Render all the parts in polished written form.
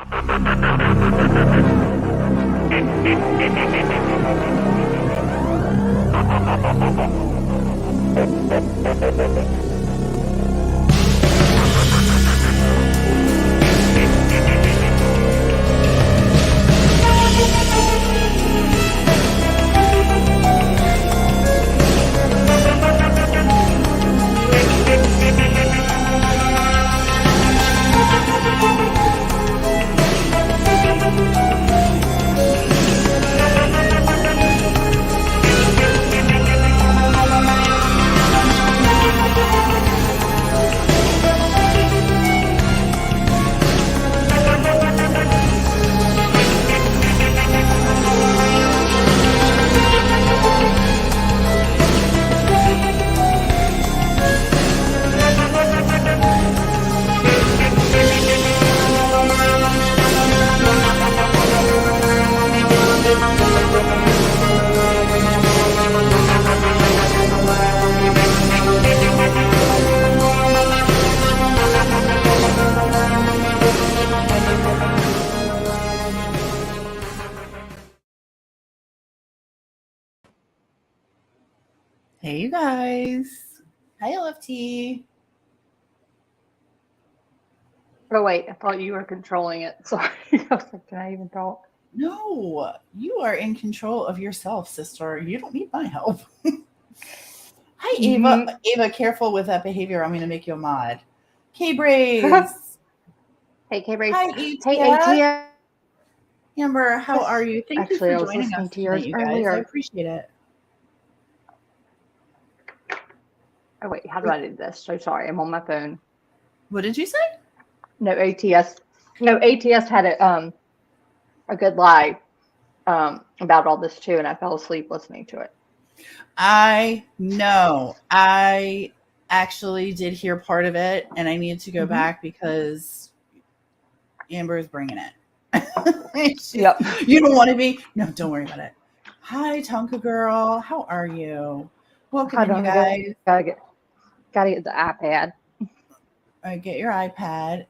Hey, you guys. Hi, LFT. Oh, wait. I thought you were controlling it. Sorry. I was like, can I even talk? No, you are in control of yourself, sister. You don't need my help. Hi, Ava. Mhm. Ava, careful with that behavior. I'm going to make you a mod. K-Braze. Hey, K-Brace. Hi, Hey, ATS. ATS. Amber, how are you? Thank you Actually, for I was joining listening us to tonight, yours you guys. I earlier. appreciate it. Oh, wait. How do I do this? So sorry. I'm on my phone. What did you say? No, ATS. No, ATS had a good live about all this too, and I fell asleep listening to it. I know. I actually did hear part of it, and I need to go back because Amber is bringing it. Yep. You don't want to be? No, don't worry about it. Hi, Tonka girl. How are you? Welcome I in, you don't guys. gotta get the iPad. All right, get your iPad.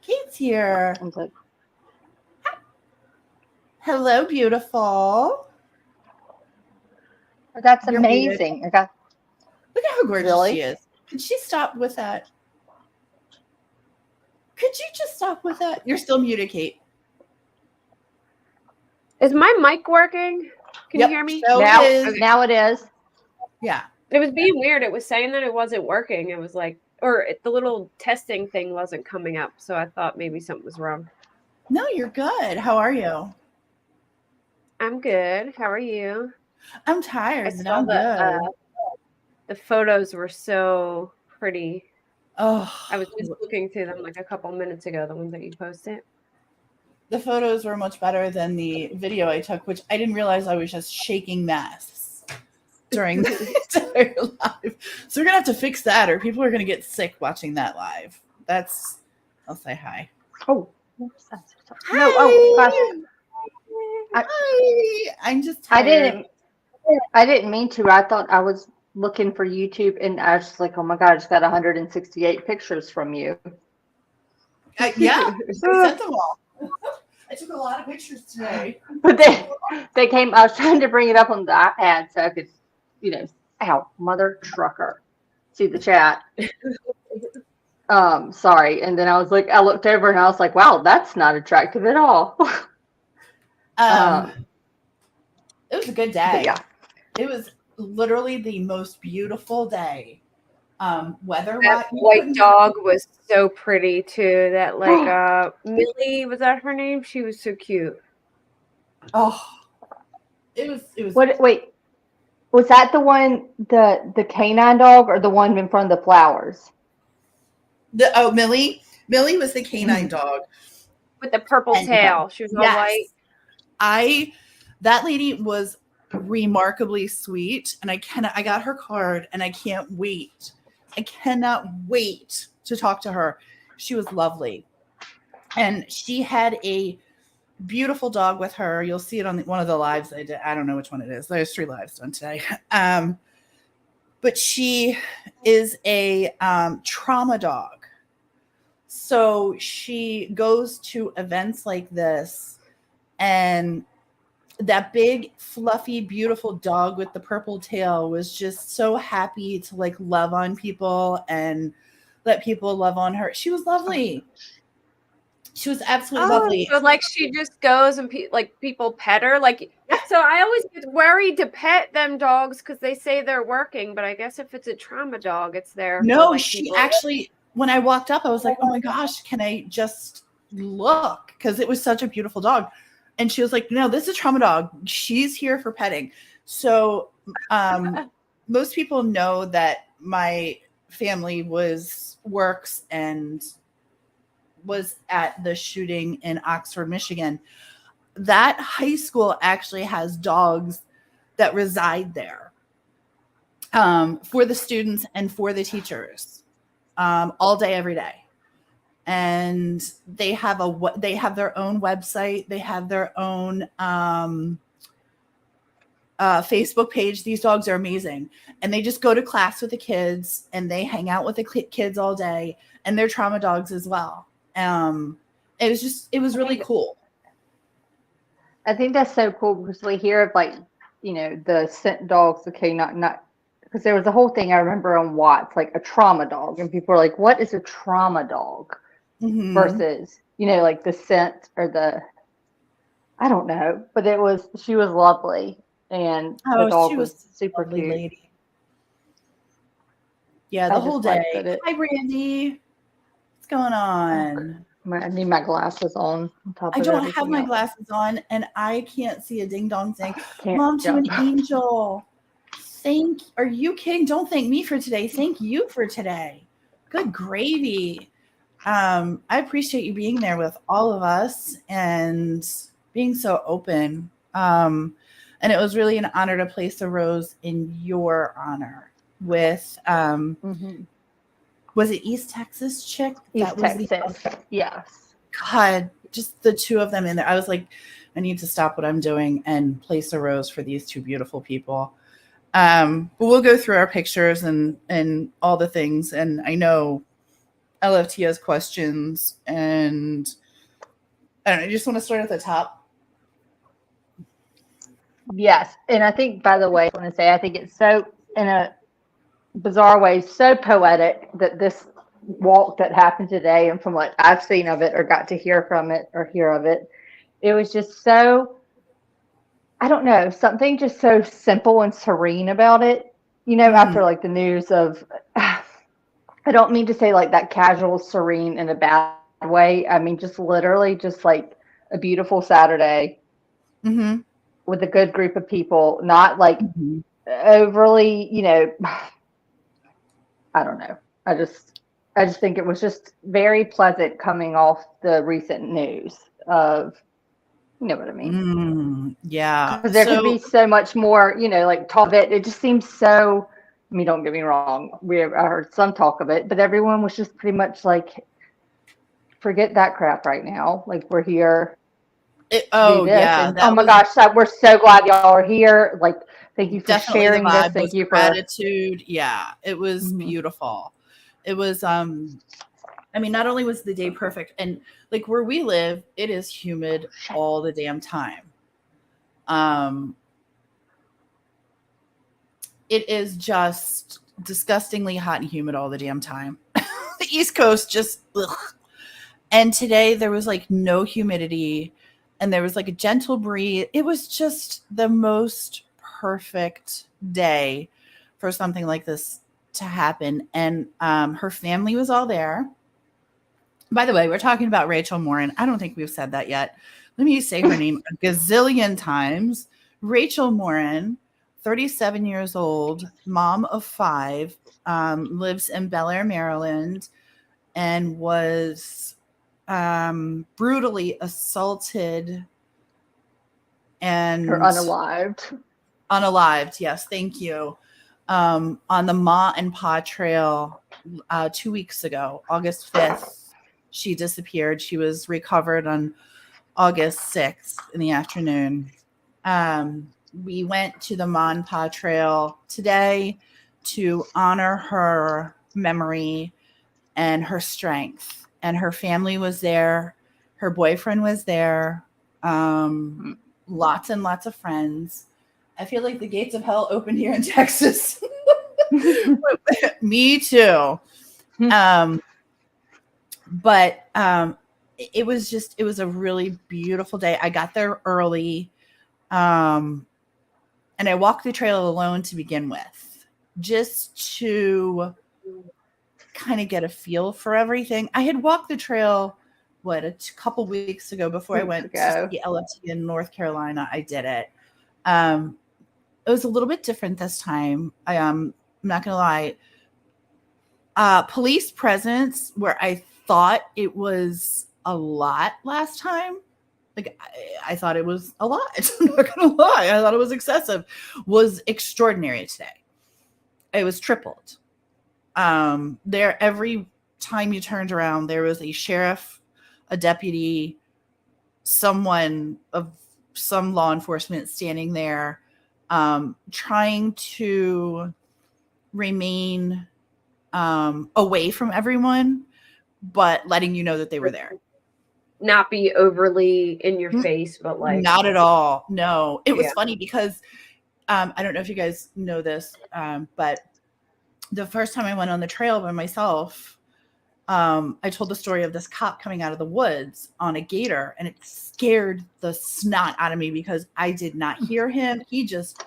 Kate's here. I was like, Hello, beautiful. that's You're muted. amazing. Look at how gorgeous Really? she is. Could she stop with that? Could you just stop with that? You're still muted, Kate. Is my mic working? Can you hear me? So now, it is. Okay. now it is. Yeah. It was being weird. It was saying that it wasn't working. It was like, the little testing thing wasn't coming up. So I thought maybe something was wrong. No, you're good. How are you? I'm good. How are you? I'm tired, but saw I'm good. The photos were so pretty. Oh, I was just looking through them like a couple minutes ago, the ones that you posted. the photos were much better than the video I took, which I didn't realize I was just shaking mess during the entire live. So we're going to have to fix that, or people are going to get sick watching that live. I'll say hi. Oh, Hi. no. Oh, gosh. Hi. I'm just tired. I didn't mean to. I thought I was looking for YouTube, and I was just like, oh my God, I just got 168 pictures from you. Yeah, I sent them all. I took a lot of pictures today. But they came, I was trying to bring it up on the iPad so I could, ow, mother trucker, see the chat. Sorry. And then I was like, I looked over and I was like, wow, that's not attractive at all. It was a good day. Yeah. It was literally the most beautiful day. Weather That white dog was so pretty too. That Millie, was that her name? She was so cute. Oh, it was. Wait, was that the one, the canine dog, or the one in front of the flowers? Millie. Millie was the canine dog with the purple tail. She was all white. That lady was remarkably sweet, and I got her card, and I can't wait. I cannot wait to talk to her. She was lovely, and she had a beautiful dog with her. You'll see it on one of the lives I did. I don't know which one it is. There's 3 lives done today. But she is a trauma dog. So she goes to events like this, and that big, fluffy, beautiful dog with the purple tail was just so happy to like love on people and let people love on her. She was lovely. She was absolutely lovely. So like she just goes and people pet her. Like, Yeah. so I always get worried to pet them dogs because they say they're working, but I guess if it's a trauma dog, it's there. No, for, like, she people. actually, when I walked up, I was like, oh my gosh, can I just look? Because it was such a beautiful dog. And she was like, no, this is a trauma dog. She's here for petting. So most people know that my family works and was at the shooting in Oxford, Michigan. That high school actually has dogs that reside there for the students and for the teachers all day, every day. And they have their own website. They have their own Facebook page. These dogs are amazing. And they just go to class with the kids and they hang out with the kids all day, and they're trauma dogs as well. It was really cool. I think that's so cool because we hear of like, you know, the scent dogs, okay, not because there was a whole thing I remember on Watts, like a trauma dog, and people are like, what is a trauma dog Mm-hmm. versus, you know, like the scent or I don't know, but she was lovely, and the dog she was super lovely cute. lady. Yeah, the whole day. Hi, Brandy. What's going on? I need my glasses on top I of don't have everything my else. glasses on, and I can't see a ding dong thing. Can't Mom to jump. an angel. Are you kidding? Don't thank me for today. Thank you for today. Good gravy. I appreciate you being there with all of us and being so open. And it was really an honor to place a rose in your honor with was it East Texas chick? East Texas. Yes. God, just the two of them in there. I was like, I need to stop what I'm doing and place a rose for these two beautiful people. But we'll go through our pictures and all the things. And I know LFT has questions, and I don't know. I just want to start at the top. Yes. And I think, by the way, I want to say, I think it's so, in a bizarre way, so poetic that this walk that happened today, and from what I've seen of it or got to hear from it or hear of it, it was just so, I don't know, something just so simple and serene about it. You know, after like the news of, I don't mean to say like that casual serene in a bad way. I mean, just literally just like a beautiful Saturday with a good group of people, not like overly, you know, I don't know. I just think it was just very pleasant coming off the recent news of, you know what I mean? Yeah. Because there could be so much more, you know, like talk of it. It just seems so, I mean, don't get me wrong. I heard some talk of it, but everyone was just pretty much like, forget that crap right now. Like, we're here. Yeah. And, oh my gosh, we're so glad y'all are here. Like, thank you for sharing the vibe this. Thank you for gratitude. Yeah, it was beautiful. It was I mean, not only was the day perfect, and like where we live, it is humid all the damn time. It is just disgustingly hot and humid all the damn time. The East Coast just ugh. And today there was like no humidity, and there was like a gentle breeze. It was just the most perfect day for something like this to happen. And her family was all there. By the way, we're talking about Rachel Morin. I don't think we've said that yet. Let me say her name a gazillion times. Rachel Morin, 37 years old, mom of 5, lives in Bel Air, Maryland, and was brutally assaulted and unalived. Yes, thank you. On the Ma and Pa Trail 2 weeks ago, August 5th. She disappeared. She was recovered on August 6th in the afternoon. We went to the Ma and Pa Trail today to honor her memory and her strength. and her family was there. Her boyfriend was there. Lots and lots of friends. I feel like the gates of hell opened here in Texas. Me too. But it was a really beautiful day. I got there early. And I walked the trail alone to begin with, just to kind of get a feel for everything. I had walked the trail, a couple weeks ago before I went to the LFT in North Carolina. I did it. It was a little bit different this time. I'm not going to lie. Police presence, where I thought it was a lot last time. Like I thought it was a lot. I'm not going to lie. I thought it was excessive. Was extraordinary today. It was tripled. There, every time you turned around, there was a sheriff, a deputy, someone of some law enforcement standing there, trying to remain away from everyone, but letting you know that they were there. Not be overly in your face, but like not at all. No, it was funny because I don't know if you guys know this, but the first time I went on the trail by myself, I told the story of this cop coming out of the woods on a gator, and it scared the snot out of me because I did not hear him. He just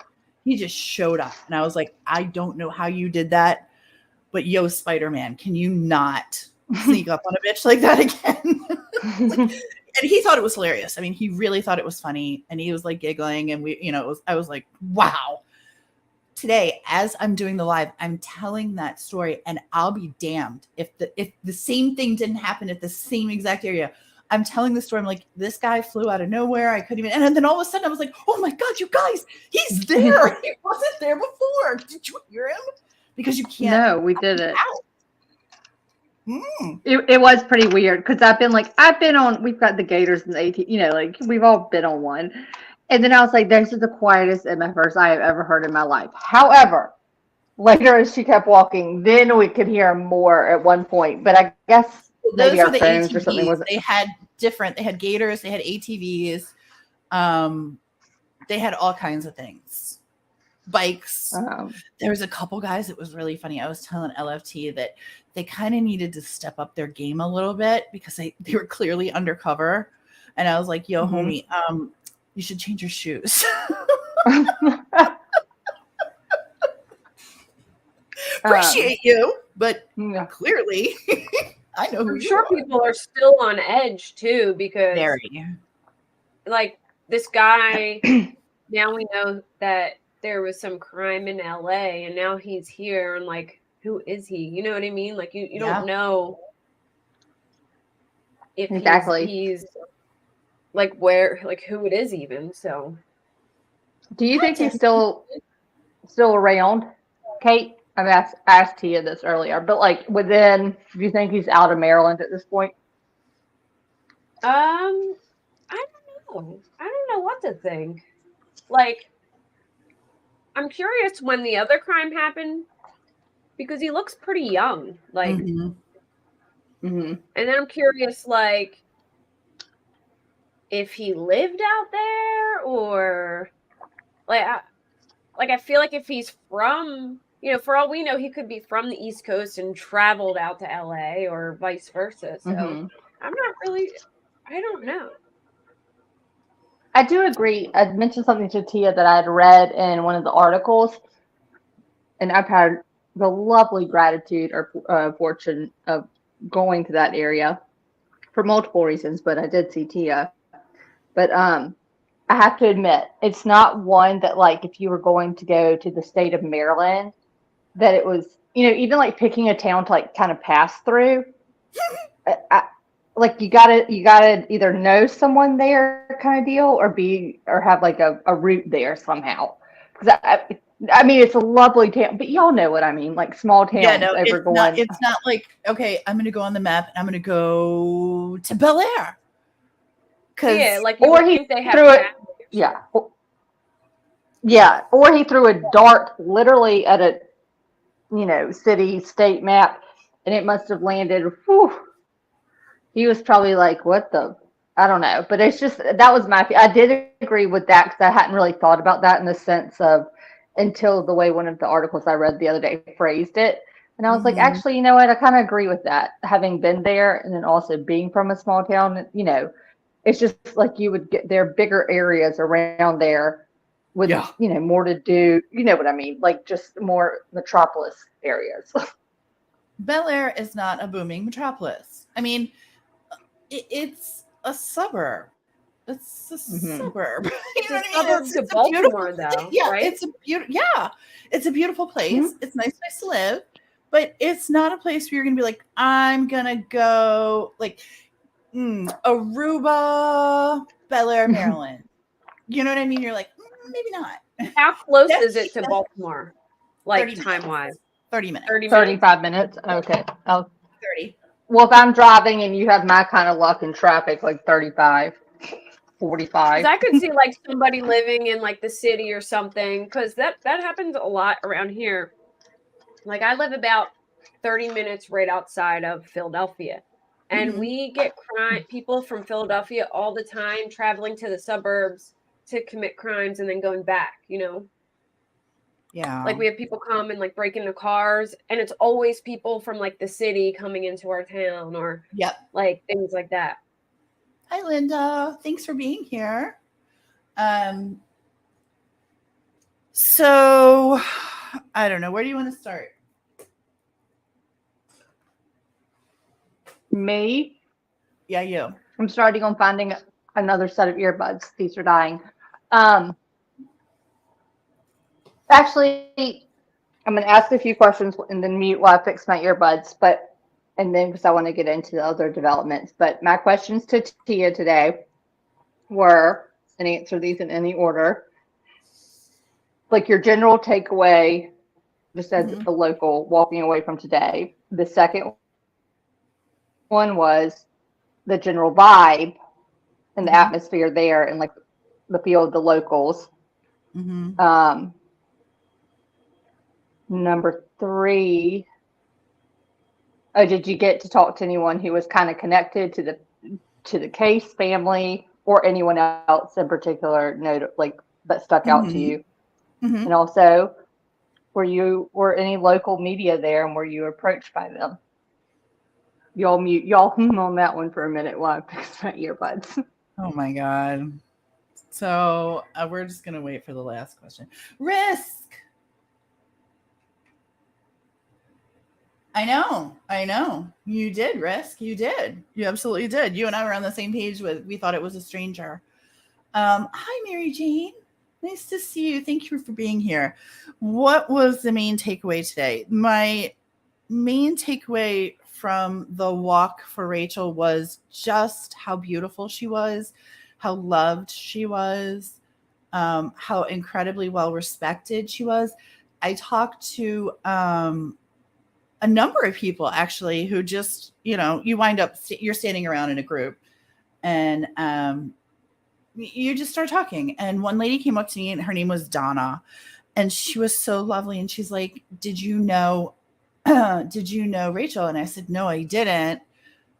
showed up, and I was like, I don't know how you did that, but yo, Spider-Man, can you not sneak up on a bitch like that again? And he thought it was hilarious. I mean, he really thought it was funny, and he was like giggling, and I was like, wow. Today, as I'm doing the live, I'm telling that story, and I'll be damned if the same thing didn't happen at the same exact area. I'm telling the story. I'm like, this guy flew out of nowhere. I couldn't even, and then all of a sudden I was like, oh my God, you guys, he's there. He wasn't there before. Did you hear him? Because you can't. No, we didn't. It was pretty weird because I've been on, we've got the gators and the AT, like we've all been on one. And then I was like, this is the quietest MFers I have ever heard in my life. However, later as she kept walking, then we could hear more at one point. But I guess maybe our phones ATVs or something wasn't. They had gators, they had ATVs, they had all kinds of things. Bikes. There was a couple guys. It was really funny. I was telling LFT that they kind of needed to step up their game a little bit because they were clearly undercover. And I was like, yo, homie, you should change your shoes. Appreciate you, but clearly I know who I'm sure people are still on edge too, because like this guy, now we know that there was some crime in LA and now he's here, and like, who is he? You know what I mean? Like you don't know if he's like where, like who it is even. So do you think he's still around, Kate? I asked Tia this earlier, but like do you think he's out of Maryland at this point? I don't know. I don't know what to think. Like, I'm curious when the other crime happened because he looks pretty young. Like, and then I'm curious, like, if he lived out there or I feel like if he's from, for all we know, he could be from the East Coast and traveled out to LA or vice versa. So I'm not really, I don't know. I do agree. I mentioned something to Tia that I had read in one of the articles, and I've had the lovely gratitude or fortune of going to that area for multiple reasons, but I did see Tia. But I have to admit, it's not one that, like, if you were going to go to the state of Maryland, that it was, even like picking a town to like kind of pass through. Like you gotta either know someone there kind of deal or have like a route there somehow. Because I mean, it's a lovely town, but y'all know what I mean, like small towns. Yeah, no, it's not like, okay, I'm going to go on the map and I'm going to go to Bel Air. Like, or he threw it. Yeah. Yeah. Or he threw a dart literally at a, city, state map, and it must have landed. Whew, he was probably like, what the, I don't know. But it's just, that was I did agree with that because I hadn't really thought about that in the sense of until the way one of the articles I read the other day phrased it. And I was like, actually, you know what? I kind of agree with that. Having been there and then also being from a small town, you know, it's just like you would get there bigger areas around there with, you know, more to do. You know what I mean? Like just more metropolis areas. Bel Air is not a booming metropolis. I mean, it's a suburb. It's a suburb. It's a suburb to Baltimore, though. Yeah, right? it's a beautiful place. It's a nice place to live, but it's not a place where you're gonna be like, I'm gonna go like Aruba, Bel Air, Maryland. You know what I mean? You're like, maybe not. How close is it to Baltimore? Like time-wise? 30 minutes. 35 minutes. Okay. 30. Well, if I'm driving and you have my kind of luck in traffic, like 35, 45. I could see like somebody living in like the city or something, because that happens a lot around here. Like I live about 30 minutes right outside of Philadelphia, and we get people from Philadelphia all the time traveling to the suburbs to commit crimes and then going back, you know? Yeah. Like we have people come and like break into cars, and it's always people from like the city coming into our town or like things like that. Hi, Linda. Thanks for being here. So I don't know. Where do you want to start? Me? Yeah, you. I'm starting on finding another set of earbuds. These are dying. Actually, I'm going to ask a few questions and then mute while I fix my earbuds, and then because I want to get into the other developments. But my questions to Tia today were, and answer these in any order, like your general takeaway, just as a local walking away from today. The second one was the general vibe and the atmosphere there and like the feel of the locals. Number 3, did you get to talk to anyone who was kind of connected to the case, family, or anyone else in particular like that stuck out to you? And also, were any local media there, and were you approached by them? Y'all on that one for a minute while I fix my earbuds. Oh my God. So we're just gonna wait for the last question. Risk. I know. You did, Risk. You did. You absolutely did. You and I were on the same page we thought it was a stranger. Hi, Mary Jane. Nice to see you. Thank you for being here. What was the main takeaway today? My main takeaway from the walk for Rachel was just how beautiful she was, how loved she was, how incredibly well respected she was. I talked to a number of people actually who just, you wind up, you're standing around in a group and you just start talking. And one lady came up to me and her name was Donna, and she was so lovely. And she's like, did you know Rachel? And I said, no, I didn't.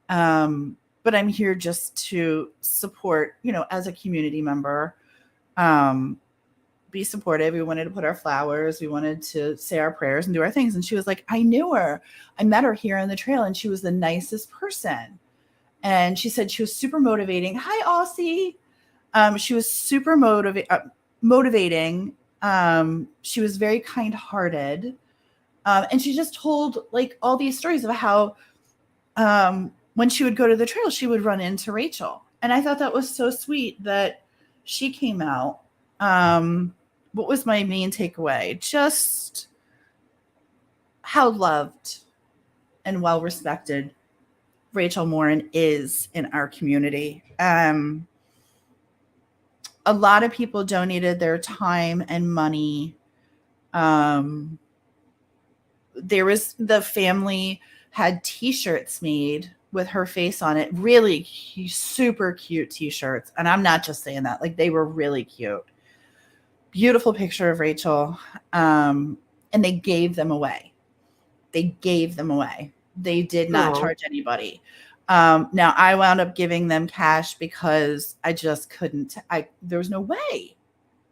But I'm here just to support, as a community member, be supportive. We wanted to put our flowers. We wanted to say our prayers and do our things. And she was like, I knew her. I met her here on the trail, and she was the nicest person. And she said she was super motivating. Hi, Aussie. She was super motivating. She was very kind-hearted. And she just told like all these stories of how when she would go to the trail, she would run into Rachel. And I thought that was so sweet that she came out. What was my main takeaway? Just how loved and well respected Rachel Morin is in our community. A lot of people donated their time and money. There was, the family had t-shirts made with her face on it, really super cute t-shirts. And I'm not just saying that, like they were really cute. Beautiful picture of Rachel. And they gave them away. They did not charge anybody. Now I wound up giving them cash because I just couldn't. There was no way.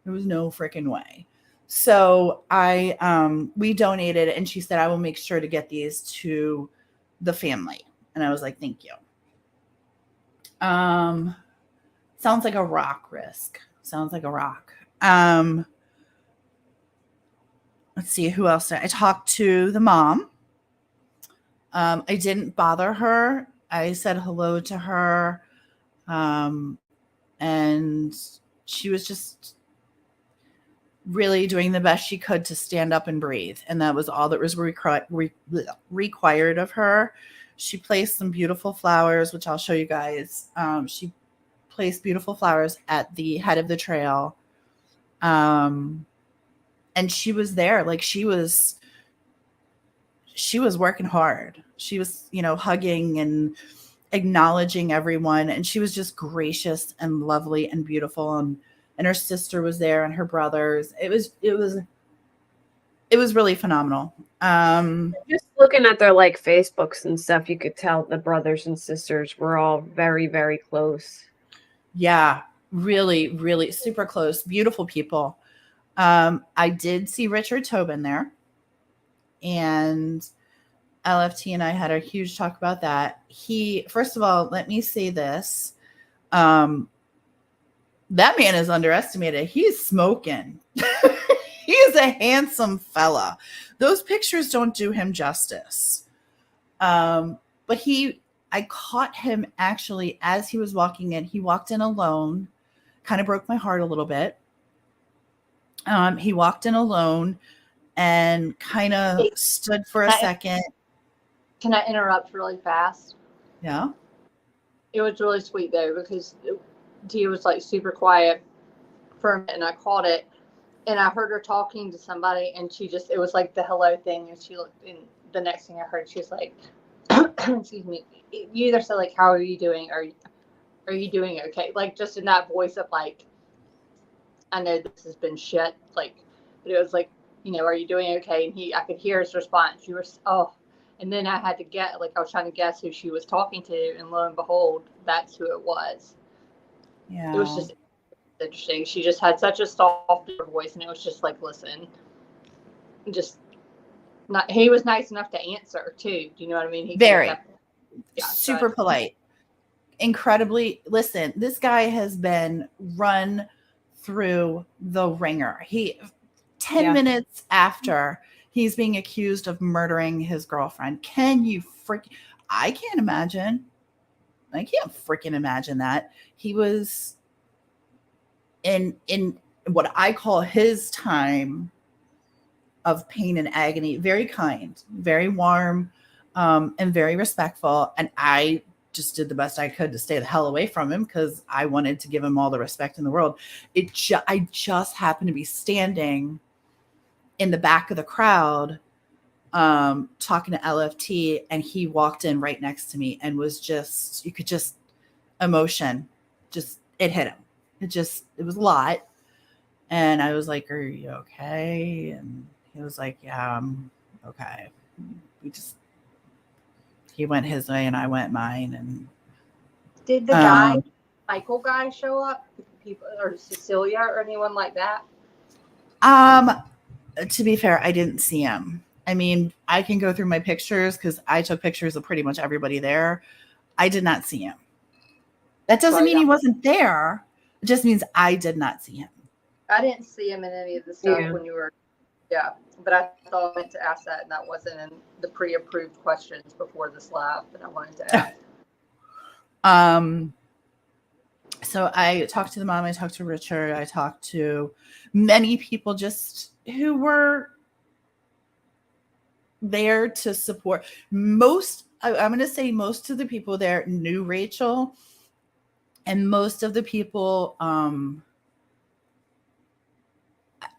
There was no freaking way. So we donated, and she said, I will make sure to get these to the family. And I was like, thank you. Sounds like a rock risk. Sounds like a rock. Let's see, who else? I talked to the mom. I didn't bother her. I said hello to her. And she was just really doing the best she could to stand up and breathe. And that was all that was required of her. She placed some beautiful flowers, which I'll show you guys. She placed beautiful flowers at the head of the trail. And she was there. Like she was working hard. She was, hugging and acknowledging everyone. And she was just gracious and lovely and beautiful. And her sister was there and her brothers. It was really phenomenal. Just looking at their like Facebooks and stuff, you could tell the brothers and sisters were all very, very close. Yeah, really, really super close. Beautiful people. I did see Richard Tobin there, and LFT and I had a huge talk about that. First of all, let me say this. That man is underestimated. He's smoking. He is a handsome fella. Those pictures don't do him justice. But I caught him actually as he was walking in. He walked in alone. Kind of broke my heart a little bit. He walked in alone and kind of stood for a second. Can I interrupt really fast? Yeah. It was really sweet though, because Tia was like super quiet for a minute, and I caught it, and I heard her talking to somebody, and it was like the hello thing, and she looked, and the next thing I heard, she was like, excuse me, you either said like, how are you doing? Are you doing okay? Like just in that voice of like, I know this has been shit. Like, but it was like, are you doing okay? And I could hear his response. And then I had to I was trying to guess who she was talking to, and lo and behold, that's who it was. Yeah. It was just interesting. She just had such a soft voice, and it was just like, listen, he was nice enough to answer too. Do you know what I mean? Very super polite, incredibly. Listen, this guy has been run through the ringer. 10 minutes after he's being accused of murdering his girlfriend. I can't imagine. I can't freaking imagine that. He was in what I call his time of pain and agony. Very kind, very warm, and very respectful. And I just did the best I could to stay the hell away from him because I wanted to give him all the respect in the world. I just happened to be standing in the back of the crowd, talking to LFT, and he walked in right next to me and was just, you could just, emotion, just, it hit him. It was a lot. And I was like, are you okay? And he was like, yeah, I'm okay. He went his way and I went mine. And did the Michael guy show up? People, or Cecilia or anyone like that? To be fair, I didn't see him. I mean, I can go through my pictures because I took pictures of pretty much everybody there. I did not see him. That doesn't mean he wasn't there. It just means I did not see him. I didn't see him in any of the stuff when you were, but I thought I meant to ask that, and that wasn't in the pre-approved questions before this live that I wanted to ask. So I talked to the mom, I talked to Richard, I talked to many people just who were there to support. I'm going to say most of the people there knew Rachel, and most of the people,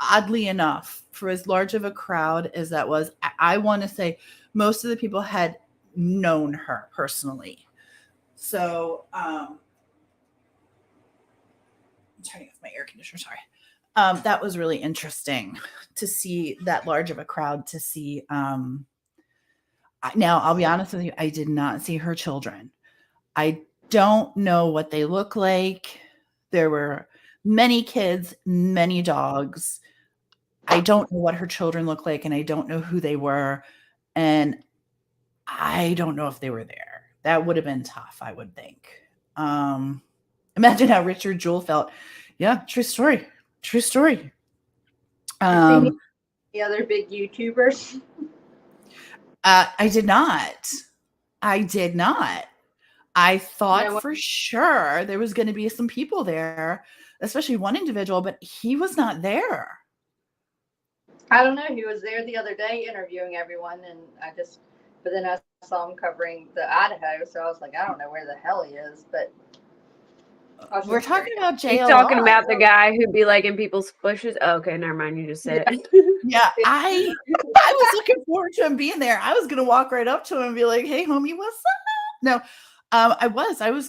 oddly enough, for as large of a crowd as that was, I want to say most of the people had known her personally. So, I'm turning off my air conditioner, sorry. That was really interesting to see that large of a crowd, to see, now I'll be honest with you, I did not see her children. I don't know what they look like. There were many kids, many dogs. I don't know what her children look like, and I don't know who they were. And I don't know if they were there. That would have been tough, I would think. Imagine how Richard Jewell felt. Yeah, true story. True story. The other big YouTubers? I did not. I thought for sure there was going to be some people there, especially one individual, but he was not there. I don't know. He was there the other day interviewing everyone, and but then I saw him covering the Idaho, so I was like, I don't know where the hell he is, but. We're talking about JLR. He's talking about the guy who'd be like in people's bushes. Oh, okay, never mind. You just said it. Yeah, I was looking forward to him being there. I was gonna walk right up to him and be like, "Hey, homie, what's up?" No, I was gonna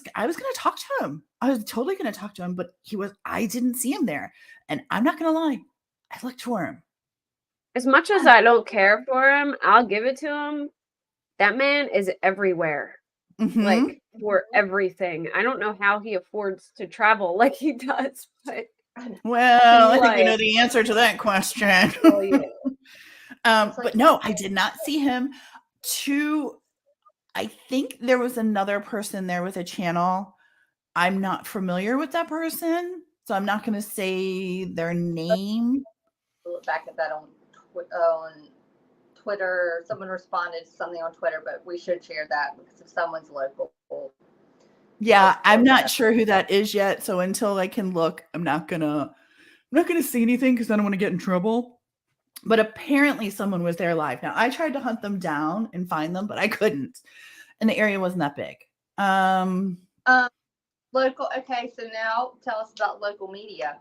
talk to him. I was totally gonna talk to him, but I didn't see him there, and I'm not gonna lie, I looked for him. As much as I don't care for him, I'll give it to him. That man is everywhere. Mm-hmm. Like for everything. I don't know how he affords to travel like he does, but well, I think we know the answer to that question. Oh, yeah. But no, I did not see him. I think there was another person there with a channel. I'm not familiar with that person, so I'm not going to say their name. Look back at that on Twitter. Someone responded to something on Twitter, but we should share that because if someone's local. Yeah, I'm not sure who that is yet. So until I can look, I'm not gonna say anything because I don't want to get in trouble. But apparently someone was there live. Now I tried to hunt them down and find them, but I couldn't. And the area wasn't that big. Local. Okay, so now tell us about local media.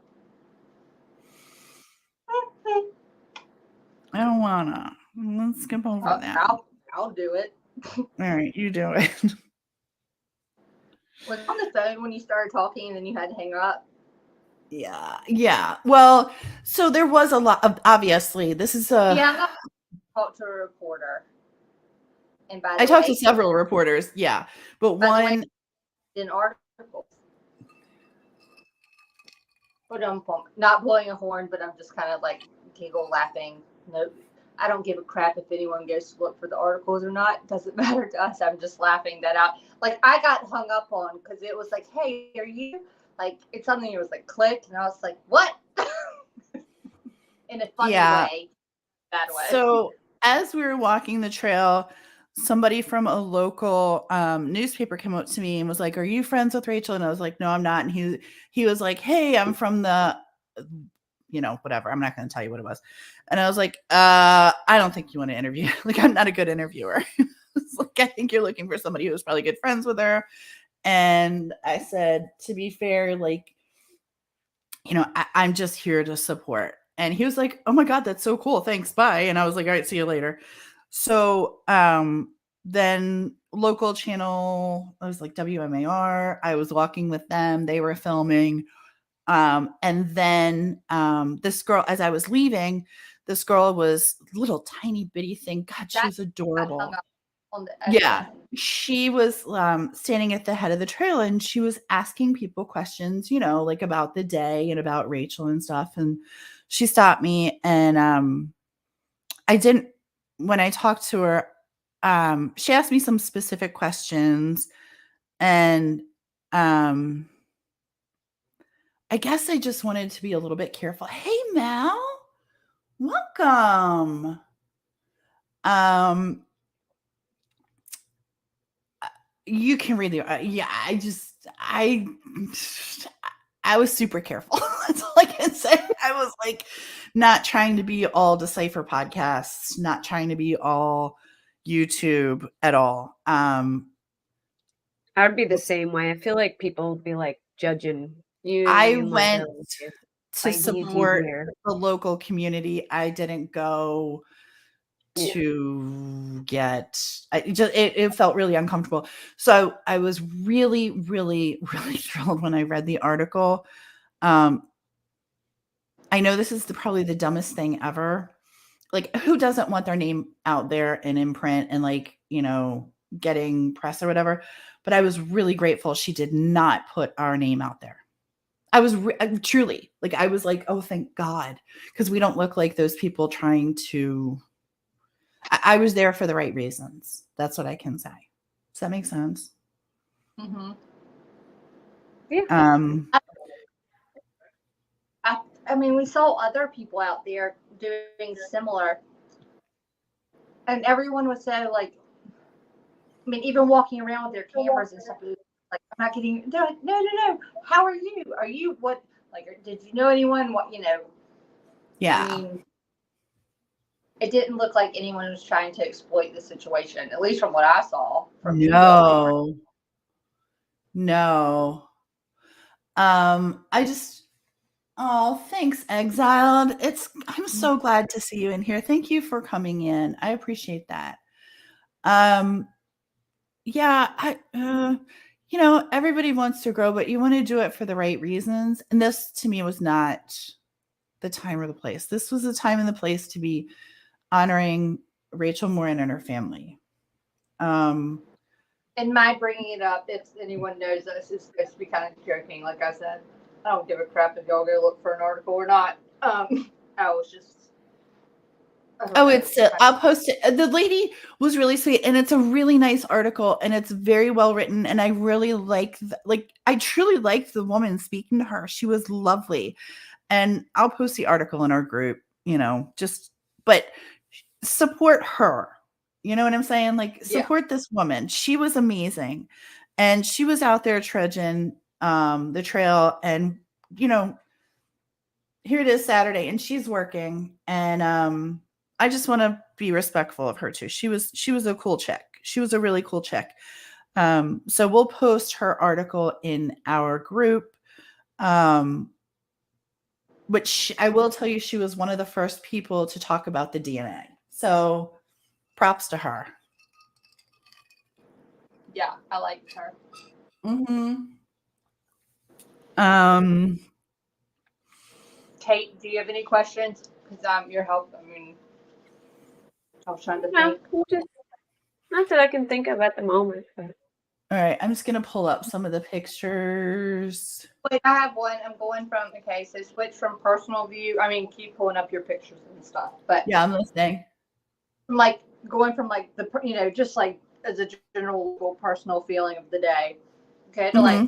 I don't wanna. Let's skip over that. I'll do it. All right, you do it. Was it on the phone when you started talking and then you had to hang up? Yeah. Well, so there was a lot of, obviously, this is a... Yeah, I talked to a reporter. And by the I talked to several reporters, yeah. But one... in articles. But I'm not blowing a horn, but I'm just kind of like giggle laughing. Nope. I don't give a crap if anyone goes to look for the articles or not. It doesn't matter to us. I'm just laughing that out. Like, I got hung up on because it was like, hey, are you... Like, it's something that was like, click. And I was like, what? In a funny way. Bad way. So, as we were walking the trail, somebody from a local newspaper came up to me and was like, are you friends with Rachel? And I was like, no, I'm not. And he was like, hey, I'm from the... whatever. I'm not going to tell you what it was. And I was like, I don't think you want to interview. Like, I'm not a good interviewer. It's like, I think you're looking for somebody who's probably good friends with her. And I said, to be fair, like, I'm just here to support. And he was like, oh my God, that's so cool. Thanks. Bye. And I was like, all right, see you later. So, then local channel, it was like WMAR. I was walking with them. They were filming. And then this girl, as I was leaving, this girl was a little tiny bitty thing. God, she was adorable. Yeah, she was standing at the head of the trail and she was asking people questions, like about the day and about Rachel and stuff. And she stopped me and when I talked to her, she asked me some specific questions and I guess I just wanted to be a little bit careful. Hey, Mal, welcome. You can read the, I was super careful. That's all I can say. I was like, not trying to be all Decipher podcasts, not trying to be all YouTube at all. I would be the same way. I feel like people would be like judging you. I went to support the local community. I didn't go to get, it felt really uncomfortable. So I was really, really, really thrilled when I read the article. I know this is probably the dumbest thing ever. Like, who doesn't want their name out there and in print and like, getting press or whatever? but I was really grateful she did not put our name out there. I was truly like, I was like, oh, thank God, because we don't look like those people trying to. I was there for the right reasons. That's what I can say. Does that make sense? Mm-hmm. Yeah. I mean, we saw other people out there doing similar, and everyone was so like, I mean, even walking around with their cameras and stuff, like, I'm not getting, they're like, no. How are you? Are you what? Like, did you know anyone? What, Yeah. I mean, it didn't look like anyone was trying to exploit the situation, at least from what I saw. No. I just, oh, thanks, Exiled. I'm so glad to see you in here. Thank you for coming in. I appreciate that. Yeah, everybody wants to grow, but you want to do it for the right reasons. And this to me was not the time or the place. This was the time and the place to be honoring Rachel Morin and her family. And my bringing it up, if anyone knows us, is supposed to be kind of joking. Like I said, I don't give a crap if y'all go look for an article or not. I was just. I'll post it. The lady was really sweet, and it's a really nice article, and it's very well written. And I really I truly liked the woman speaking to her. She was lovely, and I'll post the article in our group. But support her. You know what I'm saying? Like, support this woman. She was amazing, and she was out there trudging the trail, and here it is Saturday, and she's working, and I just want to be respectful of her too. She was a cool chick. She was a really cool chick. So we'll post her article in our group. Which I will tell you, she was one of the first people to talk about the DNA. So props to her. Yeah, I liked her. Mm-hmm. Kate, do you have any questions? Because your help. I mean, I was trying to think. Just not that I can think of at the moment. But. All right, I'm just gonna pull up some of the pictures. Wait, I have one. I'm going from so switch from personal view. I mean, keep pulling up your pictures and stuff. But yeah, I'm listening. I'm like going from like the just like as a general personal feeling of the day. Okay, to like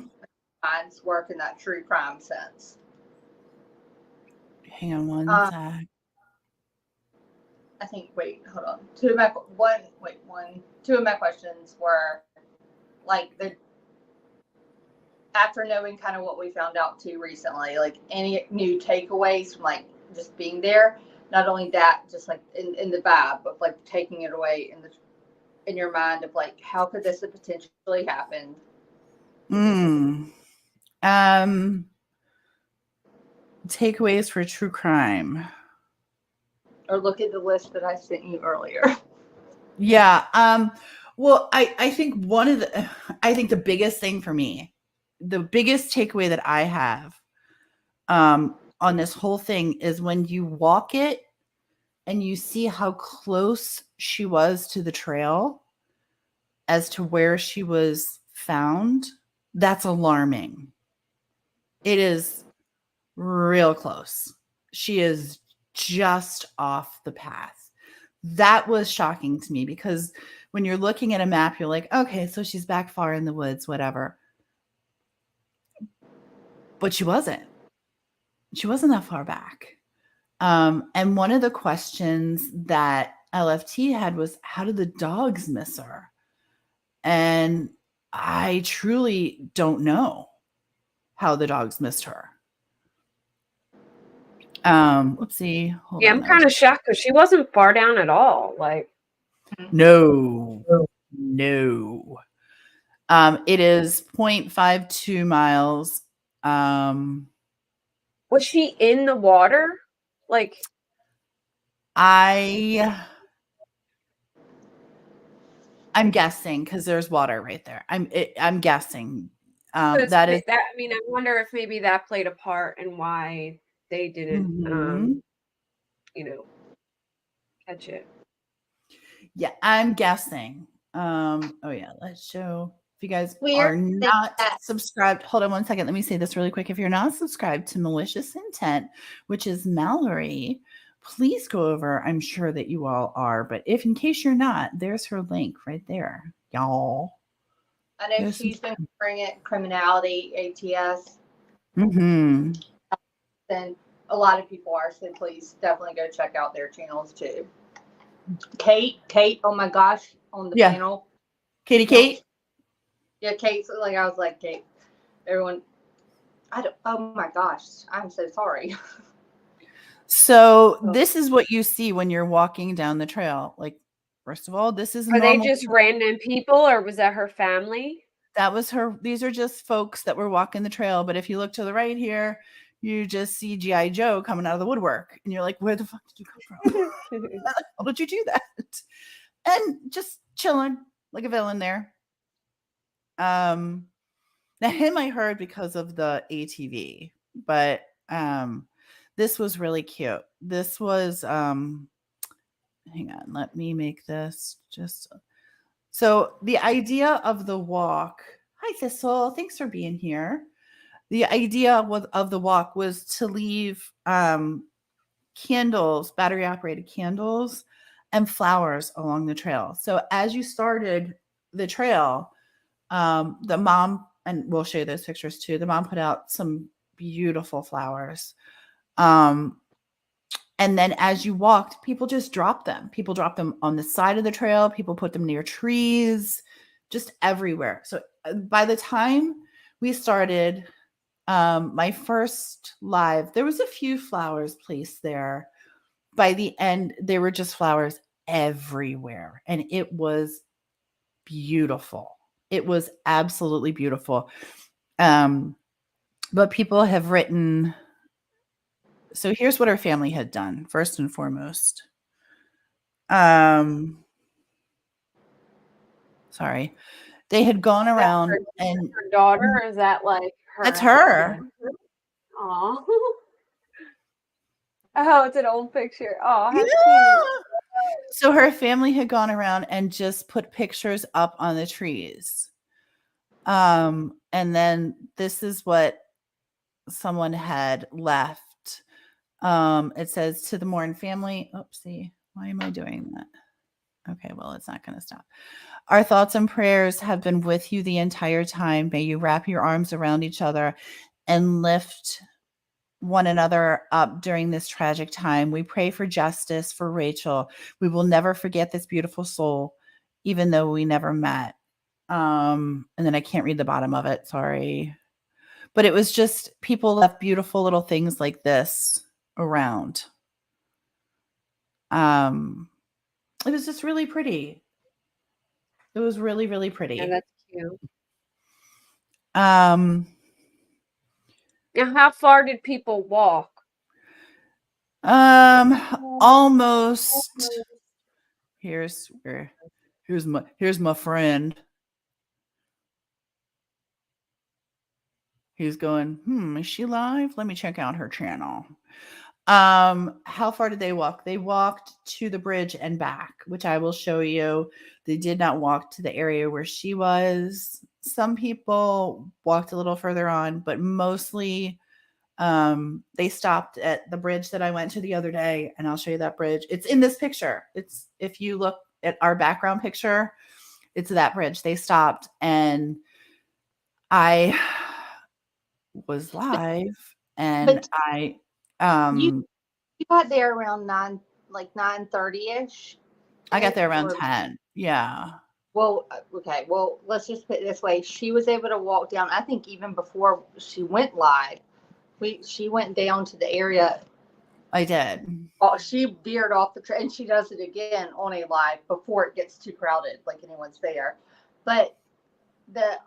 minds work in that true crime sense. Hang on one sec. I think. Wait, hold on. Two of my questions were like after knowing kind of what we found out too recently, like any new takeaways from like just being there. Not only that, just like in the vibe of like taking it away in your mind of like how could this have potentially happened. Takeaways for true crime. Or look at the list that I sent you earlier. Yeah. Well, I think the biggest thing for me, the biggest takeaway that I have on this whole thing is when you walk it and you see how close she was to the trail as to where she was found, that's alarming. It is real close. She is just off the path. That was shocking to me because when you're looking at a map, you're like, okay, so she's back far in the woods, whatever. But she wasn't. She wasn't that far back. And one of the questions that LFT had was, how did the dogs miss her? And I truly don't know how the dogs missed her. Let's see. Hold on. I'm kind of shocked because she wasn't far down at all. Like, no. It is 0.52 miles. Was she in the water? Like, I'm guessing because there's water right there. I'm guessing. That is that. I mean, I wonder if maybe that played a part in why they didn't, catch it. Yeah, I'm guessing. Oh yeah, let's show. If you guys Weird are not subscribed, hold on one second. Let me say this really quick. If you're not subscribed to Malicious Intent, which is Mallory, please go over. I'm sure that you all are, but if in case you're not, there's her link right there, y'all. I know she's been covering it, criminality, ATS. Mm-hmm. And a lot of people are, so please definitely go check out their channels too. Kate, oh my gosh, on the panel. Kate? Yeah, Kate, like I was like, Kate, everyone, oh my gosh, I'm so sorry. So this is what you see when you're walking down the trail. Like, first of all, this is Are they just random people, or was that her family? That was her. These are just folks that were walking the trail. But if you look to the right here, you just see G.I. Joe coming out of the woodwork. And you're like, where the fuck did you come from? How did you do that? And just chilling like a villain there. Now him I heard because of the ATV, but this was really cute. This was hang on, let me make this just so the idea of the walk. Hi Thistle, thanks for being here. The idea of the walk was to leave candles, battery operated candles and flowers along the trail. So as you started the trail, the mom, and we'll show you those pictures too, the mom put out some beautiful flowers. And then as you walked, people just dropped them. People dropped them on the side of the trail. People put them near trees, just everywhere. So by the time we started my first live, there was a few flowers placed there. By the end, there were just flowers everywhere. And it was beautiful. It was absolutely beautiful. But people have written. So here's what our family had done, first and foremost. Sorry. They had gone around and her daughter, or is that like her? That's her. Aw. Oh, it's an old picture. Oh, how cute. So her family had gone around and just put pictures up on the trees. And then this is what someone had left. It says to the Morin family. Oopsie. Why am I doing that? Okay, well, it's not going to stop. Our thoughts and prayers have been with you the entire time. May you wrap your arms around each other and lift one another up during this tragic time. We pray for justice for Rachel. We will never forget this beautiful soul, even though we never met. And then I can't read the bottom of it. Sorry. But it was just people left beautiful little things like this around. It was just really pretty. It was really, really pretty. Yeah, that's cute. Now, how far did people walk? Almost. Here's my friend. He's going, is she live? Let me check out her channel. How far did they walk? They walked to the bridge and back, which I will show you. They did not walk to the area where she was. Some people walked a little further on, but mostly they stopped at the bridge that I went to the other day, and I'll show you that bridge. It's in this picture. It's, if you look at our background picture, it's that bridge. They stopped, and I was live, and you got there around 9:30ish. I got there around 10. Yeah. Well, okay. Well, let's just put it this way. She was able to walk down, I think even before she went live. She went down to the area. I did. She veered off the train, and she does it again on a live before it gets too crowded, like anyone's there. But I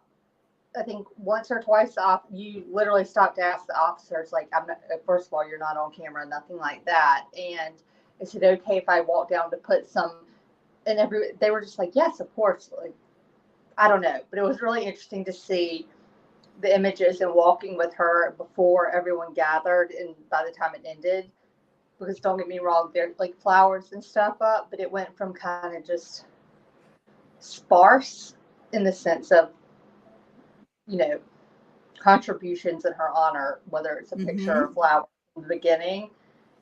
think once or twice off, you literally stopped to ask the officers, like, I'm not, first of all, you're not on camera, nothing like that. And is it okay if I walk down to put some, and they were just like, yes, of course. Like, I don't know, but it was really interesting to see the images and walking with her before everyone gathered and by the time it ended, because don't get me wrong, there's like flowers and stuff up, but it went from kind of just sparse in the sense of contributions in her honor, whether it's a picture or flower from the beginning,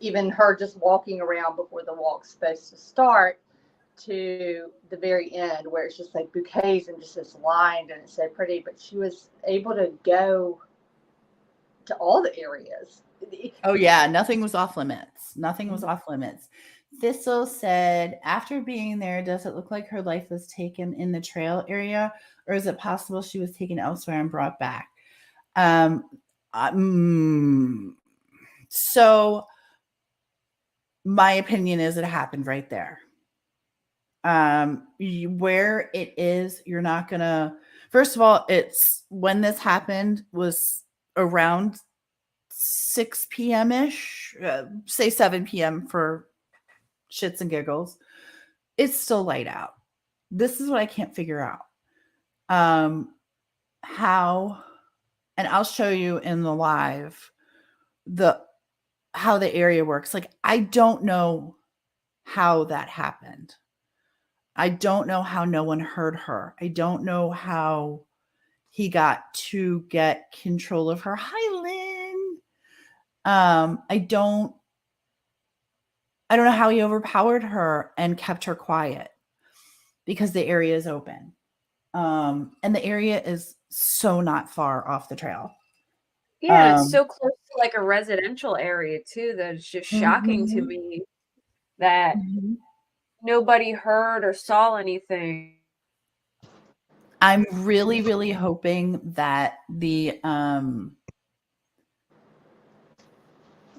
even her just walking around before the walk's supposed to start, to the very end where it's just like bouquets and just this lined and it's so pretty. But she was able to go to all the areas. Oh yeah, nothing was off limits. Nothing was off limits. Thistle said, after being there, does it look like her life was taken in the trail area, or is it possible she was taken elsewhere and brought back? So my opinion is it happened right there. Where it is, you're not gonna. First of all, it's when this happened was around 6 p.m. ish, say 7 p.m. for shits and giggles. It's still light out. This is what I can't figure out. How, and I'll show you in the live how the area works. Like, I don't know how that happened. I don't know how no one heard her. I don't know how he got to get control of her. Hi, Lynn. I don't know how he overpowered her and kept her quiet because the area is open. And the area is so not far off the trail. Yeah, it's so close to like a residential area too that it's just shocking to me that nobody heard or saw anything. I'm really, really hoping that the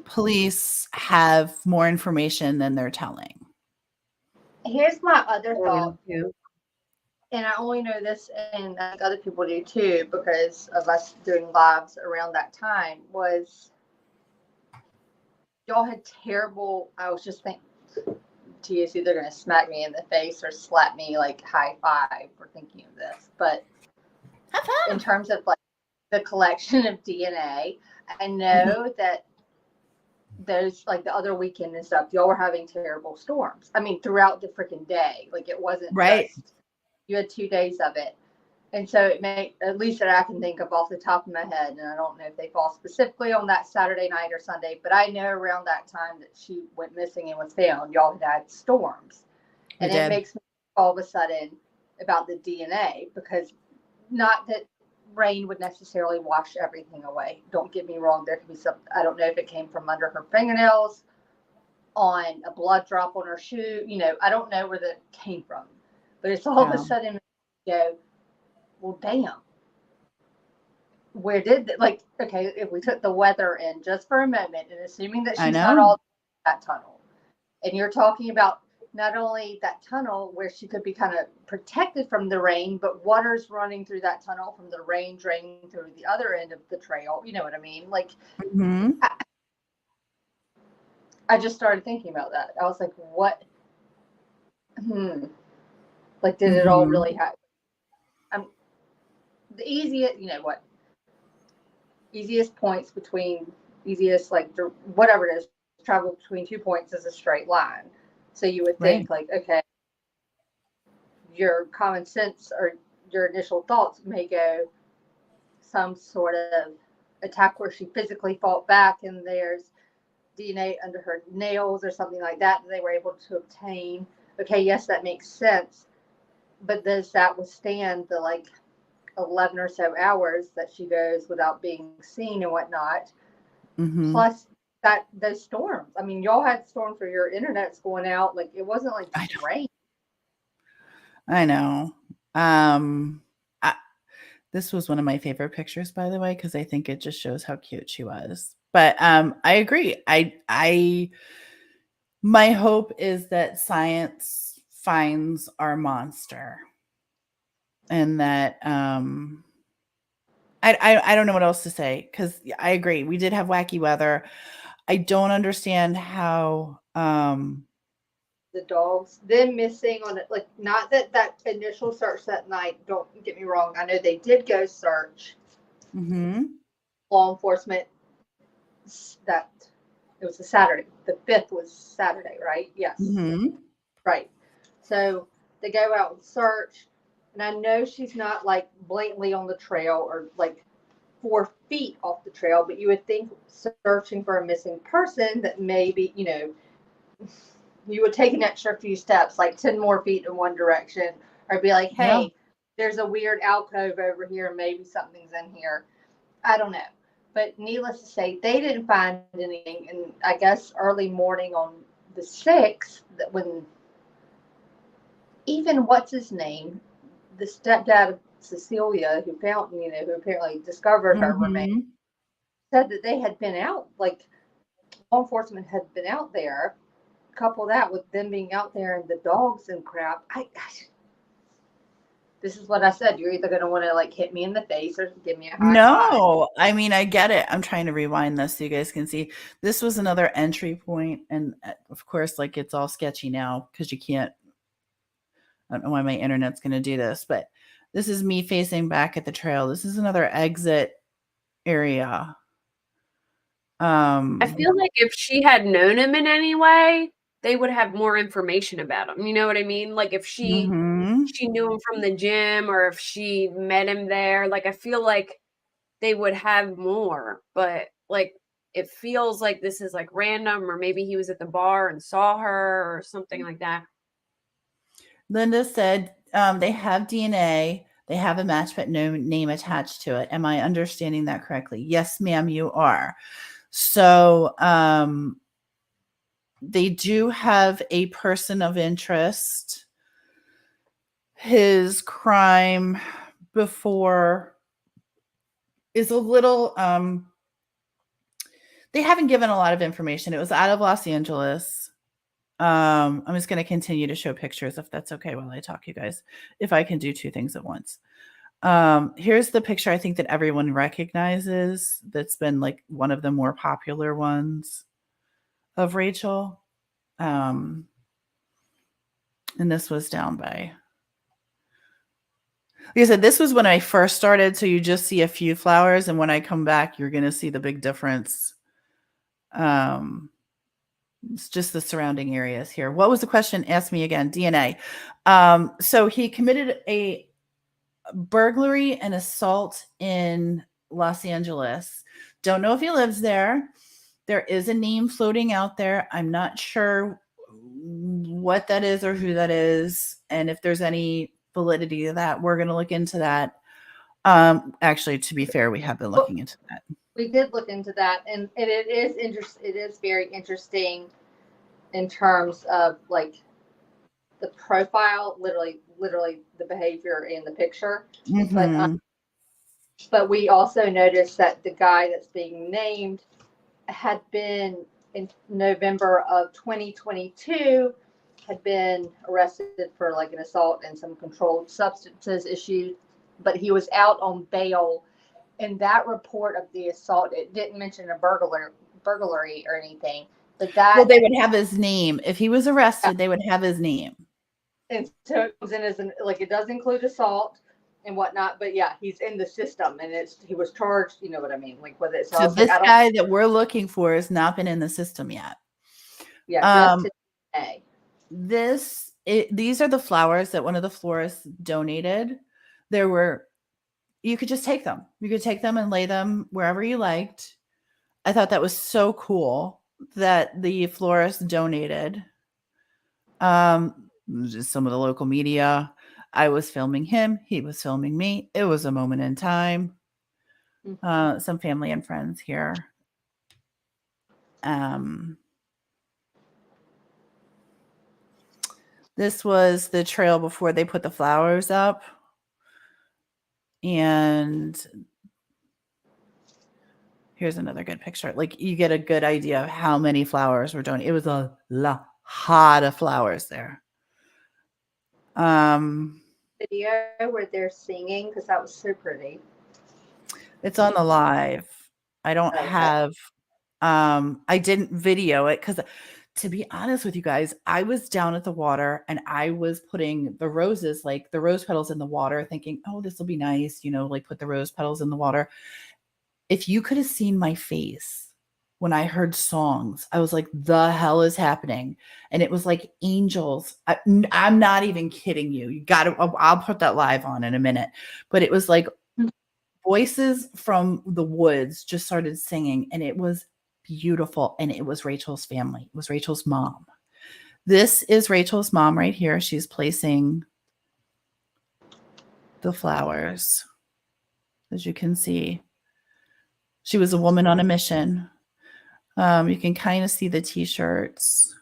police have more information than they're telling. Here's my other thought, and I only know this, and I think other people do too, because of us doing lives around that time, was y'all had terrible, I was just thinking, TS, either going to smack me in the face or slap me like high five for thinking of this. But in terms of like the collection of DNA, I know that those, like the other weekend and stuff, y'all were having terrible storms. I mean, throughout the freaking day. Like, it wasn't just, you had 2 days of it. And so it may, at least that I can think of off the top of my head, and I don't know if they fall specifically on that Saturday night or Sunday, but I know around that time that she went missing and was found, y'all had storms. And it makes me all of a sudden about the DNA, because not that rain would necessarily wash everything away. Don't get me wrong. There could be some, I don't know if it came from under her fingernails, on a blood drop on her shoe. I don't know where that came from. But it's all of a sudden, well, damn. Where did okay, if we took the weather in just for a moment and assuming that she's not all that tunnel, and you're talking about not only that tunnel where she could be kind of protected from the rain, but water's running through that tunnel from the rain draining through the other end of the trail. You know what I mean? Like, I just started thinking about that. I was like, what? Like, did it all really happen? The easiest, easiest points between, like, whatever it is, travel between 2 points is a straight line. So you would think, like, okay, your common sense or your initial thoughts may go some sort of attack where she physically fought back and there's DNA under her nails or something like that they were able to obtain. Okay, yes, that makes sense. But does that withstand the, like, 11 or so hours that she goes without being seen and whatnot? Plus those storms. I mean, y'all had storms where your internet's going out. Like, it wasn't like just rain. I know. This was one of my favorite pictures, by the way, because I think it just shows how cute she was. But I agree. My hope is that science finds our monster, and that I don't know what else to say, because I agree. We did have wacky weather. I don't understand how the dogs, them missing on it, like, not that initial search that night, don't get me wrong, I know they did go search. Law enforcement, that it was a Saturday, the 5th was Saturday, right? Yes. Right. So they go out and search, And I know she's not like blatantly on the trail or like 4 feet off the trail, but you would think searching for a missing person that maybe, you would take an extra few steps, like 10 more feet in one direction, or be like, Yeah. hey, there's a weird alcove over here. Maybe something's in here. I don't know. But needless to say, they didn't find anything. And I guess early morning on the 6th, when even what's his name, the stepdad of Cecilia, who found, who apparently discovered her remains, said that they had been out, like law enforcement had been out there. Couple that with them being out there and the dogs and crap. This is what I said. You're either going to want to like hit me in the face or give me a high five. No, I mean, I get it. I'm trying to rewind this so you guys can see. This was another entry point, and of course, like it's all sketchy now because you can't. I don't know why my internet's going to do this, but this is me facing back at the trail. This is another exit area. I feel like if she had known him in any way, they would have more information about him. You know what I mean? Like if she knew him from the gym or if she met him there, like I feel like they would have more. But like it feels like this is like random, or maybe he was at the bar and saw her or something like that. Linda said they have DNA. They have a match, but no name attached to it. Am I understanding that correctly? Yes, ma'am, you are. So they do have a person of interest. His crime before is a little they haven't given a lot of information. It was out of Los Angeles. I'm just going to continue to show pictures if that's okay while I talk, you guys, if I can do two things at once. Here's the picture I think that everyone recognizes that's been like one of the more popular ones of Rachel. And this was down by, like I said, this was when I first started. So you just see a few flowers. And when I come back, you're going to see the big difference. It's just the surrounding areas here. What was the question? Ask me again. DNA. So he committed a burglary and assault in Los Angeles. Don't know if he lives there. There is a name floating out there. I'm not sure what that is or who that is. And if there's any validity to that, we're going to look into that. Actually, to be fair, we have been looking into that. We did look into that, and it is it is very interesting in terms of like the profile, literally the behavior in the picture. But we also noticed that the guy that's being named had been in November of 2022 had been arrested for like an assault and some controlled substances issue, but he was out on bail. In that report of the assault, it didn't mention a burglary or anything. But well, they would have his name. If he was arrested, they would have his name. And so it was in as like it does include assault and whatnot, but yeah, he's in the system and he was charged, you know what I mean? Like with it. So this guy that we're looking for has not been in the system yet. Yeah, just today. These are the flowers that one of the florists donated. You could just take them. You could take them and lay them wherever you liked. I thought that was so cool that the florist donated. Just some of the local media. I was filming him. He was filming me. It was a moment in time. Some family and friends here. This was the trail before they put the flowers up. And here's another good picture. Like you get a good idea of how many flowers were donated. It was a lot of flowers there. Video where they're singing because that was so pretty. It's on the live. I don't have. I didn't video it because, to be honest with you guys, I was down at the water and I was putting the roses, like the rose petals, in the water, thinking, "Oh, this will be nice," like put the rose petals in the water. If you could have seen my face when I heard songs. I was like, the hell is happening? And it was like angels. I'm not even kidding you. You got to, I'll put that live on in a minute. But it was like voices from the woods just started singing, and it was beautiful. And it was Rachel's family. It was Rachel's mom. This is Rachel's mom right here. She's placing the flowers, as you can see. She was a woman on a mission. You can kind of see the t-shirts.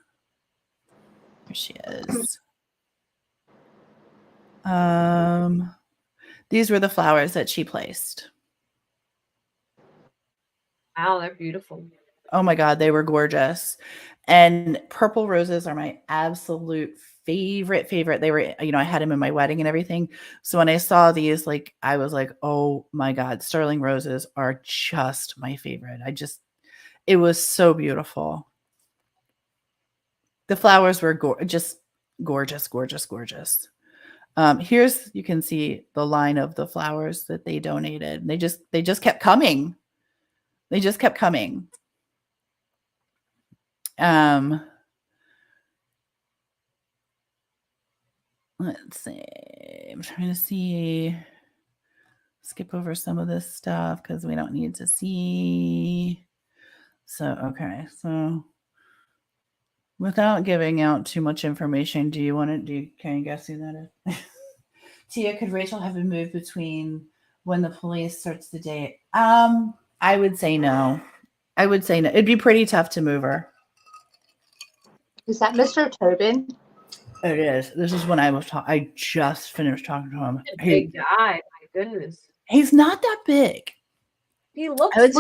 Here she is. These were the flowers that she placed. Wow, they're beautiful. Oh my God, they were gorgeous. And purple roses are my absolute favorite. They were, I had them in my wedding and everything. So when I saw these, like, I was like, oh my God, sterling roses are just my favorite. It was so beautiful. The flowers were just gorgeous, gorgeous, gorgeous. Here's, you can see the line of the flowers that they donated. They just kept coming. They just kept coming. Let's see. I'm trying to see. Skip over some of this stuff because we don't need to see. So, okay. So without giving out too much information, can you guess who that is? Tia, could Rachel have been moved between when the police searched the date? I would say no. It'd be pretty tough to move her. Is that Mr. Tobin? It is. This is when I just finished talking to him. Big guy, my goodness. He's not that big. He looks big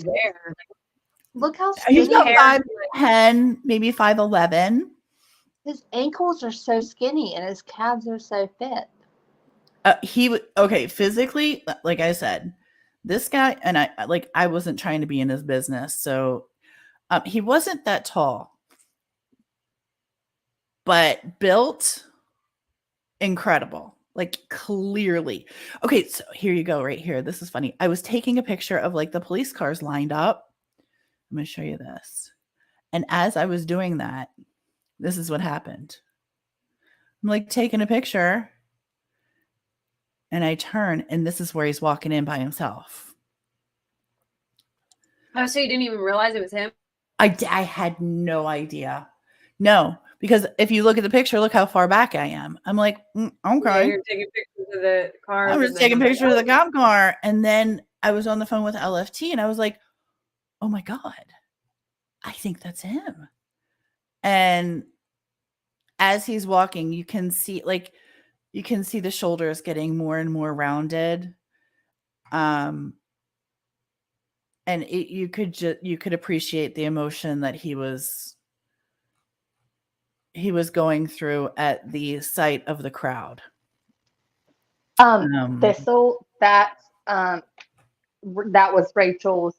there. Look how skinny. He's about 5'10", maybe 5'11". His ankles are so skinny and his calves are so fit. Physically, like I said, this guy, and I wasn't trying to be in his business, so he wasn't that tall, but built incredible, like clearly. Okay, so here you go, right here. This is funny. I was taking a picture of like the police cars lined up. I'm going to show you this. And as I was doing that, this is what happened. I'm like taking a picture, and I turn, and this is where he's walking in by himself. Oh, so you didn't even realize it was him? I had no idea. No, because if you look at the picture, look how far back I am. I'm like, okay. Yeah, you're taking pictures of the car. I'm just taking pictures of the cop car. And then I was on the phone with LFT, and I was like, oh my God, I think that's him. And as he's walking, you can see the shoulders getting more and more rounded. And you could appreciate the emotion that he was going through at the sight of the crowd. Thistle, that was Rachel's.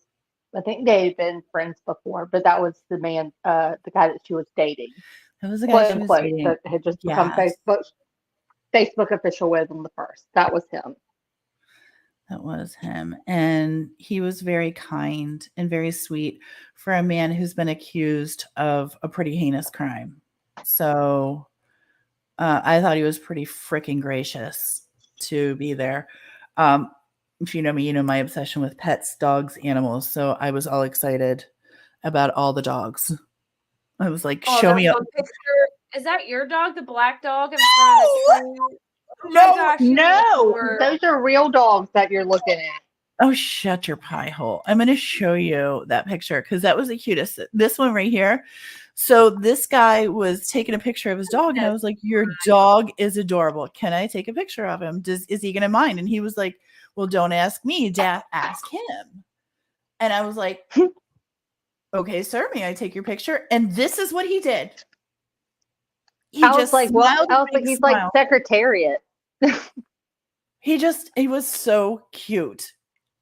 I think they had been friends before, but that was the man, the guy that she was dating. That was the guy she was dating. That had just become Facebook official with him the first. That was him. That was him. And he was very kind and very sweet for a man who's been accused of a pretty heinous crime. So I thought he was pretty freaking gracious to be there. If you know me, you know my obsession with pets, dogs, animals. So I was all excited about all the dogs. I was like, show me up. Is that your dog, the black dog in front of the tree? No, those are real dogs that you're looking at. Oh, shut your pie hole. I'm going to show you that picture because that was the cutest. This one right here. So this guy was taking a picture of his dog, and I was like, your dog is adorable. Can I take a picture of him? Is he going to mind? And he was like, well, don't ask me, Dad, ask him. And I was like, okay, sir, may I take your picture? And this is what he did. He was like, he's like Secretariat. He was so cute.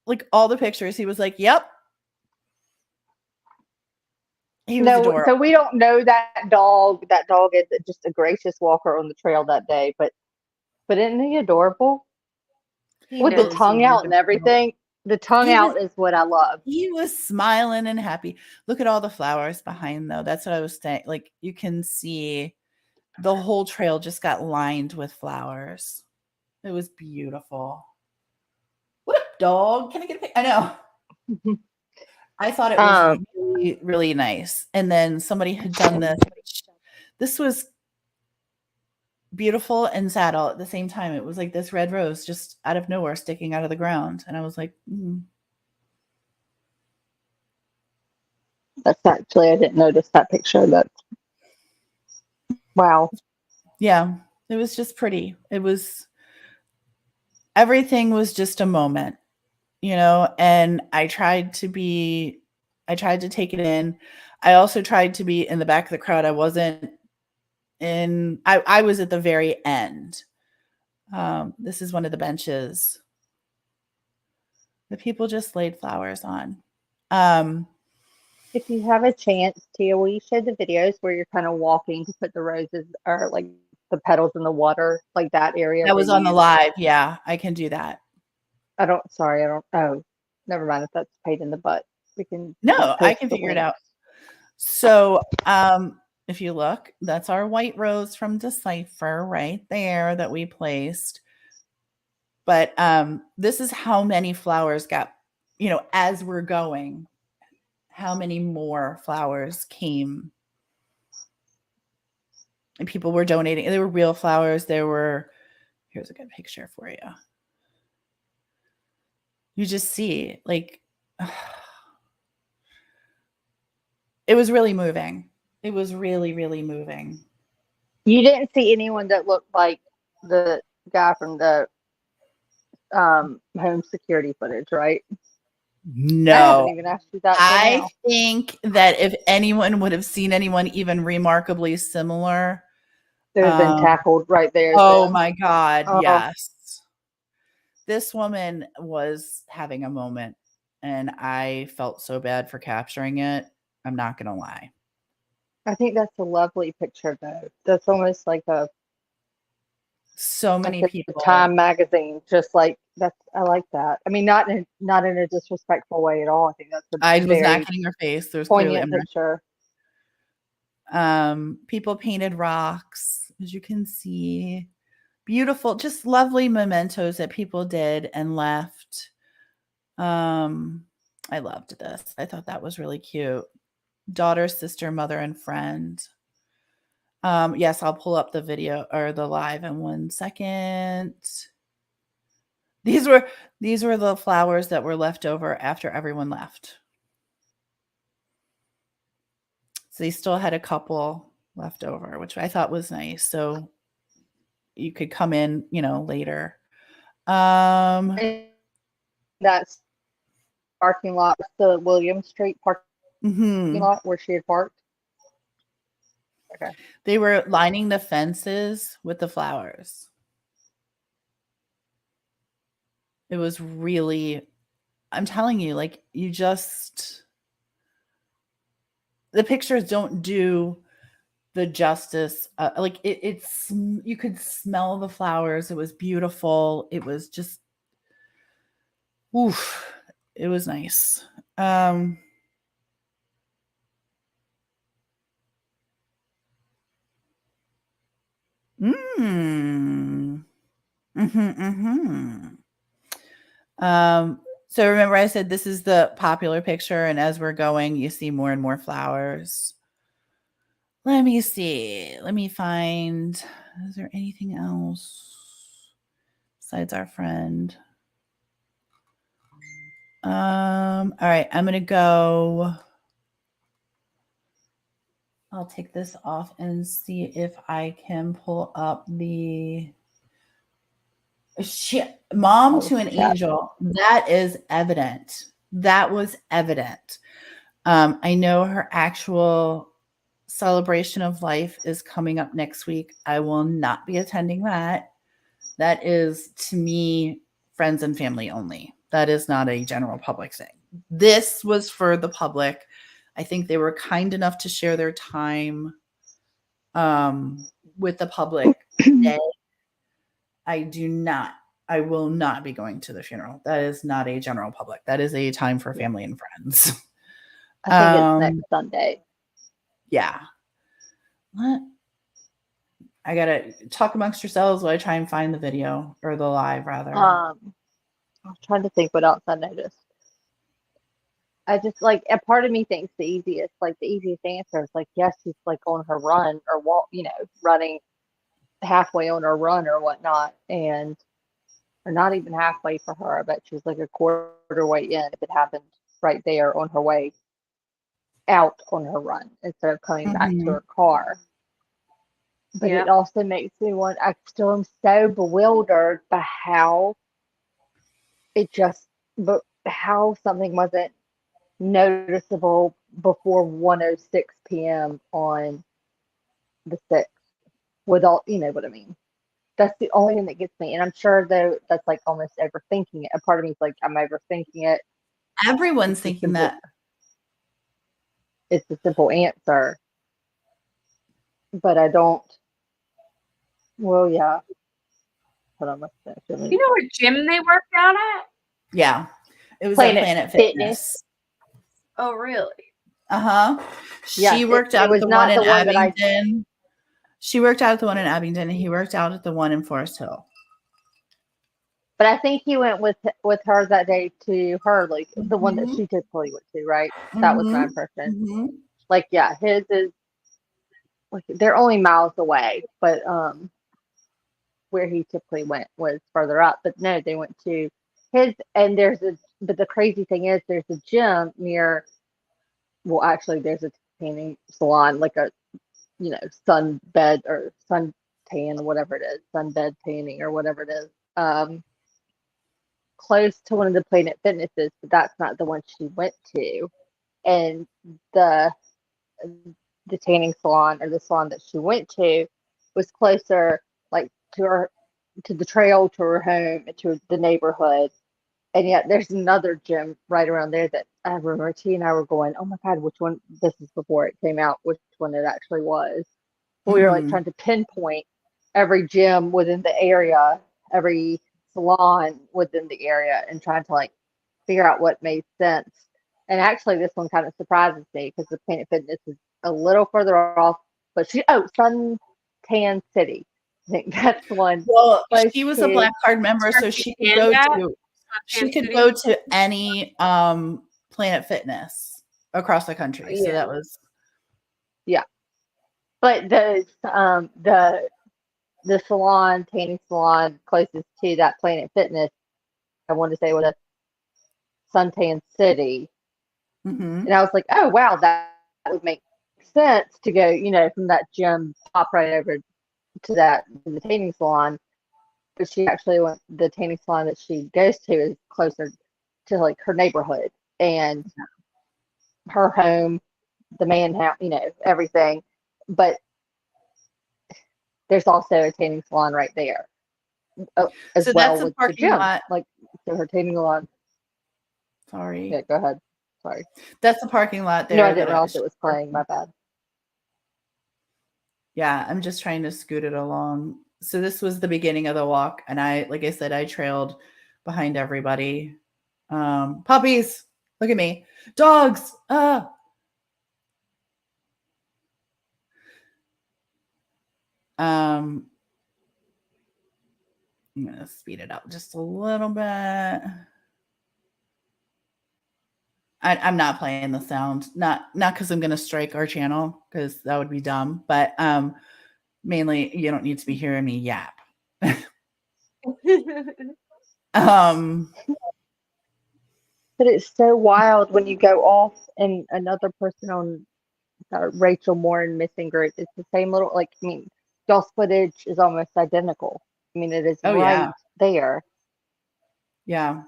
Like all the pictures, he was like, yep. He was adorable. So we don't know that dog. That dog is just a gracious walker on the trail that day, but isn't he adorable? With the tongue out and everything. The tongue out is what I love. He was smiling and happy. Look at all the flowers behind, though. That's what I was saying. Like, you can see the whole trail just got lined with flowers. It was beautiful. What up, dog? Can I get a picture? I know. I thought it was really, really nice. And then somebody had done this. This was beautiful and sad all at the same time. It was like this red rose just out of nowhere sticking out of the ground. And I was like, That's actually, I didn't notice that picture. That's wow. Yeah, it was just pretty. It was, everything was just a moment, and I tried to take it in. I also tried to be in the back of the crowd. I wasn't in, I was at the very end. This is one of the benches that people just laid flowers on. If you have a chance, Tia, will you show the videos where you're kind of walking to put the roses or like the petals in the water, like that area? That was on the live. Yeah, I can do that. Oh, never mind. If that's paid in the butt, we can. No, I can figure it out. So, if you look, that's our white rose from Decipher right there that we placed. But this is how many flowers got, as we're going, how many more flowers came. And people were donating. They were real flowers. Here's a good picture for you. You just see, like, it was really moving. It was really, really moving. You didn't see anyone that looked like the guy from the home security footage, right? No. I haven't even asked you that. I think that if anyone would have seen anyone even remarkably similar, they would have been tackled right there. Oh my God, yes. This woman was having a moment, and I felt so bad for capturing it. I'm not going to lie. I think that's a lovely picture, though. That's almost like so many people. Time magazine, just like that's. I like that. I mean, not in a disrespectful way at all. I think that's I was not getting her face. There's poignant picture. People painted rocks, as you can see. Beautiful, just lovely mementos that people did and left. I loved this. I thought that was really cute. Daughter, sister, mother, and friend. Yes, I'll pull up the video or the live in 1 second. These were the flowers that were left over after everyone left. So they still had a couple left over, which I thought was nice. So you could come in, later. That's parking lot, the William Street parking lot where she had parked. Okay. They were lining the fences with the flowers. It was really, I'm telling you, like, the pictures don't do the justice. Like it's, you could smell the flowers. It was beautiful. It was just, oof, it was nice. So remember I said this is the popular picture, and as we're going, you see more and more flowers. Let me see. Let me find, is there anything else besides our friend? All right, I'm going to go. I'll take this off and see if I can pull up the Mom to an Angel. That is evident. That was evident. I know her actual celebration of life is coming up next week. I will not be attending that. That is, to me, friends and family only. That is not a general public thing. This was for the public. I think they were kind enough to share their time with the public today. I do not I will not be going to the funeral. That is not a general public. That is a time for family and friends. I think it's next Sunday. Yeah. What? I gotta talk amongst yourselves while I try and find the video or the live rather. I was trying to think what else I noticed. I just like a part of me thinks the easiest answer is like, yes, she's like on her run or walk, running halfway on her run or whatnot, or not even halfway for her. I bet she was like a quarter way in if it happened right there on her way out on her run instead of coming back to her car. But it also makes me want, I still am so bewildered by how how something wasn't noticeable before 1:06 p.m. on the 6th. With all, you know what I mean? That's the only thing that gets me. And I'm sure though that's like almost overthinking it. A part of me is like, I'm overthinking it. Everyone's thinking that. It's a simple answer. But I don't. Well, yeah. Hold on, you know what gym they worked out at? Yeah. It was Planet Fitness. Oh, really? Uh-huh. She worked out at the one in Abingdon. She worked out at the one in Abingdon, and he worked out at the one in Forest Hill. But I think he went with her that day to Hurley, the one that she typically went to, right? That was my impression. Like, yeah, his is like they're only miles away, but where he typically went was further up. But no, they went to his, and but the crazy thing is there's a gym near, well, actually there's a tanning salon, like a, sunbed or sun tan, whatever it is, sunbed tanning or whatever it is, close to one of the Planet Fitnesses, but that's not the one she went to. And the tanning salon or the salon that she went to was closer, like to the trail, to her home, and to the neighborhood. And yet there's another gym right around there that I remember T and I were going, oh my God, which one? This is before it came out, which one it actually was. We were like trying to pinpoint every gym within the area, every salon within the area, and trying to like figure out what made sense. And actually, this one kind of surprises me because the Planet Fitness is a little further off. But Suntan City, I think that's the one. Well, she was a Black Card member, so she could go to any Planet Fitness across the country. Yeah. So that was But the tanning salon closest to that Planet Fitness, I want to say was a Suntan City. And I was like, oh wow, that would make sense to go, from that gym, pop right over to the tanning salon. But she actually went, the tanning salon that she goes to is closer to like her neighborhood and her home, the man house, everything. But there's also a tanning salon right there. As well with the gym. Like, so her tanning salon. Sorry. Yeah, go ahead. Sorry. That's the parking lot there. No, I didn't realize it was playing. My bad. Yeah, I'm just trying to scoot it along. So this was the beginning of the walk, and like I said, I trailed behind everybody. Puppies, look at me. Dogs. I'm gonna speed it up just a little bit. I'm not playing the sound, not because I'm gonna strike our channel, because that would be dumb, but mainly you don't need to be hearing me yap. But it's so wild when you go off and another person on Rachel Morin missing group, it's the same little, like, I mean, y'all's footage is almost identical. I mean, it is there. Yeah.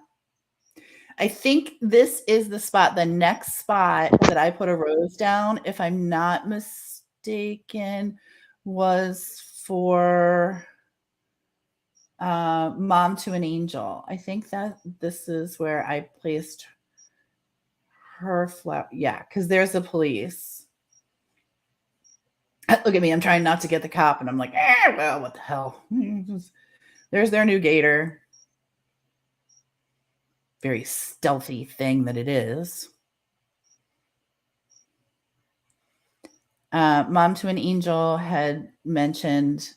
I think this is the next spot that I put a rose down, if I'm not mistaken, was for Mom to an Angel. I think that this is where I placed her flower. Yeah, because there's the police. Look at me. I'm trying not to get the cop, and I'm like, well, what the hell? There's their new gator. very stealthy thing that it is. Mom to an Angel had mentioned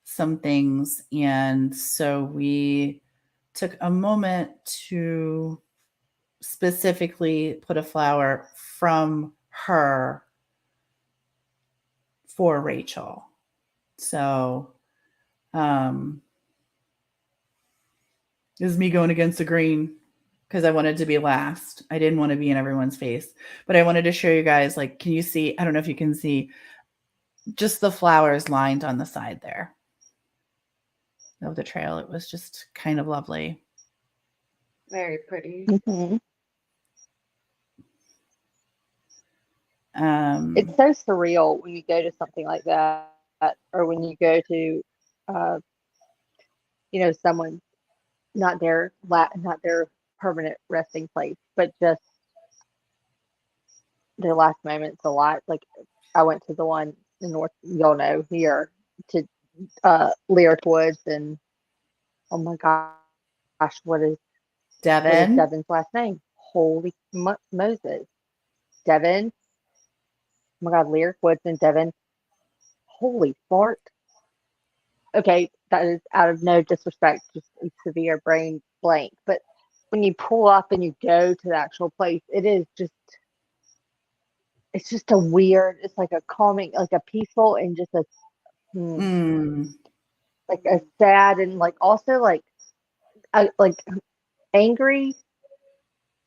some things, and so we took a moment to specifically put a flower from her for Rachel. So this is me going against the grain because I wanted to be last. I didn't want to be in everyone's face, but I wanted to show you guys, like, can you see? I don't know if you can see just the flowers lined on the side there of the trail. It was just kind of lovely. Very pretty. Mm-hmm. It's so surreal when you go to something like that, or when you go to, someone not their permanent resting place, but just their last moments a lot. Like I went to the one in North, here to Lyric Woods, and oh my gosh, what is Devin's last name? Holy Moses, Devin. Oh my God, Lyric Woods and Devin. Holy fart. Okay, that is out of no disrespect, just a severe brain blank. But when you pull up and you go to the actual place, it's just a weird, it's like a calming, like a peaceful and just a, like a sad and like also like angry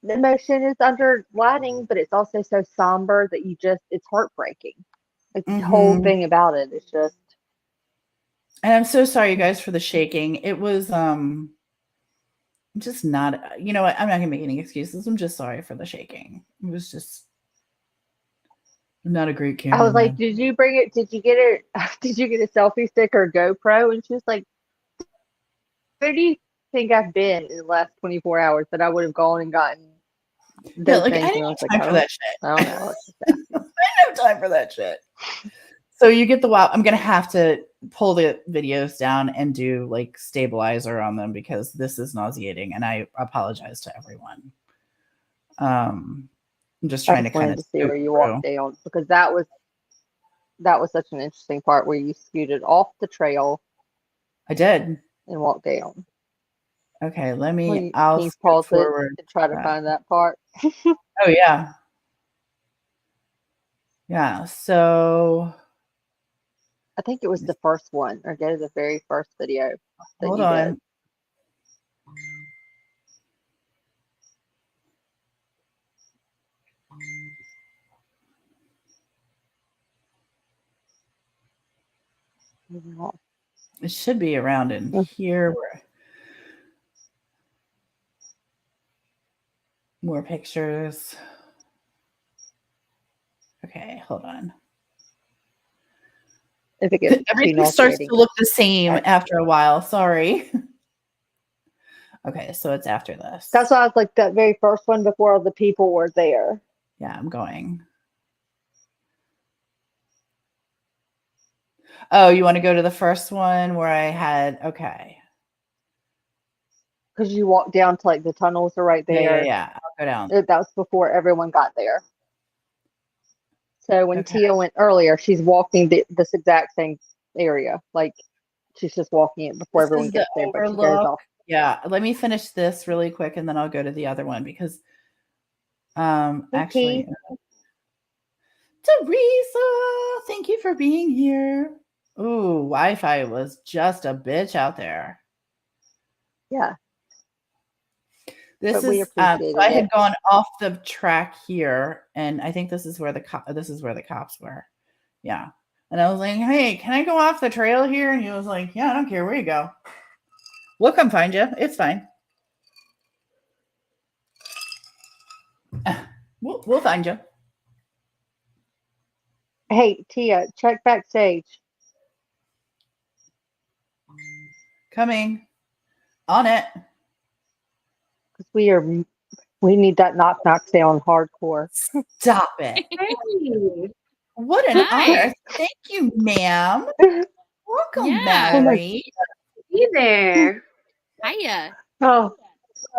emotion is underlining, but it's also so somber that it's heartbreaking. Like the whole thing about it is just. And I'm so sorry, you guys, for the shaking. It was just not, you know what? I'm not gonna make any excuses. I'm just sorry for the shaking. It was just not a great camera. I was like, did you bring it? Did you get it? Did you get a selfie stick or GoPro? And she was like, where do you think I've been in the last 24 hours that I would have gone and gotten those things? I didn't have time for that shit. I don't know. I didn't have time for that shit. So you get the wow. I'm going to have to pull the videos down and do like stabilizer on them because this is nauseating, and I apologize to everyone. I'm just trying to kind of see where you walked down, because that was such an interesting part where you scooted off the trail. I did. And walked down. Okay, I'll pause forward and try to find that part. Oh yeah. Yeah, so I think it was the first one, or go to the very first video. Hold on. It should be around in here. More pictures. Okay, hold on. Everything starts to look the same after a while. Sorry. Okay, so it's after this. That's why I was like, that very first one before all the people were there. Yeah, I'm going. Oh, you want to go to the first one where I had, okay. Because you walk down to like the tunnels are right there. Yeah. I'll go down. That was before everyone got there. So when Tia went earlier, she's walking this exact same area. Like she's just walking it before everyone gets there, but she goes off. Yeah, let me finish this really quick and then I'll go to the other one because actually Teresa, thank you for being here. Ooh, Wi-Fi was just a bitch out there. Yeah. This is so I had gone off the track here, and I think this is where the cops were. Yeah, and I was like, "Hey, can I go off the trail here?" And he was like, "Yeah, I don't care where you go. We'll come find you. It's fine. We'll find you." Hey, Tia, check backstage. Coming on it. Because we need that knock sound hardcore. Stop it. Hey. What an honor. Thank you, ma'am. Welcome, Mary. Hey there. Hiya. Oh,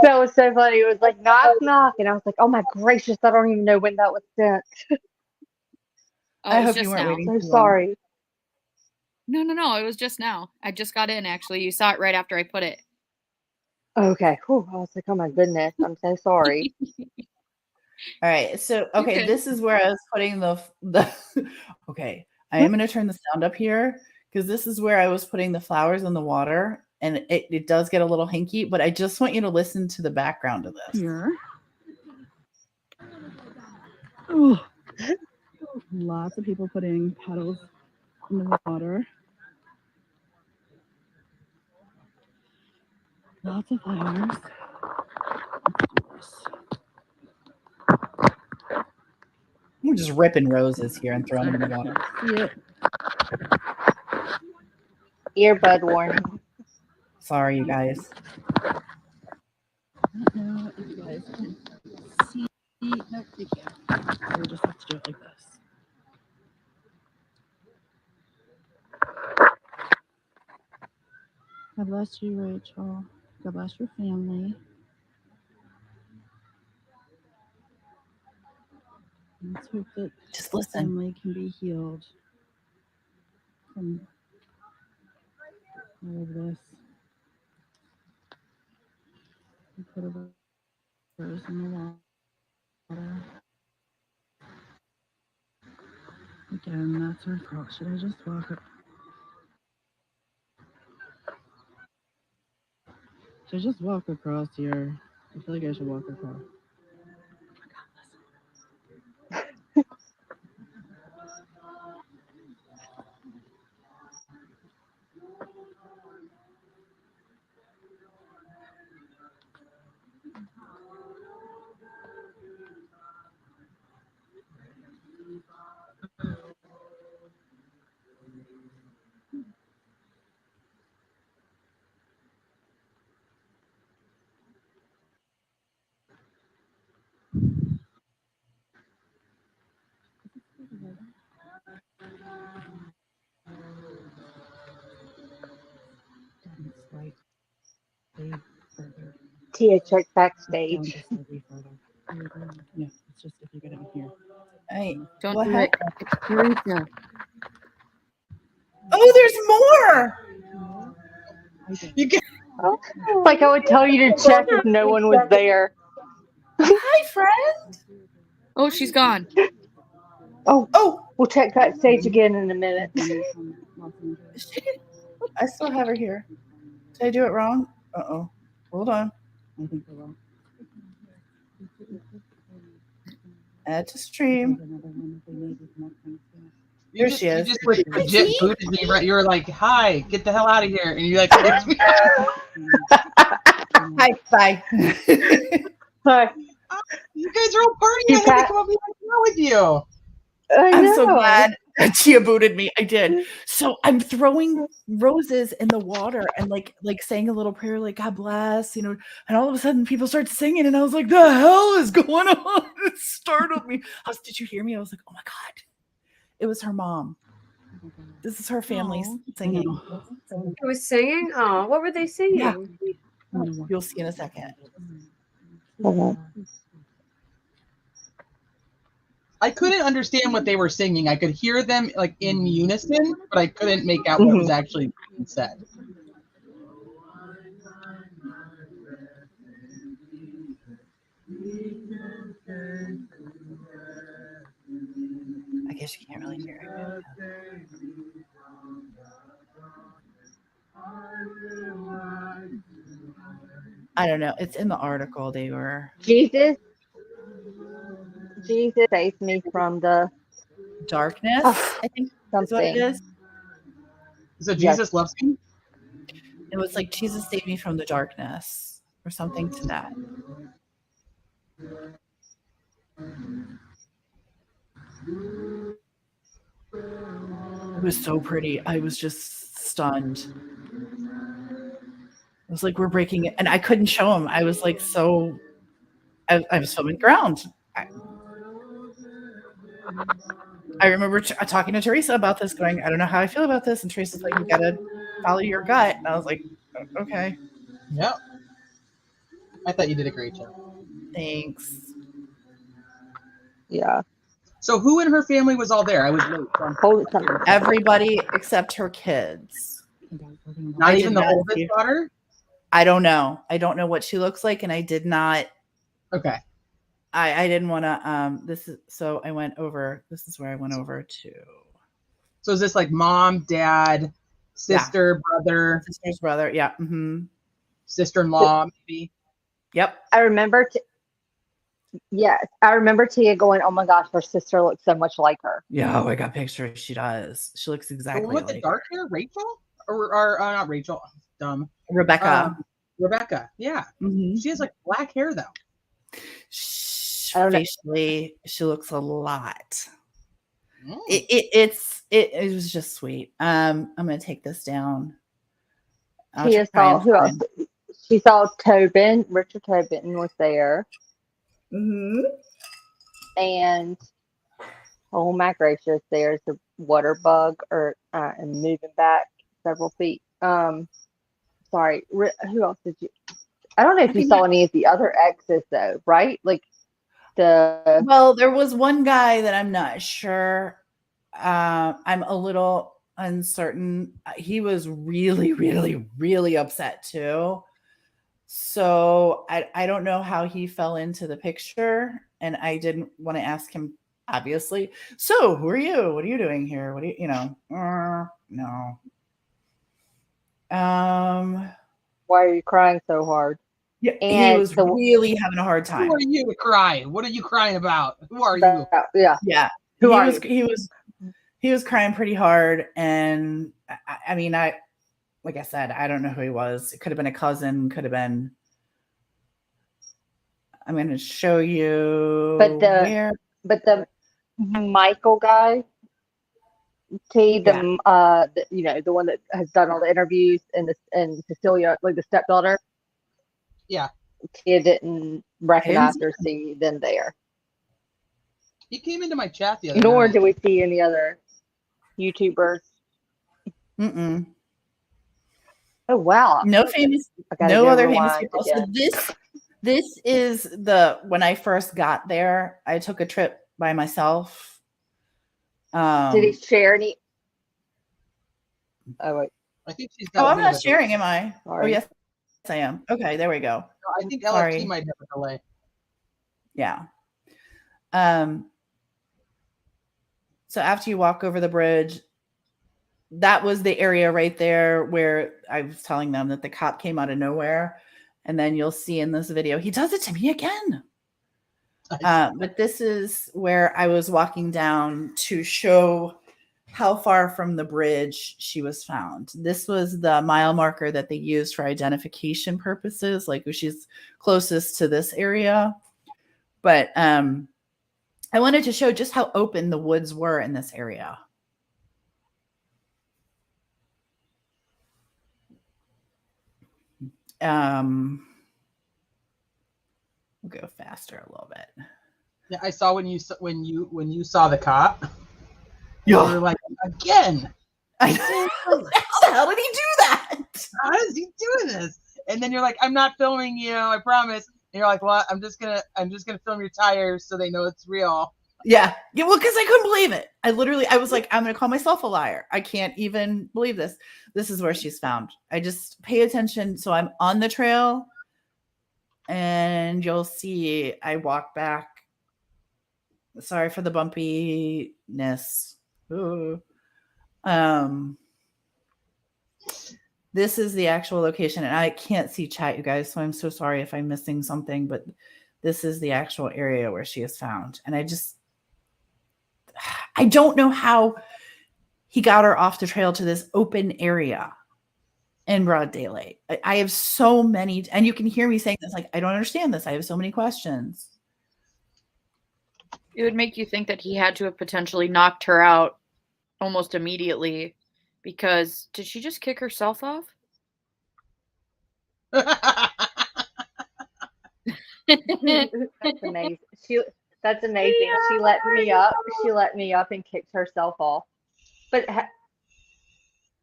That was so funny. It was like knock knock, and I was like, "Oh my gracious! I don't even know when that was sent." Oh, I it was hope you just weren't now. waiting So too long. sorry. No. It was just now. I just got in. Actually, you saw it right after I put it. Okay. Whew, I was like, "Oh my goodness! I'm so sorry." All right. So, You're okay, good. this is where I was putting the okay. I am going to turn the sound up here because this is where I was putting the flowers in the water, and it does get a little hinky, but I just want you to listen to the background of this. Here. Oh, lots of people putting petals into the water. Lots of flowers. I'm just ripping roses here and throwing them in the water. See it? Earbud warning. Sorry, you guys. I don't know if you guys can see. Nope, you can't. So we just have to do it like this. God bless you, Rachel. God bless your family. Let's hope that just listen. Family can be healed from all of this. We put a rose in the water. Again, that's our fault. Should I just walk up? Should I just walk across here? I feel like I should walk across. Tia, check backstage. Yeah, it's just if you get in here. Hey, Don't what do it. happened? Oh, there's more. You get Oh, like I would tell you to check if no one was there. Hi, friend. Oh, she's gone. Oh, we'll check backstage again in a minute. I still have her here. Did I do it wrong? Uh-oh. Hold on. I think we're wrong. Add to stream. Here she is. You just like legit booted me right. You were like, "Hi, get the hell out of here," and you like kicked me. Hi, bye. Hi. You guys are all partying. I had to come up here and hang out with you. I'm so glad Tia booted me. I did. So I'm throwing roses in the water and like saying a little prayer, like God bless, and all of a sudden people start singing, and I was like, the hell is going on? It startled me. Did you hear me? I was like, oh my God. It was her mom. This is her family singing. It was singing? Oh, what were they singing? Yeah. You'll see in a second. I couldn't understand what they were singing. I could hear them like in unison, but I couldn't make out what was actually being said. I guess you can't really hear it. I don't know. It's in the article. They were Jesus saved me from the darkness. I think is what it is. So Jesus loves me. It was like Jesus saved me from the darkness, or something to that. It was so pretty. I was just stunned. It was like we're breaking it, and I couldn't show him. I was like so. I was filming ground. I remember talking to Teresa about this, going, I don't know how I feel about this, and Teresa's like, you gotta follow your gut, and I was like, okay. Yep. I thought you did a great job. Thanks. Yeah. So who in her family was all there? I was late. So Hold it something. Everybody except her kids. not I even did the not oldest see- daughter? I don't know. I don't know what she looks like, and I did not. Okay. I didn't want to. This is so I went over. This is where I went over to. So is this like mom, dad, sister, brother, Sister's brother. Yeah. sister-in-law, maybe? Yep. I remember. Yes, I remember Tia going, "Oh my gosh, her sister looks so much like her." Yeah. Oh, I got pictures. She does. She looks The exactly one with the like dark hair, Rachel? Or not Rachel. Dumb. Rebecca. Rebecca. Yeah. Mhm. She has like black hair though. I don't know. Facially, she looks a lot. Mm. It was just sweet. I'm gonna take this down. I'll Tia try saw and who else? find- She saw Tobin. Richard Tobin was there, and oh my gracious, there's the water bug, and moving back several feet. Sorry, who else did you? I don't know if you think saw any of the other exes though, right? Like the Well, there was one guy that I'm not sure. I'm a little uncertain. He was really, really, really upset too. So I don't know how he fell into the picture, and I didn't want to ask him, obviously. So who are you? What are you doing here? What do you know? No. why are you crying so hard? Yeah, he And was really having a hard time. Who are you crying? What are you crying about? Who are you? Yeah. Yeah, Who he are was. you? He was crying pretty hard, and I mean, like I said, I don't know who he was. It could have been a cousin. Could have been. I'm going to show you. But the Michael guy, the one that has done all the interviews, and Cecilia, like the stepdaughter. Yeah. Tia didn't recognize or see them there. He came into my chat the other Nor night. do we see any other YouTubers. Mm-mm. Oh wow! No other famous people. So this is when I first got there. I took a trip by myself. Did he share any? Oh wait. I think she's got I'm not sharing, am I? Sorry. Oh yes, I am. Okay, there we go. No, I think LFT might have a delay. Yeah. So after you walk over the bridge, that was the area right there where I was telling them that the cop came out of nowhere. And then you'll see in this video, he does it to me again. But this is where I was walking down to show how far from the bridge she was found. This was the mile marker that they used for identification purposes, like she's closest to this area. But I wanted to show just how open the woods were in this area. We'll go faster a little bit. Yeah, I saw when you saw the cop. You were like, again. How did he do that? How is he doing this? And then you're like, I'm not filming you, I promise. And you're like, what? I'm just gonna film your tires so they know it's real. Yeah. Well, because I couldn't believe it. I was like, I'm gonna call myself a liar. I can't even believe this. This is where she's found. I just pay attention. So I'm on the trail, and you'll see I walk back. Sorry for the bumpiness. Ooh. This is the actual location, and I can't see chat, you guys, so I'm so sorry if I'm missing something, but this is the actual area where she is found. And I don't know how he got her off the trail to this open area in broad daylight. I have so many, and you can hear me saying this, like, I don't understand this. I have so many questions. It would make you think that he had to have potentially knocked her out almost immediately, because did she just kick herself off? That's amazing. That's amazing. Yeah. She let me up. She let me up and kicked herself off. But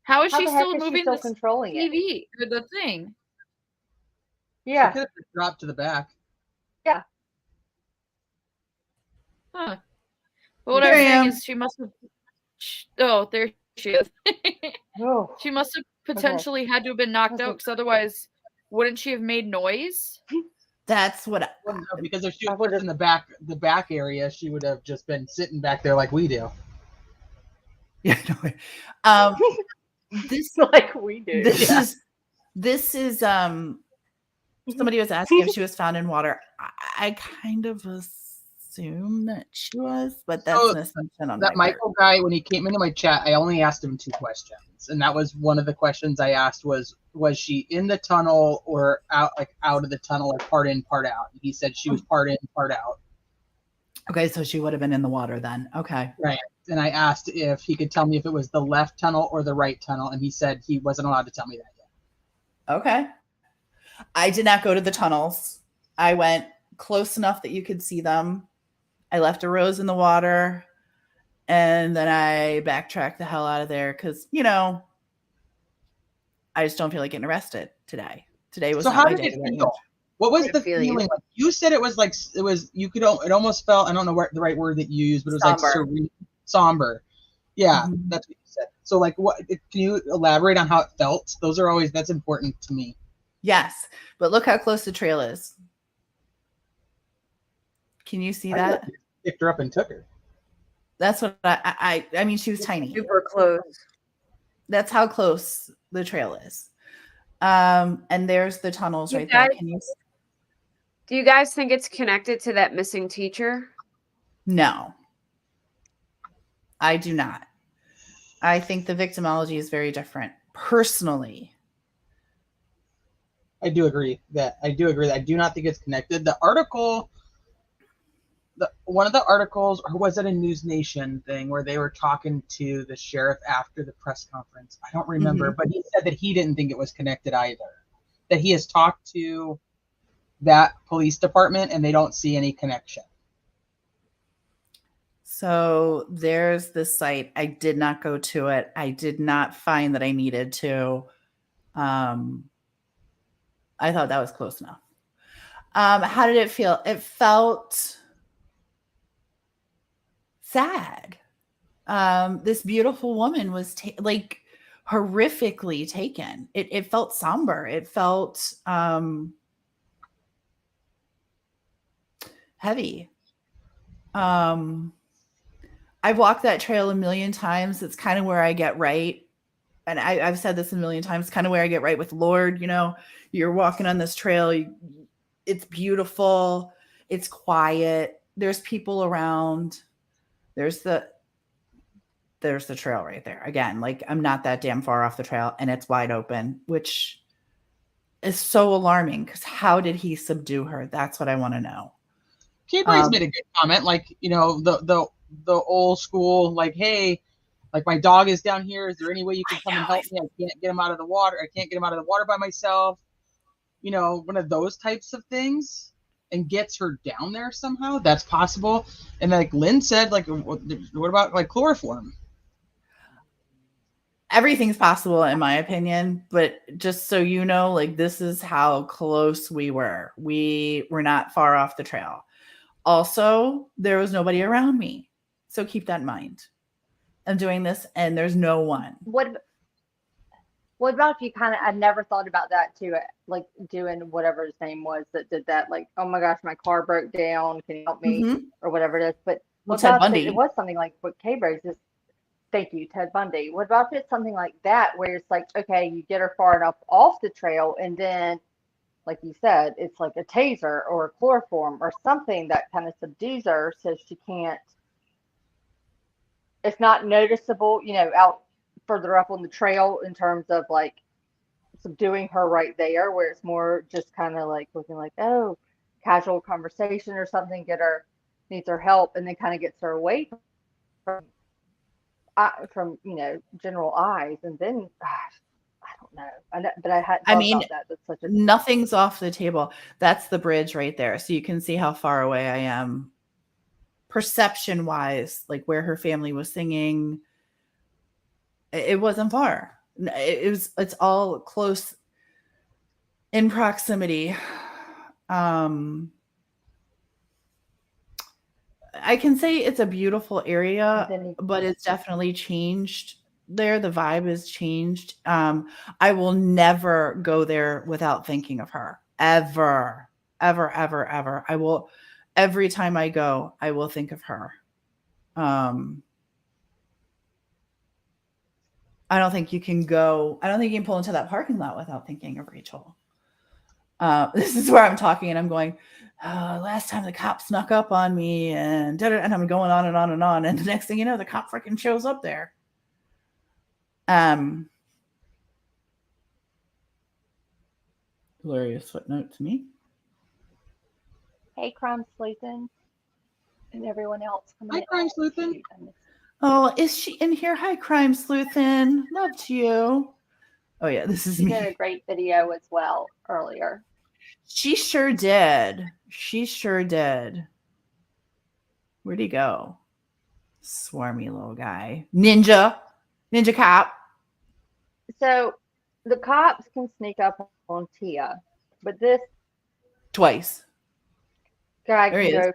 how is she still moving? Still controlling TV or the thing? Yeah. It could have dropped to the back. Yeah. Huh. But what Here I'm I saying am. is she must have. Oh, there she is. Oh, She must have potentially had to have been knocked out, because otherwise, wouldn't she have made noise? That's what. Well, no, because if she I was would've- in the back area, she would have just been sitting back there like we do. Yeah. No, this like we do. this Yeah. is somebody was asking if she was found in water. I kind of assume that she was, but that's So an assumption on that my part. Michael guy, when he came into my chat, I only asked him 2 questions, and that was one of the questions I asked was she in the tunnel or out of the tunnel, or part in, part out? And he said she was part in, part out. Okay, so she would have been in the water then. Okay. Right. And I asked if he could tell me if it was the left tunnel or the right tunnel, and he said he wasn't allowed to tell me that yet. Okay. I did not go to the tunnels. I went close enough that you could see them. I left a rose in the water, and then I backtracked the hell out of there because, I just don't feel like getting arrested today. Today was So not how my did day. it feel? What was I the feel you. feeling like? You said it was like you could. It almost felt. I don't know what the right word that you used, but it was Somber. like serene, somber. Yeah, Mhm. that's what you said. So like, what? Can you elaborate on how it felt? That's important to me. Yes, but look how close the trail is. Can you see that? Picked her up and took her. That's what I mean, she was tiny. Super close. That's how close the trail is. And there's the tunnels You right there. guys- Can you? Do you guys think it's connected to that missing teacher? No, I do not. I think the victimology is very different. Personally, I do agree that. I do not think it's connected. The article, one of the articles, or was it a News Nation thing where they were talking to the sheriff after the press conference? I don't remember, but he said that he didn't think it was connected either. That he has talked to that police department and they don't see any connection. so there's this site. I did not go to it. I did not find that I needed to. I thought that was close enough. How did it feel? It felt sad. This beautiful woman was horrifically taken. It felt somber. It felt heavy. I've walked that trail a million times. It's kind of where I get right. And I've said this a million times, kind of where I get right with Lord. You're walking on this trail. It's beautiful. It's quiet. There's people around. There's the trail right there. Again, like I'm not that damn far off the trail and it's wide open, which is so alarming because how did he subdue her? That's what I want to know. K-Brace made a good comment, like, the old school, like, hey, like my dog is down here. Is there any way you can come and help me? I can't get him out of the water. I can't get him out of the water by myself. One of those types of things, and gets her down there somehow. That's possible. And like Lynn said, like, what about like chloroform? Everything's possible in my opinion, but just so you know, like this is how close we were. We were not far off the trail. Also, there was nobody around me. So keep that in mind. I'm doing this and there's no one. What about if you I never thought about that too, like doing whatever his name was that did that, like, oh my gosh, my car broke down, can you help me? Mhm. Or whatever it is. But Well, what Ted about Bundy. it was something like what K-Brace is, thank you, Ted Bundy. What about if it's something like that where it's like, okay, you get her far enough off the trail and then, like you said, it's like a taser or a chloroform or something that kind of subdues her so she can't, it's not noticeable, out further up on the trail in terms of like subduing her right there, where it's more just kind of like looking like, oh, casual conversation or something, needs her help, and then kind of gets her away from general eyes, and then I don't know, but I hadn't thought about that. That's such a nothing's off the table. That's the bridge right there, so you can see how far away I am perception wise, like where her family was singing. It wasn't far. It's all close. in proximity. I can say it's a beautiful area, but it's definitely changed there. The vibe has changed. I will never go there without thinking of her. Ever, ever, ever, ever. I will, every time I go, I will think of her. I don't think you can pull into that parking lot without thinking of Rachel. This is where I'm talking and I'm going, last time the cop snuck up on me and I'm going on and on and on. And the next thing you know, the cop freaking shows up there. Hilarious footnote to me. Hey, Crime Sleuthin, and everyone else. Hi, Crime Sleuthin. Oh, is she in here? Hi, Crime Sleuthin. Love to you. Oh yeah, this is me. She did a great video as well earlier. She sure did. She sure did. Where'd he go? Swarmy little guy. Ninja cop. So the cops can sneak up on Tia, but this twice guy can go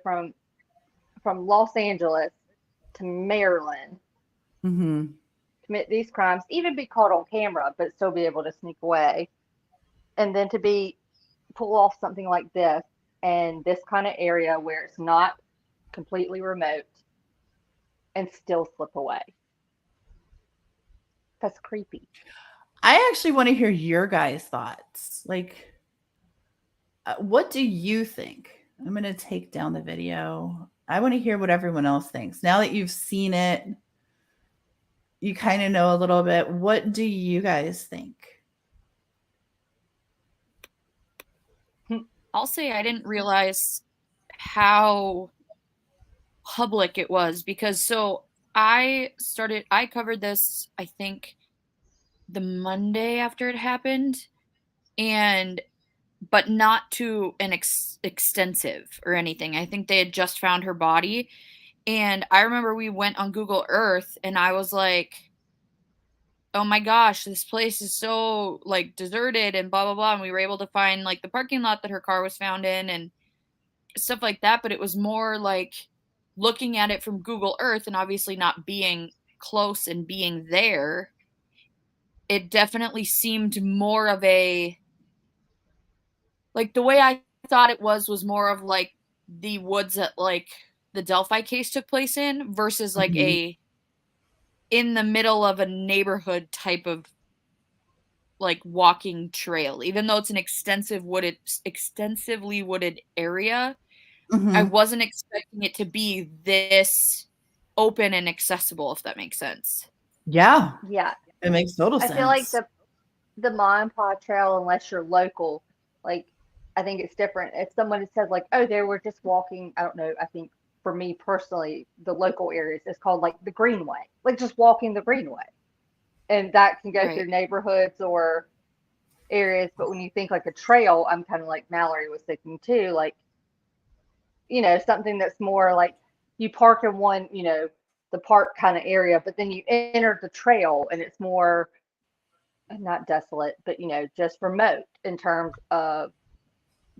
from Los Angeles to Maryland, commit these crimes, even be caught on camera, but still be able to sneak away, and then to pull off something like this and this kind of area where it's not completely remote and still slip away. That's creepy. I actually want to hear your guys' thoughts. Like, what do you think? I'm going to take down the video. I want to hear what everyone else thinks. Now that you've seen it, you kind of know a little bit. What do you guys think? I'll say I didn't realize how public it was because I covered this, I think, the Monday after it happened, but not to an extensive or anything. I think they had just found her body. And I remember we went on Google Earth and I was like, oh my gosh, this place is so like deserted and blah, blah, blah. And we were able to find like the parking lot that her car was found in and stuff like that. But it was more like looking at it from Google Earth and obviously not being close and being there. It definitely seemed more of a, like the way I thought it was more of like the woods that like the Delphi case took place in versus like a in the middle of a neighborhood type of like walking trail, even though it's an extensively wooded area. I wasn't expecting it to be this open and accessible, if that makes sense. Yeah. Yeah. It makes total sense. I feel like the Ma and Pa trail, unless you're local, like I think it's different. If someone says like, oh, they were just walking, I don't know, I think for me personally, the local areas is called like the Greenway, like just walking the Greenway. And that can go through neighborhoods or areas. But when you think like a trail, I'm kind of like Mallory was thinking too, like, you know, something that's more like you park in one, you know, the park kind of area, but then you enter the trail and it's more not desolate, but, you know, just remote in terms of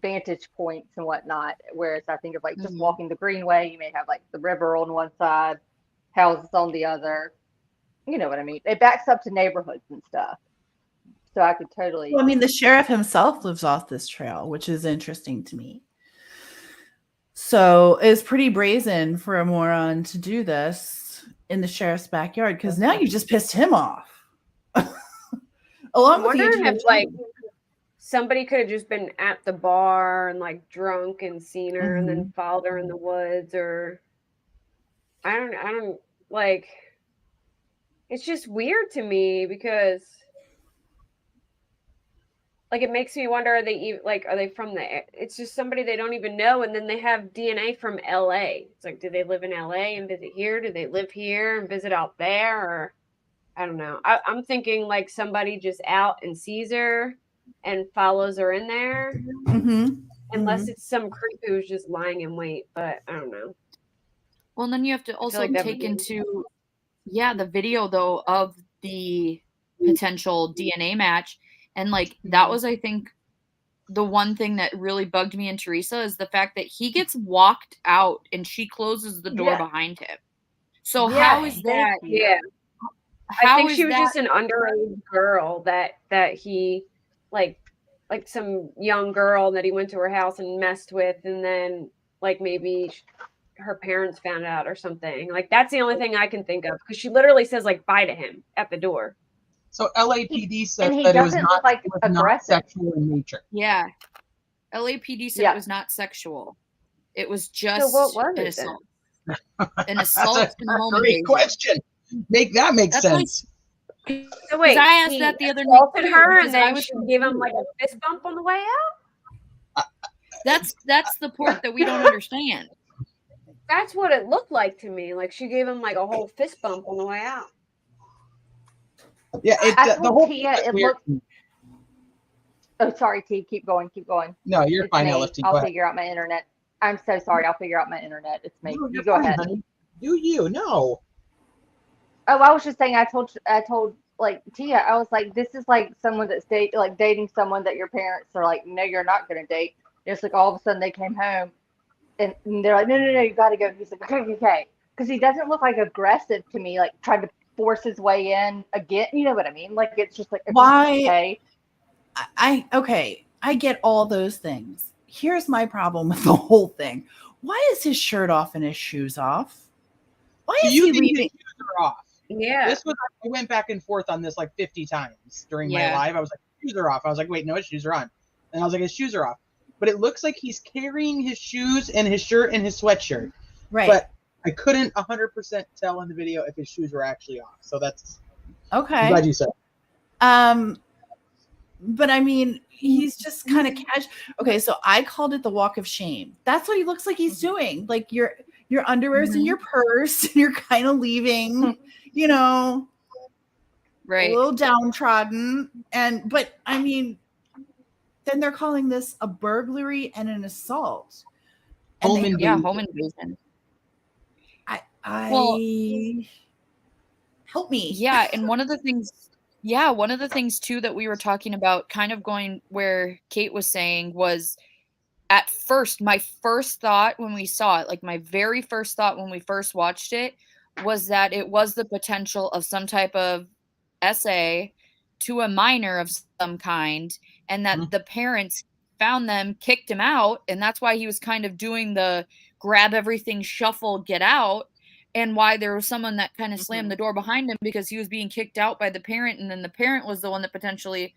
vantage points and whatnot. Whereas I think of like just walking the Greenway, you may have like the river on one side, houses on the other. You know what I mean? It backs up to neighborhoods and stuff. So I could totally. Well, I mean, the sheriff himself lives off this trail, which is interesting to me. So it's pretty brazen for a moron to do this in the sheriff's backyard because now you just pissed him off. I'm wondering if like somebody could have just been at the bar and like drunk and seen her and then followed her in the woods, or I don't like. It's just weird to me because like it makes me wonder, are they from it's just somebody they don't even know, and then they have DNA from LA. It's like, do they live in LA and visit here? Do they live here and visit out there? Or I don't know. I'm thinking like somebody just out and sees her and follows her in there. Unless it's some creep who's just lying in wait, but I don't know. Well, and then you have to also take into the video though of the potential DNA match. And like that was, I think, the one thing that really bugged me in Teresa is the fact that he gets walked out and she closes the door behind him. So how is that? Yeah. I How think is she was that? just an underage girl that he like some young girl that he went to her house and messed with, and then like maybe her parents found out or something. Like that's the only thing I can think of, because she literally says like bye to him at the door. So LAPD said And he that it was doesn't not, look like not aggressive. sexual in nature. Yeah. LAPD said it was not sexual. It was just So what was an it assault. then? An assault That's and a home great invasion. question. Make that make That's like- sense. So wait, I asked he that the other night assaulted too, her, because and I then was she gave him like a fist bump on the way out. That's the part that we don't understand. That's what it looked like to me. Like she gave him like a whole fist bump on the way out. Yeah, I the told whole Tia thing is it weird. looked. Oh, sorry, T. Keep going. Keep going. No, you're It's fine, me. LFT. Go I'll ahead. figure out my internet. I'm so sorry. I'll figure out my internet. It's me. No, You you're go fine, ahead. honey. Do you? No. Oh, I was just saying. I told like Tia. I was like, this is like someone that's dating someone that your parents are like, no, you're not going to date. It's like all of a sudden they came home and they're like, no, you got to go. He's like, okay, because he doesn't look like aggressive to me, like trying to force his way in again. You know what I mean? Like it's just like, Why? Okay. I get all those things. Here's my problem with the whole thing. Why is his shirt off and his shoes off? Why So is you he think leaving? his shoes are off? Yeah. This was, I went back and forth on this like 50 times during my Yeah. live. I was like, shoes are off. I was like, wait, no, his shoes are on. And I was like, his shoes are off. But it looks like he's carrying his shoes and his shirt and his sweatshirt. Right. But I couldn't 100% tell in the video if his shoes were actually off. So that's Okay. I'm glad you said. But I mean, he's just kind of casual. Okay, so I called it the walk of shame. That's what he looks like he's doing. Like your underwear's in your purse, and you're kind of leaving, you know, Right. a little downtrodden. But I mean, then they're calling this a burglary and an assault. And Home invasion. Home invasion. Well, help me. Yeah, and one of the things too that we were talking about, kind of going where Kate was saying, was at first, my first thought when we saw it, like my very first thought when we first watched it, was that it was the potential of some type of SA to a minor of some kind, and that the parents found them, kicked him out, and that's why he was kind of doing the grab everything, shuffle, get out, and why there was someone that kind of slammed the door behind him, because he was being kicked out by the parent, and then the parent was the one that potentially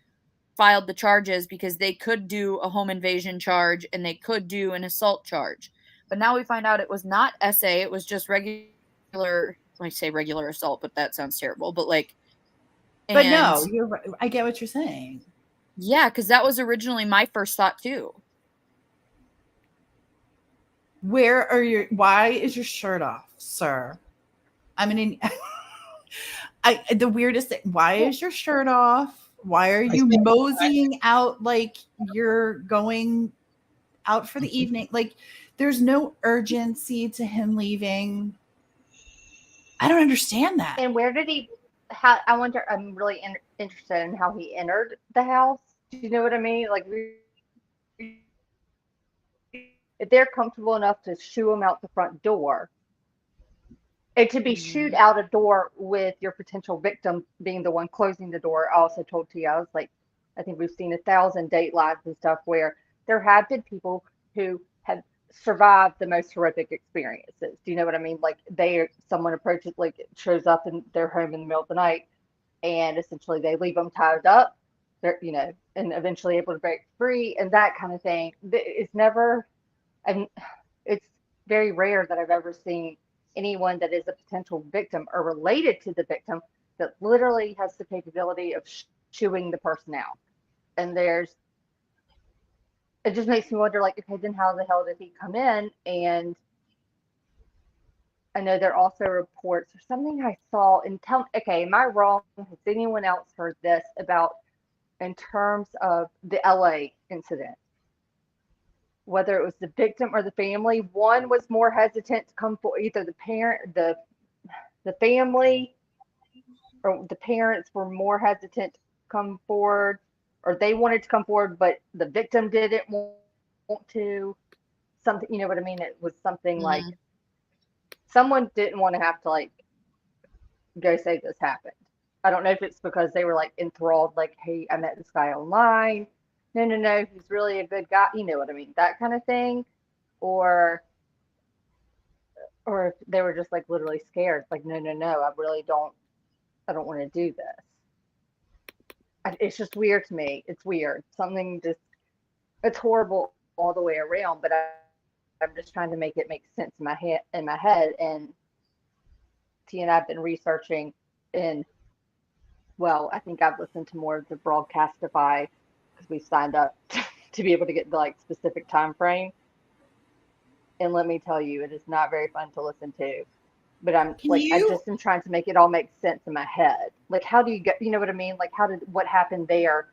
filed the charges, because they could do a home invasion charge and they could do an assault charge. But now we find out it was not SA, it was just regular, I say regular assault, but that sounds terrible, but like, But no, you're right. I get what you're saying. Yeah, because that was originally my first thought too. Why is your shirt off, sir? I mean, the weirdest thing, why is your shirt off? Why are you moseying out like you're going out for the evening? Like, there's no urgency to him leaving. I don't understand that. And where did he? I wonder. I'm really interested in how he entered the house. Do you know what I mean? Like, if they're comfortable enough to shoo him out the front door, and to be shooed out a door with your potential victim being the one closing the door. I also told Tia, I was like, I think we've seen 1,000 date lives and stuff where there have been people who have survived the most horrific experiences. Do you know what I mean? Like someone approaches, like shows up in their home in the middle of the night, and essentially they leave them tied up. They're, and eventually able to break free and that kind of thing. It's never, and it's very rare that I've ever seen anyone that is a potential victim or related to the victim that literally has the capability of chewing the person out. And it just makes me wonder, like, okay, then how the hell did he come in? And I know there are also reports or something I saw okay, am I wrong? Has anyone else heard this about, in terms of the LA incident, whether it was the victim or the family, one was more hesitant to come forward, either the family or the parents were more hesitant to come forward or they wanted to come forward, but the victim didn't want to. Something, you know what I mean? It was something like someone didn't want to have to like go say this happened. I don't know if it's because they were like enthralled, like, hey, I met this guy online. No, he's really a good guy. You know what I mean? That kind of thing. Or if they were just like literally scared, like, no, I really don't want to do this. It's just weird to me. It's weird. It's horrible all the way around, but I'm just trying to make it make sense in my head. And T and I've been researching I think I've listened to more of the Broadcastify because we signed up to be able to get the like specific time frame. And let me tell you, it is not very fun to listen to. But I just am trying to make it all make sense in my head. Like, how do you get, you know what I mean? Like, what happened there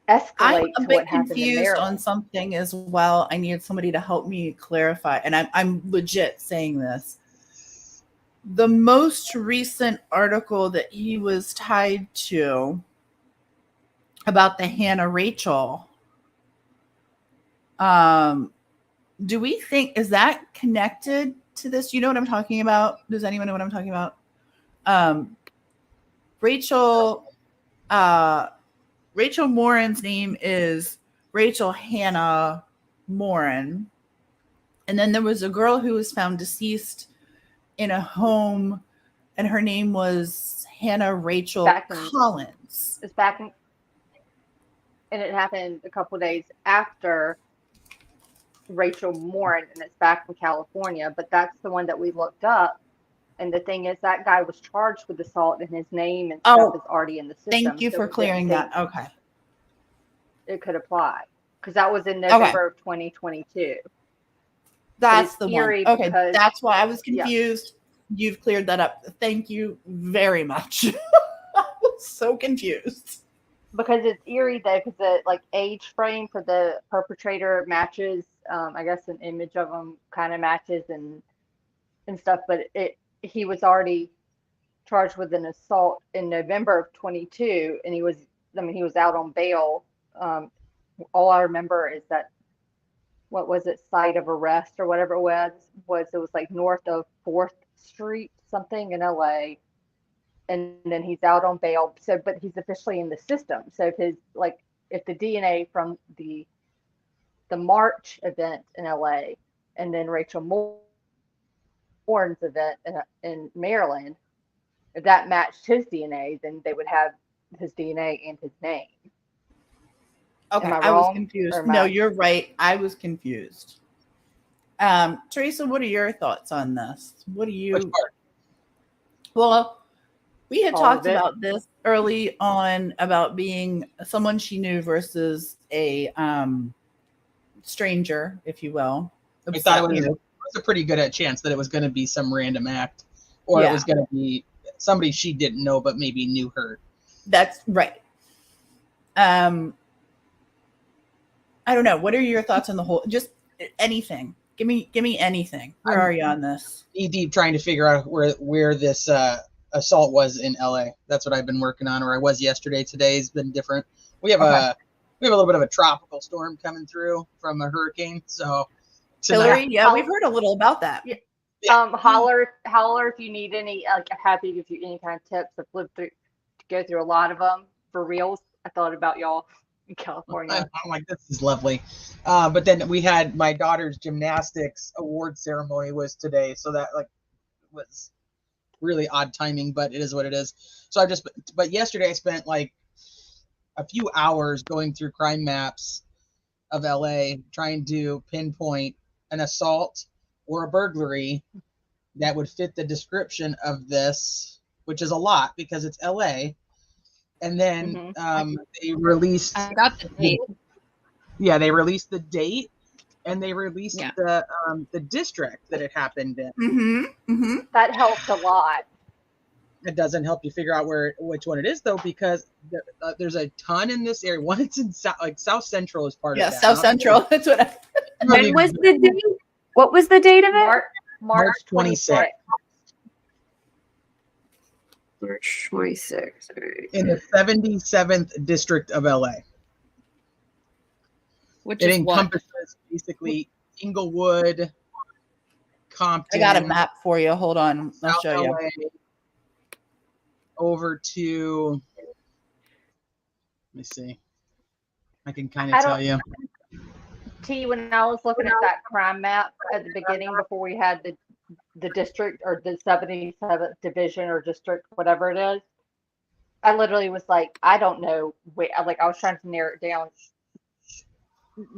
escalate I'm a to bit what happened in confused Maryland? on something as well. I need somebody to help me clarify. And I'm legit saying this. The most recent article that he was tied to about the Hannah Rachel, do we think, is that connected to this? You know what I'm talking about? Does anyone know what I'm talking about? Rachel Morin's name is Rachel Hannah Morin. And then there was a girl who was found deceased in a home, and her name was Hannah Rachel Collins. It's back in, and it happened a couple days after Rachel Morin, and it's back in California, but that's the one that we looked up. And the thing is, that guy was charged with assault, and his name and stuff is already in the system. Thank you for clearing that. Okay. It could apply because that was in November of 2022. That's the one. Okay, that's why I was confused. Yeah. You've cleared that up. Thank you very much. I was so confused. Because it's eerie though, because the like age frame for the perpetrator matches. I guess an image of him kind of matches and stuff, but he was already charged with an assault in November of 22, and he was out on bail. All I remember is that, what was it, site of arrest or whatever it was like north of 4th Street, something in LA. And then he's out on bail. So, but he's officially in the system. So if the DNA from the March event in LA and then Rachel Morin's event in Maryland, if that matched his DNA, then they would have his DNA and his name. Okay, I was confused. No, you're right. I was confused. Teresa, what are your thoughts on this? What do you? Well, we had talked about this early on about being someone she knew versus a stranger, if you will. I thought it was a pretty good chance that it was going to be some random act, or it was going to be somebody she didn't know but maybe knew her. That's right. I don't know. What are your thoughts on the whole? Just anything. Give me anything. Where are you on this? Deep trying to figure out where this assault was in LA. That's what I've been working on, or I was yesterday. Today's been different. We have a little bit of a tropical storm coming through from a hurricane. So Hillary, we've heard a little about that. Yeah. Holler if you need any. Like, happy to give you any kind of tips. I've lived through to go through a lot of them for reals. I thought about y'all in California. I'm like, this is lovely. But then we had my daughter's gymnastics award ceremony was today, so that was really odd timing, but it is what it is. So but yesterday I spent like a few hours going through crime maps of LA trying to pinpoint an assault or a burglary that would fit the description of this, which is a lot because it's LA. And then they released. I got the date. They released the date, and they released the district that it happened in. Mm-hmm. Mm-hmm. That helped a lot. It doesn't help you figure out which one it is though, because there's a ton in this area. One, it's in South Central is part of that. Yeah, South Central. That's what. When was the date? What was the date of it? March 26th. March 26th. Right. In the 77th district of LA. Which It is what? encompasses basically Inglewood, Compton. I got a map for you. Hold on. I'll South show you. LA, over to, let me see. I can kind of tell you. T, when I was looking at that crime map at the beginning before we had the district or the 77th division or district, whatever it is, I literally was like, I don't know. Wait, I was trying to narrow it down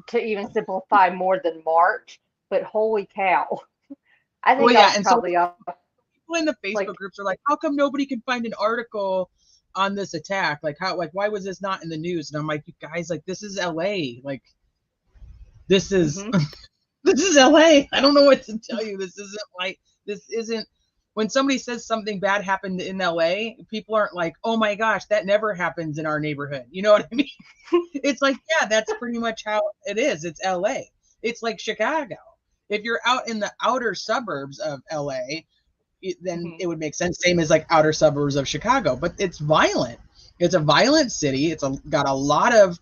to even simplify more than March, but holy cow. I think I was probably off. People in the Facebook groups are like, how come nobody can find an article on this attack? Why was this not in the news? And I'm like, you guys, this is LA. This is this is LA. I don't know what to tell you. This isn't when somebody says something bad happened in LA, people aren't like, oh my gosh, that never happens in our neighborhood. You know what I mean? It's like, yeah, that's pretty much how it is. It's LA. It's like Chicago. If you're out in the outer suburbs of LA, then it would make sense. Same as outer suburbs of Chicago, but it's violent. It's a violent city. It's got a lot of,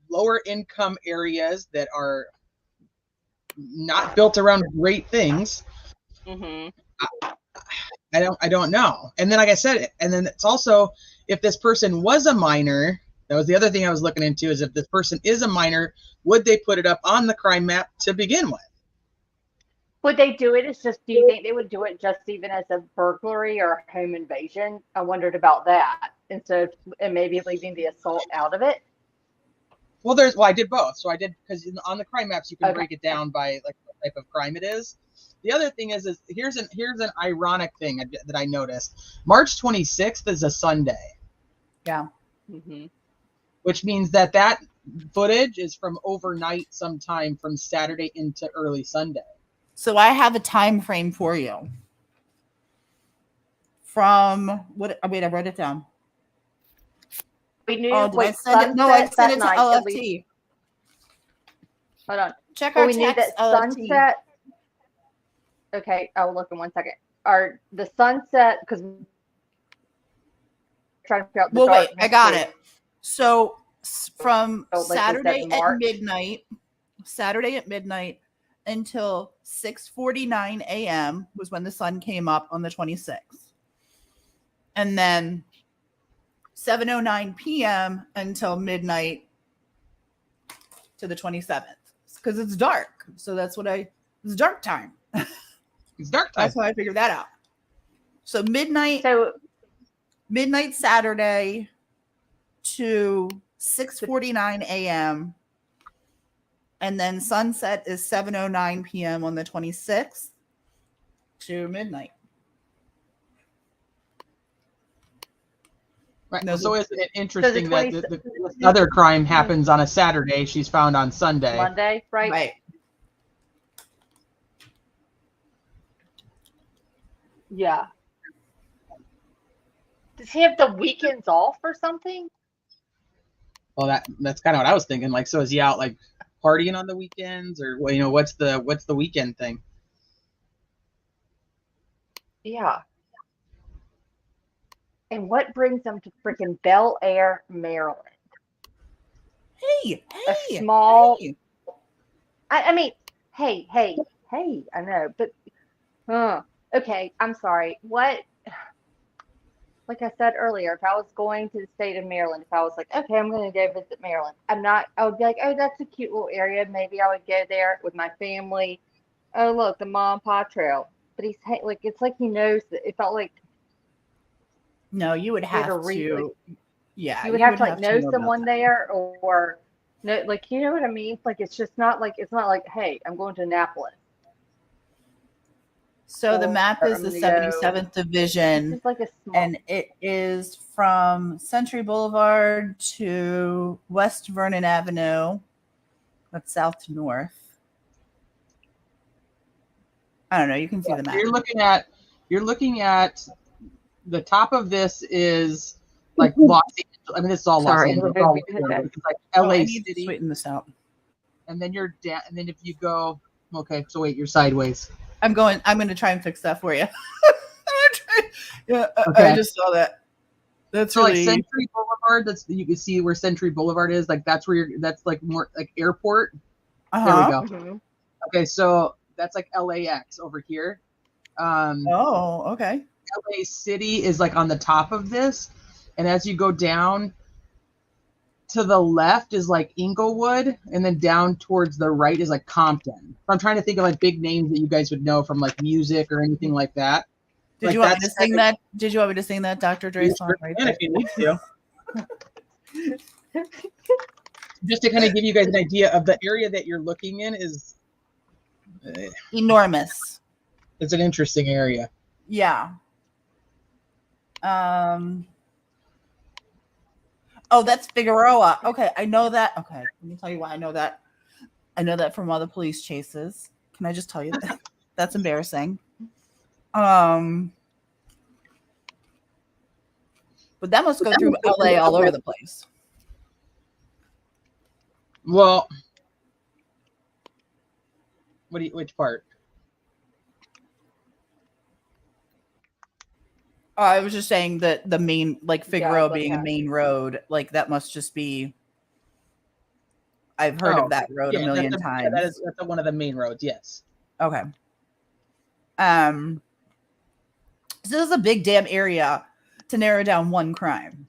lower income areas that are not built around great things. I don't know. And then, like I said, and then it's also, if this person was a minor, that was the other thing I was looking into, is if this person is a minor, would they put it up on the crime map to begin with? Would they do it do you think they would do it just even as a burglary or a home invasion? I wondered about that. And maybe leaving the assault out of it. Well, I did both. So I did, because on the crime maps, you can break it down by what type of crime it is. The other thing is here's an ironic thing that I noticed. March 26th is a Sunday. Yeah. Which means that footage is from overnight sometime from Saturday into early Sunday. So I have a time frame for you. From what? Wait, I wrote it down. We knew. I sent it to LFT. Hold on. Check our we knew that LFT. sunset. Okay, I'll look in 1 second. The sunset, because trying to figure out the wait, I got it. So from Saturday at midnight until 6:49 a.m. was when the sun came up on the 26th. And then 7:09 p.m. until midnight to the 27th. Because it's dark. So it's dark time. It's dark time. That's how I figured that out. So midnight Saturday to 6:49 a.m. And then sunset is 7:09 p.m. on the 26th to midnight. Right. So isn't it interesting that the other crime happens on a Saturday? She's found on Sunday. Monday, right? Right. Yeah. Does he have the weekends off or something? Well, that's kind of what I was thinking. So is he out partying on the weekends, or what's the weekend thing? Yeah. And what brings them to freaking Bel Air, Maryland? Hey, a small. Hey. I mean, hey, I know, but okay, I'm sorry. What? Like I said earlier, if I was going to the state of Maryland, if I was like, okay, I'm going to go visit Maryland, I would be like, oh, that's a cute little area. Maybe I would go there with my family. Oh, look, the Mom and Pa Trail. But it's like he knows that it felt like. No, you would have to. Yeah. You would have to know someone there or no, you know what I mean? It's just not it's not like, hey, I'm going to Annapolis. So the map is the 77th Division, and it is from Century Boulevard to West Vernon Avenue. That's south to north. I don't know. You can see the map. You're looking at the top of this is Los Angeles. I mean, this is all Los Angeles. It's LA City. Sweeten this out. And then you're down. And then if you go, okay, so wait, you're sideways. I'm going to try and fix that for you. I Yeah, Okay. I just saw that. That's So like really Century Boulevard, that's you can see where Century Boulevard is. Like that's where that's like more like airport. There we go. Mhm. Okay, so that's like LAX over here. Oh, okay. LA City is like on the top of this, and as you go down to the left is like Inglewood, and then down towards the right is like Compton. I'm trying to think of like big names that you guys would know from like music or anything like that. Did Like, you want me to that's sing kind of- that? Did you want me to sing that Dr. Dre song right And there? if you need to. Just to kind of give you guys an idea of the area that you're looking in is Enormous. it's an interesting area. Yeah. Oh, that's Figueroa. Okay, I know that. Okay, let me tell you why I know that. I know that from all the police chases. Can I just tell you that? That's embarrassing. But that must go through LA all over the place. Well, which part? I was just saying that the main, like Figueroa Yeah, being a yeah. main road, like that must just be. I've heard Oh, of that road a million times. That's one of the main roads. Yes. Okay. So this is a big damn area to narrow down one crime.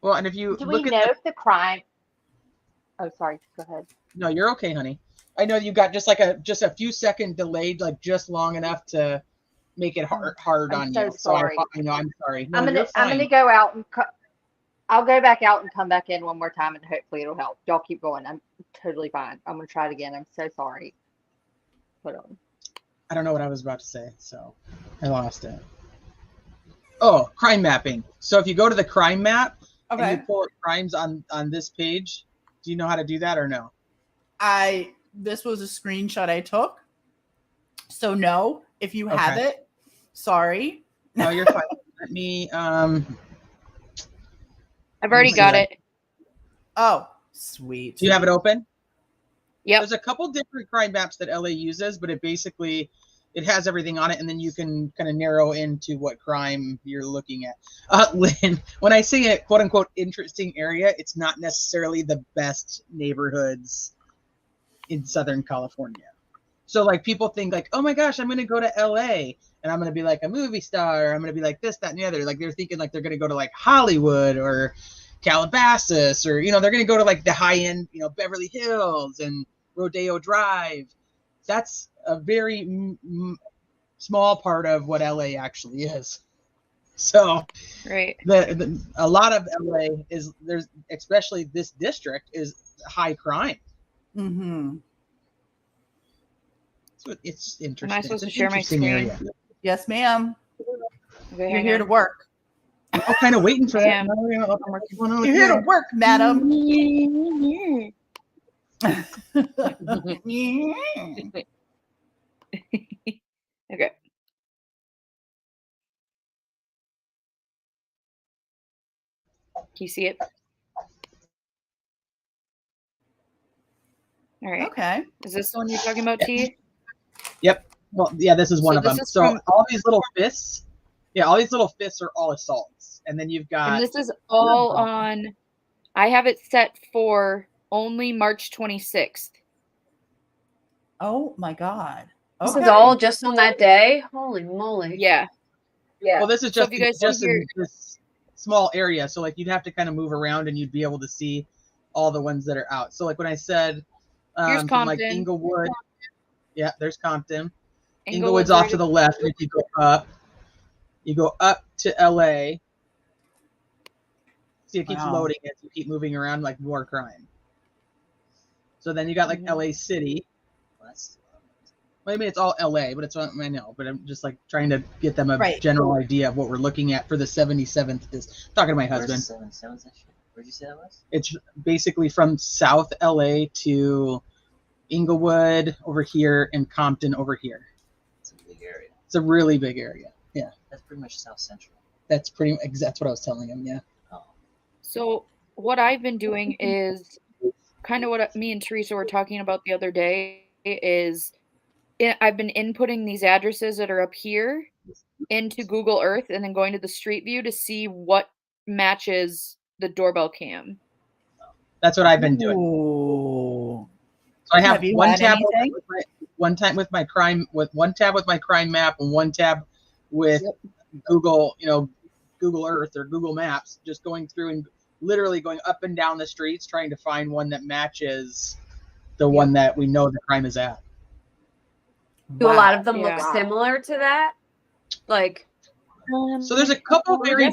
Well, and if you Do we look know at if the crime? Oh, sorry. Go ahead. no, you're okay, honey. I know you got just a few second delayed, like just long enough to make it hard I'm on so you. sorry. So I know I'm sorry. No, I'm you're fine. gonna go out and I'll go back out and come back in one more time, and hopefully it'll help. Y'all keep going. I'm totally fine. I'm gonna try it again. I'm so sorry. Hold on. I don't know what I was about to say, so I lost it. Oh, crime mapping. So if you go to the crime map and you pull up crimes on this page, do you know how to do that or no? This was a screenshot I took. So no, if you have Okay. it, sorry. No, you're fine. Let me I've already got it. Oh, sweet. do you have it open? Yep. There's a couple different crime maps that LA uses, but it has everything on it, and then you can kind of narrow into what crime you're looking at. Lynn, when I say a quote unquote interesting area, it's not necessarily the best neighborhoods in Southern California. So like people think like, oh my gosh, I'm gonna go to LA and I'm gonna be like a movie star, or I'm gonna be like this, that, and the other. Like they're thinking like they're gonna go to like Hollywood or Calabasas, or they're gonna go to like the high end, Beverly Hills and Rodeo Drive. That's a very small part of what LA actually is. So Right. A lot of LA there's especially this district is high crime. Mm-hmm. So it's interesting. Am I supposed It's to share my interesting screen? area. Yes, ma'am. Okay, You're here to work. I'm kind of waiting for I that. am. You're here to work, madam. Okay. Can you see it? All right. Okay. Is this the one you're talking about, T? Yep. Well, yeah, this is one So of this them. is So from- all these little fists, all these little fists are all assaults, and then you've got. And this is all on. I have it set for only March 26th. Oh my God. This Okay. is all just on that day? Holy moly. Yeah. Yeah. Well, this is So just if you guys just see here- in this small area, so like you'd have to kind of move around, and you'd be able to see all the ones that are out. So like when I said, Here's from like Compton. Inglewood, yeah, there's Compton. Inglewood's Inglewood's off right to the left, and if you go up to LA. See, it keeps Wow. loading as you keep moving around, like more crime. So then you got like LA City. Well, I mean, it's all LA, but it's I know, but I'm just like trying to get them a general idea of what we're looking at for the 77th. Talking to my husband. Where'd you say that was? It's basically from South LA to Inglewood over here and Compton over here. It's a big area. It's a really big area. Yeah. That's pretty much South Central. That's what I was telling him. Yeah. Oh. So what I've been doing is kind of what me and Teresa were talking about the other day is I've been inputting these addresses that are up here into Google Earth and then going to the street view to see what matches the doorbell cam. That's what I've been doing. Ooh. So I have you one had tab anything? one tab with my crime map and one tab with Google, Google Earth or Google Maps, just going through and literally going up and down the streets trying to find one that matches the one that we know the crime is at. Do a lot of them look similar to that? Like, so there's a couple very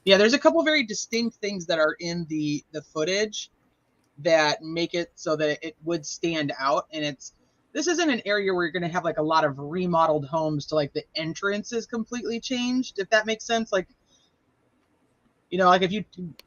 there's a couple very distinct things that are in the footage that make it so that it would stand out. And this isn't an area where you're going to have like a lot of remodeled homes to like the entrance is completely changed, if that makes sense. Like, like if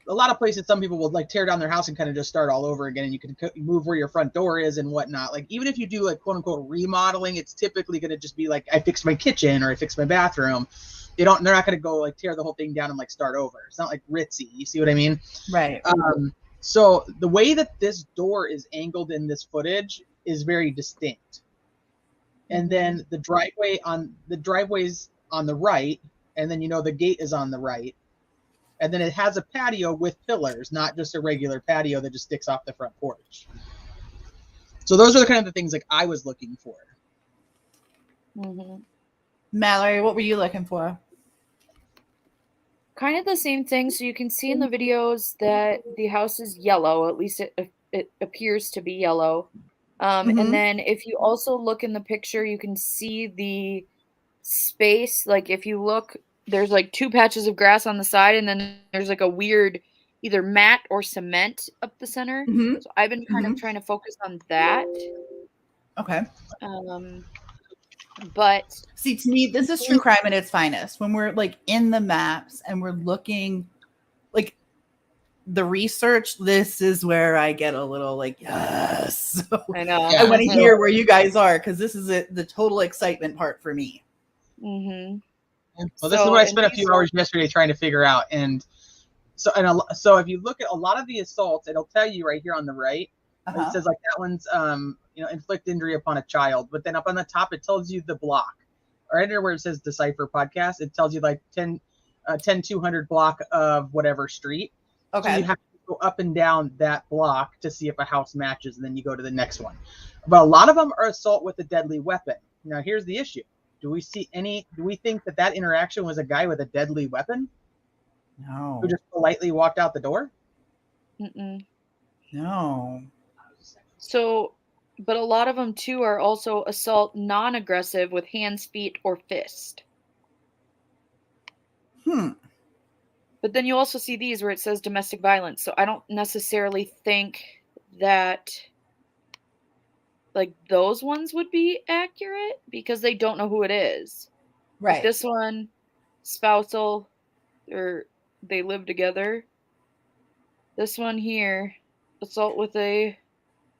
a lot of places, some people will like tear down their house and kind of just start all over again, and you can move where your front door is and whatnot. Like, even if you do like quote unquote remodeling, it's typically going to just be like, I fixed my kitchen or I fixed my bathroom. They're not going to go like tear the whole thing down and like start over. It's not like ritzy. You see what I mean? Right. So the way that this door is angled in this footage is very distinct. And then the driveway's on the right, and then the gate is on the right. And then it has a patio with pillars, not just a regular patio that just sticks off the front porch. So those are the kind of the things like I was looking for. Mm-hmm. Mallory, what were you looking for? Kind of the same thing. So you can see in the videos that the house is yellow. At least it appears to be yellow. And then if you also look in the picture, you can see the space. Like if you look, there's like 2 patches of grass on the side, and then there's like a weird either mat or cement up the center. So I've been kind of trying to focus on that. Okay. But see, to me, this is true crime at its finest. When we're like in the maps and we're looking like the research, this is where I get a little like, yes. So I know. I want to hear where you guys are, because this is the total excitement part for me. Mm-hmm. Well, this is what I spent a few hours yesterday trying to figure out. And so if you look at a lot of the assaults, it'll tell you right here on the right. It says like that one's inflict injury upon a child, but then up on the top it tells you the block. Right there where it says Decipher Podcast, it tells you like 10-200 block of whatever street. Okay. So you have to go up and down that block to see if a house matches, and then you go to the next one. But a lot of them are assault with a deadly weapon. Now here's the issue. Do we think that interaction was a guy with a deadly weapon? No. Who just politely walked out the door? No. So, but a lot of them too are also assault non-aggressive with hands, feet, or fist. But then you also see these where it says domestic violence. So I don't necessarily think that like those ones would be accurate because they don't know who it is. Right. Like this one, spousal, or they live together. This one here, assault with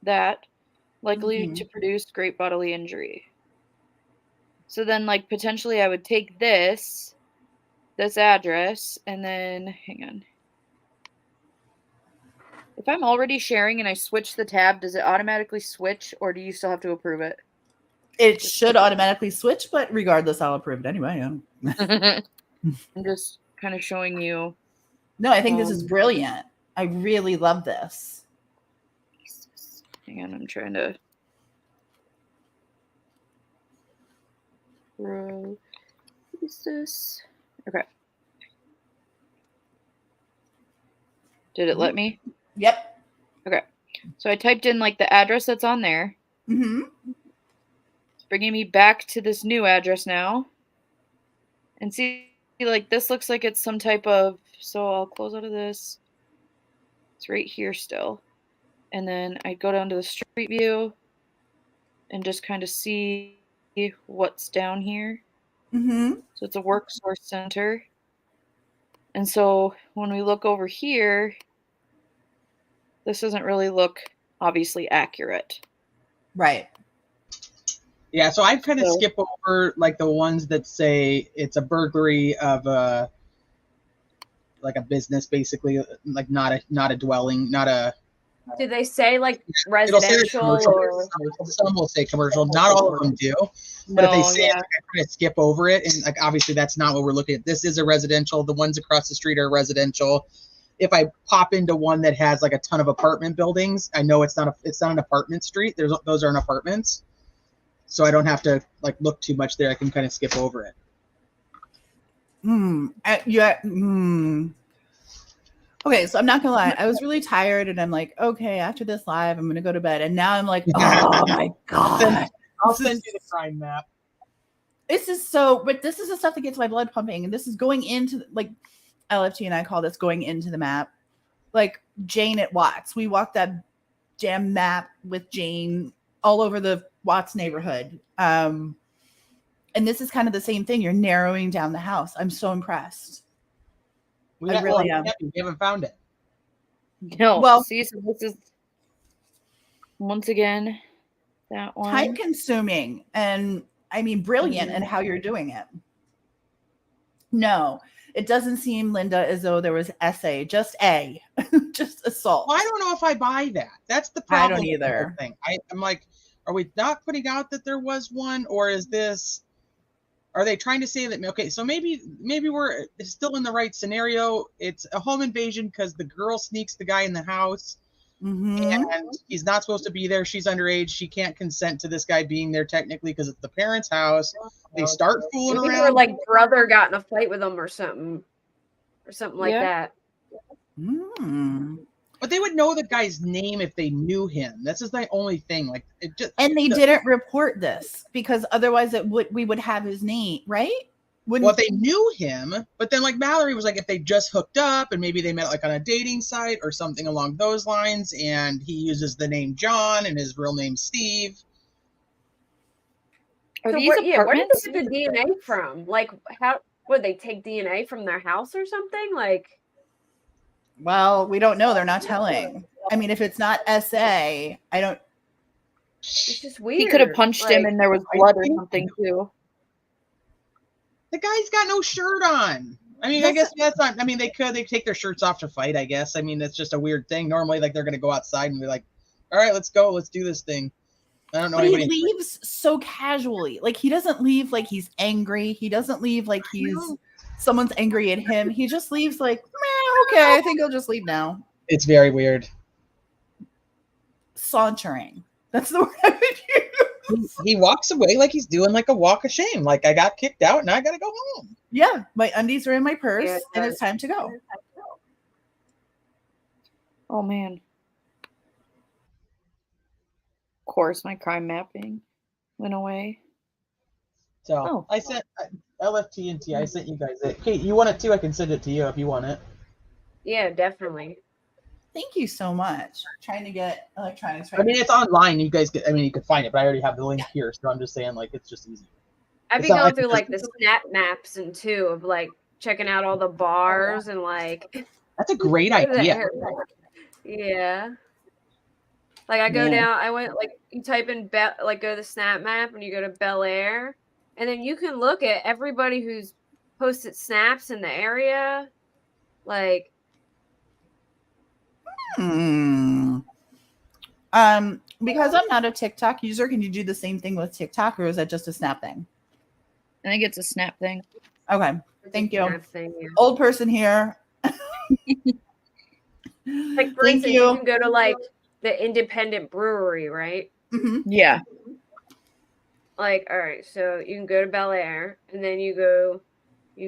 that likely to produce great bodily injury. So then like potentially I would take this address, and then hang on. If I'm already sharing and I switch the tab, does it automatically switch, or do you still have to approve it? It should automatically switch, but regardless, I'll approve it anyway. I'm just kind of showing you. No, I think this is brilliant. I really love this. Hang on, I'm trying to. What is this? Okay. Did it let me? Yep. Okay. So I typed in like the address that's on there. It's bringing me back to this new address now. And see, like this looks like it's some type of, so I'll close out of this. It's right here still. And then I go down to the street view and just kind of see what's down here. So it's a work source center. And so when we look over here, this doesn't really look obviously accurate. Right. Yeah, so I kind of skip over like the ones that say it's a burglary of like a business, basically, like not a dwelling, not a Do they say like It'll say like residential commercial. or? Some will say commercial. Not all of them do. But if they say it, I kind of skip over it. And like obviously that's not what we're looking at. This is a residential. The ones across the street are residential. If I pop into one that has like a ton of apartment buildings, I know it's not an apartment street. Those aren't apartments. So I don't have to like look too much there. I can kind of skip over it. Okay, so I'm not gonna lie. I was really tired, and I'm like, okay, after this live, I'm gonna go to bed. And now I'm like, oh my god, I'll send you the crime map. This is so, but this is the stuff that gets my blood pumping, and this is going into like LFT and I call this going into the map. Like Jane at Watts, we walked that damn map with Jane all over the Watts neighborhood. And this is kind of the same thing. You're narrowing down the house. I'm so impressed. I really am. We haven't found it. No. Well, see, so this is once again that one. Time consuming and I mean brilliant in how you're doing it. No, it doesn't seem, Linda, as though there was essay, just just assault. Well, I don't know if I buy that. That's the problem. I don't either. Thing. I'm like, are we not putting out that there was one, or is this? Are they trying to say that? Okay, so maybe we're still in the right scenario. It's a home invasion because the girl sneaks the guy in the house, and he's not supposed to be there. She's underage. She can't consent to this guy being there technically because it's the parents' house. They start fooling around. Or like brother got in a fight with them or something like that. But they would know the guy's name if they knew him. This is the only thing. Like it just. And they didn't report this because otherwise we would have his name, right? Well, if they knew him, but then like Mallory was like, if they just hooked up and maybe they met like on a dating site or something along those lines, and he uses the name John and his real name Steve. Are these apartments? Where did they get the DNA from? Like, how would they take DNA from their house or something? Like, well, we don't know. They're not telling. I mean, if it's not SA, I don't. It's just weird. He could have punched him and there was blood or something too. The guy's got no shirt on. I mean, I guess that's not. I mean, they take their shirts off to fight. I guess. I mean, that's just a weird thing. Normally, like they're gonna go outside and be like, "All right, let's go. Let's do this thing." I don't know. But he leaves so casually. Like he doesn't leave like he's angry. He doesn't leave like someone's angry at him. He just leaves like, okay, I think I'll just leave now. It's very weird. Sauntering. That's the word I would use. He walks away like he's doing like a walk of shame. Like I got kicked out and I gotta go home. Yeah, my undies are in my purse and it's time to go. Oh man. Of course, my crime mapping went away. So I sent LFT and T. I sent you guys it. Kate, you want it too? I can send it to you if you want it. Yeah, definitely. Thank you so much. Trying to get electronics. I mean, it's online. You guys get. I mean, you can find it, but I already have the link here, so I'm just saying, like, it's just easy. I've been going through like the snap maps and too of like checking out all the bars and like. That's a great idea. Yeah. Like I go down, I went like you type in go to the snap map and you go to Bel Air, and then you can look at everybody who's posted snaps in the area, like. Because I'm not a TikTok user, can you do the same thing with TikTok, or is that just a Snap thing? I think it's a Snap thing. Okay, thank you. Old person here. Like for instance, you can go to like the independent brewery, right? Mm-hmm. Yeah. Like, all right, so you can go to Bel Air, and then you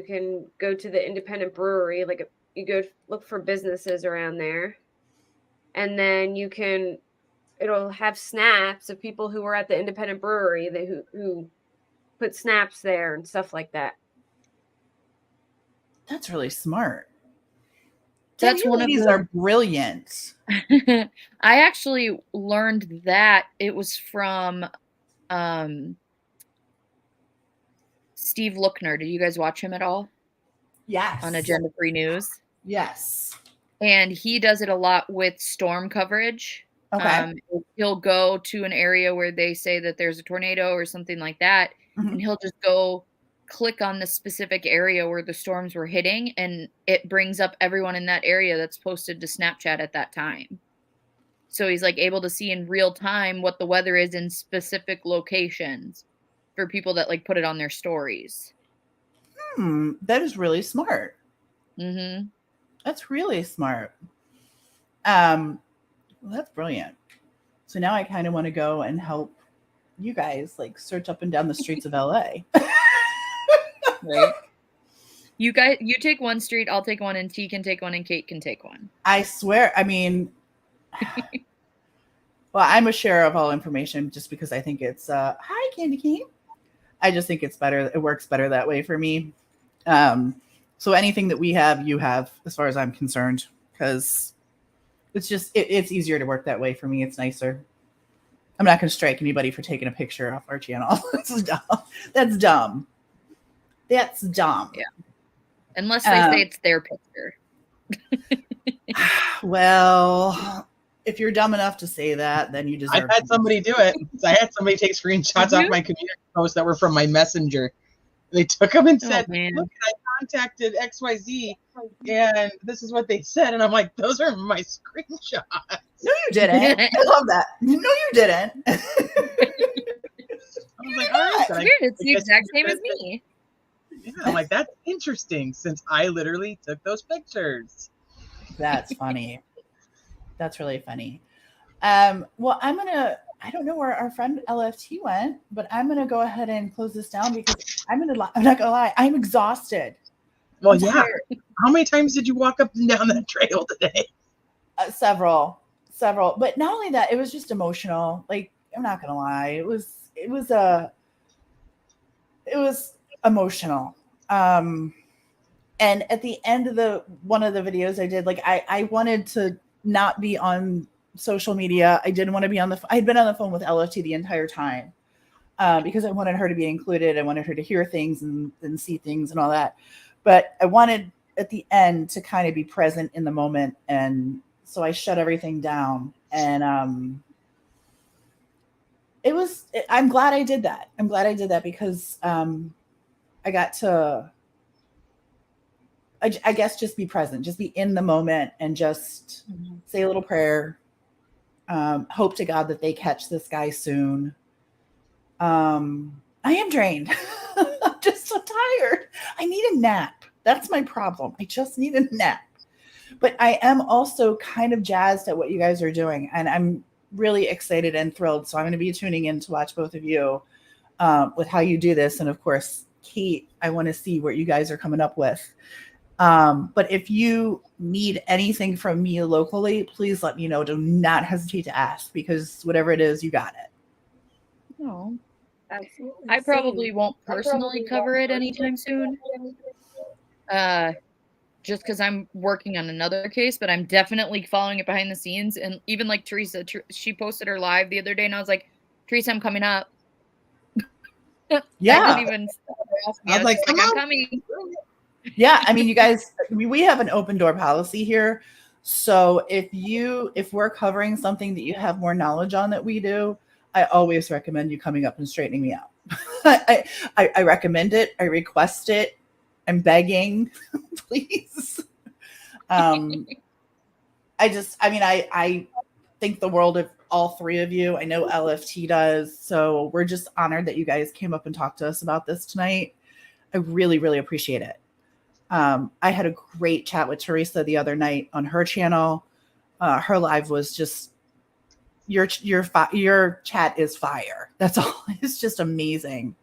can go to the independent brewery. Like you go look for businesses around there, and then it'll have snaps of people who were at the independent brewery who put snaps there and stuff like that. That's really smart. That's one of these are brilliant. I actually learned that it was from Steve Lookner. Did you guys watch him at all? Yes. On Agenda Free News? Yes. And he does it a lot with storm coverage. Okay. He'll go to an area where they say that there's a tornado or something like that, and he'll just go click on the specific area where the storms were hitting, and it brings up everyone in that area that's posted to Snapchat at that time. So he's like able to see in real time what the weather is in specific locations for people that like put it on their stories. That is really smart. Mm-hmm. That's really smart. Well, that's brilliant. So now I kind of want to go and help you guys like search up and down the streets of LA. Right. You take one street, I'll take one, and T can take one, and Kate can take one. I swear. I mean, well, I'm a share of all information just because I think it's hi Candy Cane. I just think it's better. It works better that way for me. So anything that we have, you have, as far as I'm concerned, because it's just it's easier to work that way for me. It's nicer. I'm not going to strike anybody for taking a picture off our channel. That's dumb. That's dumb. That's dumb. Yeah. Unless they say it's their picture. Well, if you're dumb enough to say that, then you deserve. I've had somebody do it. I had somebody take screenshots off my community posts that were from my messenger. They took them and said, "Look, I contacted XYZ, and this is what they said." And I'm like, "Those are my screenshots." No, you didn't. I love that. No, you didn't. I was like, "All right, weird. It's the exact same as me." Yeah, I'm like, that's interesting since I literally took those pictures. That's funny. That's really funny. Well, I don't know where our friend LFT went, but I'm going to go ahead and close this down because I'm not going to lie. I'm exhausted. Well, yeah. How many times did you walk up and down that trail today? Several. But not only that, it was just emotional. Like, I'm not going to lie. It was emotional. And at the end of one of the videos I did, like I wanted to not be on social media. I didn't want to be I'd been on the phone with LFT the entire time because I wanted her to be included. I wanted her to hear things and see things and all that. But I wanted at the end to kind of be present in the moment. And so I shut everything down. And I'm glad I did that. I'm glad I did that because I got to, I guess, just be present, just be in the moment and just say a little prayer. Hope to God that they catch this guy soon. I am drained. I'm just so tired. I need a nap. That's my problem. I just need a nap. But I am also kind of jazzed at what you guys are doing. And I'm really excited and thrilled. So I'm going to be tuning in to watch both of you with how you do this. And of course, Kate, I want to see what you guys are coming up with. But if you need anything from me locally, please let me know. Do not hesitate to ask because whatever it is, you got it. No, absolutely. I probably won't personally cover it anytime soon. Just because I'm working on another case, but I'm definitely following it behind the scenes. And even like Teresa, she posted her live the other day, and I was like, "Teresa, I'm coming up." Yeah. I didn't even ask me. I was like, I'm coming. Yeah, I mean, you guys, we have an open door policy here. So if we're covering something that you have more knowledge on that we do, I always recommend you coming up and straightening me out. I recommend it. I request it. I'm begging, please. I think the world of all three of you. I know LFT does. So we're just honored that you guys came up and talked to us about this tonight. I really, really appreciate it. I had a great chat with Teresa the other night on her channel. Her live was just your chat is fire. That's all. It's just amazing.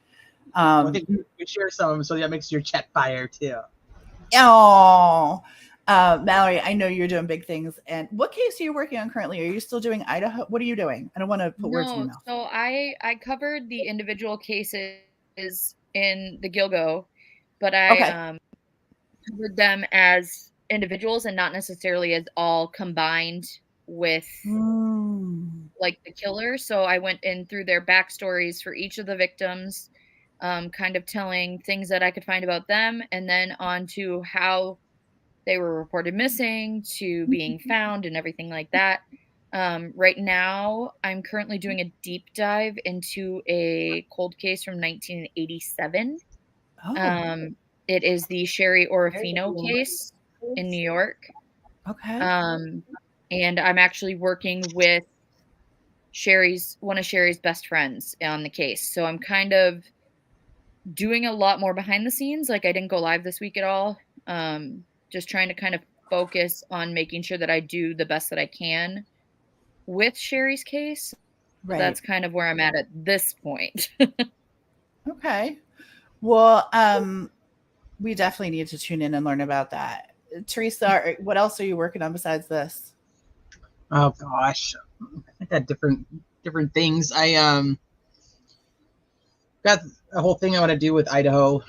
I think we share some, so that makes your chat fire too. Oh, Mallory, I know you're doing big things. And what case are you working on currently? Are you still doing Idaho? What are you doing? I don't want to put words in your mouth. So I covered the individual cases in the Gilgo, but I covered them as individuals and not necessarily as all combined with like the killer. So I went in through their backstories for each of the victims, kind of telling things that I could find about them, and then on to how they were reported missing to being found and everything like that. Right now, I'm currently doing a deep dive into a cold case from 1987. It is the Sherry Orofino case in New York. Okay. and I'm actually working with one of Sherry's best friends on the case. So I'm kind of doing a lot more behind the scenes. Like I didn't go live this week at all. Just trying to kind of focus on making sure that I do the best that I can with Sherry's case. Right. That's kind of where I'm at this point. Okay. Well, we definitely need to tune in and learn about that. Teresa, what else are you working on besides this? Oh gosh, I got different things. I got a whole thing I want to do with Idaho,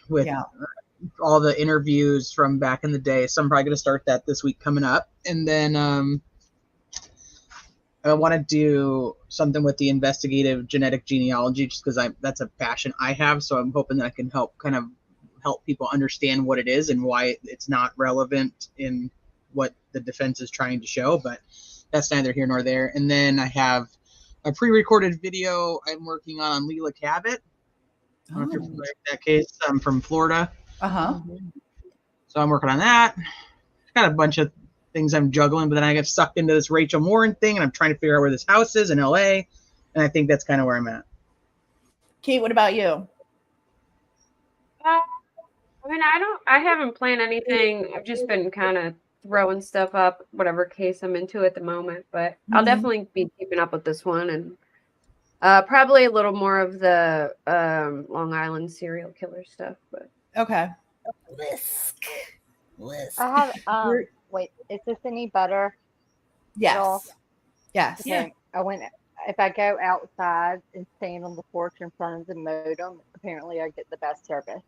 with all the interviews from back in the day. So I'm probably going to start that this week coming up, and then I want to do something with the investigative genetic genealogy, just because that's a passion I have. So I'm hoping that I can help people understand what it is and why it's not relevant in what the defense is trying to show. But that's neither here nor there. And then I have a pre-recorded video I'm working on Leela Cabot. I don't know if you're familiar with that case. I'm from Florida. Uh-huh. So I'm working on that. Got a bunch of things I'm juggling, but then I get sucked into this Rachel Morin thing, and I'm trying to figure out where this house is in LA. And I think that's kind of where I'm at. Kate, what about you? I mean, I haven't planned anything. I've just been kind of throwing stuff up, whatever case I'm into at the moment. But I'll definitely be keeping up with this one, and probably a little more of the Long Island serial killer stuff. But okay. Whisk. I have wait, is this any better? Yes. Yes. Okay. Yeah. If I go outside and stand on the porch in front of the modem, apparently I get the best service.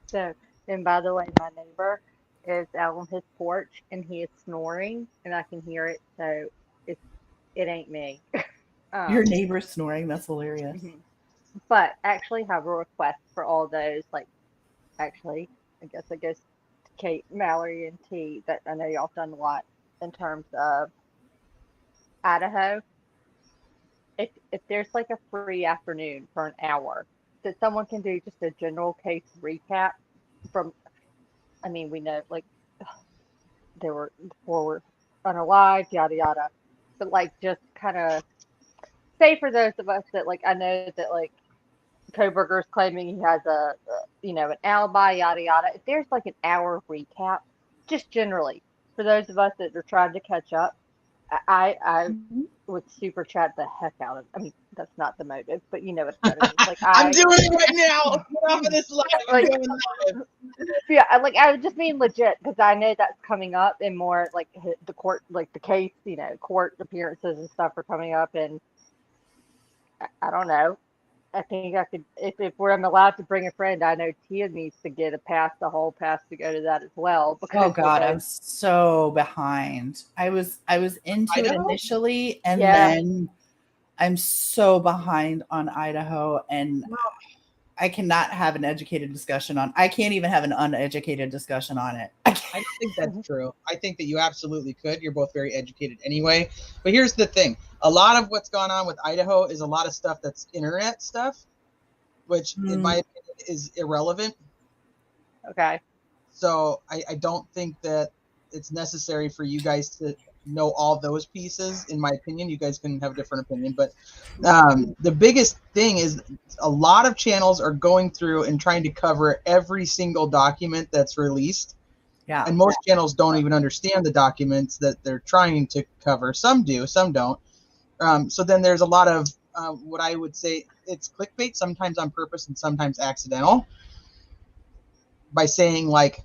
So then, by the way, my neighbor is out on his porch and he is snoring and I can hear it. So it ain't me. Your neighbor's snoring. That's hilarious. But actually have a request for all those, like, actually, I guess it goes to Kate, Mallory, and T, that I know y'all done a lot in terms of Idaho. If there's like a free afternoon for an hour, that someone can do just a general case recap from, I mean, we know like there were 4 were unalived, yada yada, but like just kind of say for those of us that like I know that like Koberger's claiming he has an alibi, yada yada. If there's like an hour recap, just generally for those of us that are trying to catch up, I would super chat the heck out of. I mean, that's not the motive, but you know what I mean. Like I'm doing it right now. Get off of this live. I'm doing live. Yeah, I was just being legit because I know that's coming up, and more like the court, like the case, court appearances and stuff are coming up, and I don't know. I think I could, if I'm allowed to bring a friend, I know Tia needs to get the whole pass to go to that as well. Because oh God, I'm so behind. I was into it initially, and then I'm so behind on Idaho, and I cannot have an educated discussion on. I can't even have an uneducated discussion on it. I don't think that's true. I think that you absolutely could. You're both very educated anyway. But here's the thing. A lot of what's gone on with Idaho is a lot of stuff that's internet stuff, which in my opinion is irrelevant. Okay. So I don't think that it's necessary for you guys to know all those pieces. In my opinion, you guys can have a different opinion. But the biggest thing is a lot of channels are going through and trying to cover every single document that's released. Yeah. And most channels don't even understand the documents that they're trying to cover. Some do, some don't. So then there's a lot of what I would say it's clickbait, sometimes on purpose and sometimes accidental. By saying, like,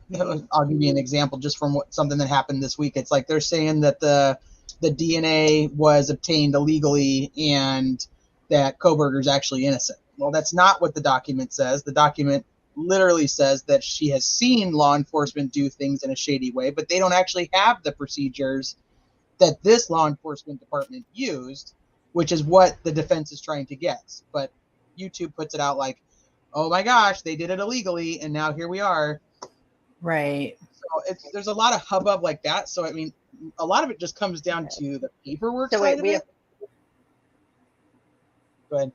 I'll give you an example just from something that happened this week. It's like they're saying that the DNA was obtained illegally and that Koberger's actually innocent. Well, that's not what the document says. The document literally says that she has seen law enforcement do things in a shady way, but they don't actually have the procedures that this law enforcement department used, which is what the defense is trying to get. But YouTube puts it out like, oh my gosh, they did it illegally, and now here we are. Right. So there's a lot of hubbub like that. So I mean, a lot of it just comes down to the paperwork side of it. Go ahead.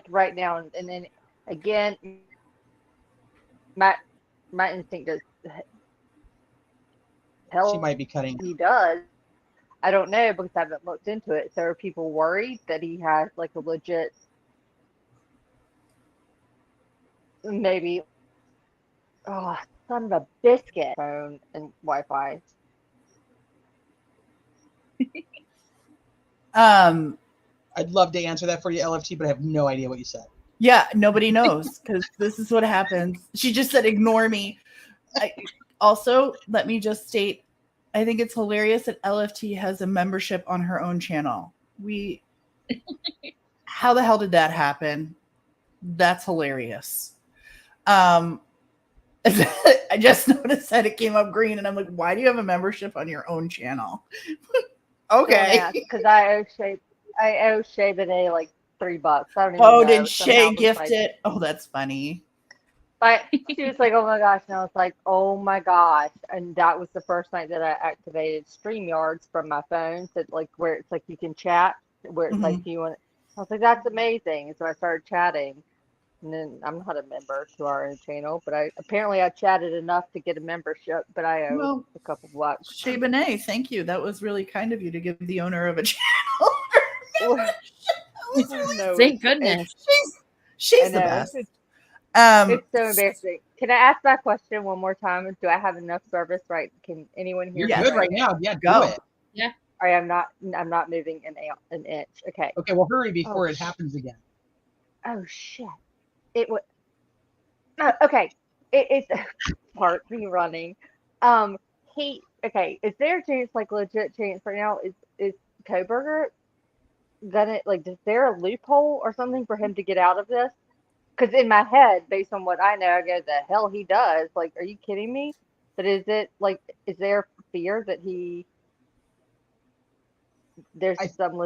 Right now, and then again, my instinct is hell. She might be cutting. He does. I don't know because I haven't looked into it. So are people worried that he has like a legit, maybe, oh, son of a biscuit, phone and Wi-Fi? I'd love to answer that for you, LFT, but I have no idea what you said. Yeah, nobody knows because this is what happens. She just said, ignore me. Also, let me just state, I think it's hilarious that LFT has a membership on her own channel. How the hell did that happen? That's hilarious. I just noticed that it came up green and I'm like, why do you have a membership on your own channel? Okay. Because I owe Shay the day like $3. I don't even Oh, know. did Somehow Shay gift it? Oh, that's funny. But she was like, oh my gosh. And I was like, oh my gosh. And that was the first night that I activated StreamYards from my phone. So like where it's like you can chat, where it's like, do you want, I was like, that's amazing. And so I started chatting. And then I'm not a member to our own channel, but I chatted enough to get a membership, but I owe a couple bucks. Shay Benet, thank you. That was really kind of you to give the owner of a channel. Thank goodness. She's the best. It's so embarrassing. Can I ask that question one more time? Do I have enough service? Right? Can anyone hear me? You're good right now. Yeah, go. Do it. Yeah. All right, I'm not moving an inch. Okay. Okay, well, hurry before it happens again. Oh shit! It was. Okay. It's part me running. Okay. Is there a chance, like legit chance right now? Is Koberger gonna like? Is there a loophole or something for him to get out of this? Because in my head, based on what I know, I go, the hell he does. Like, are you kidding me? But is there fear that there's some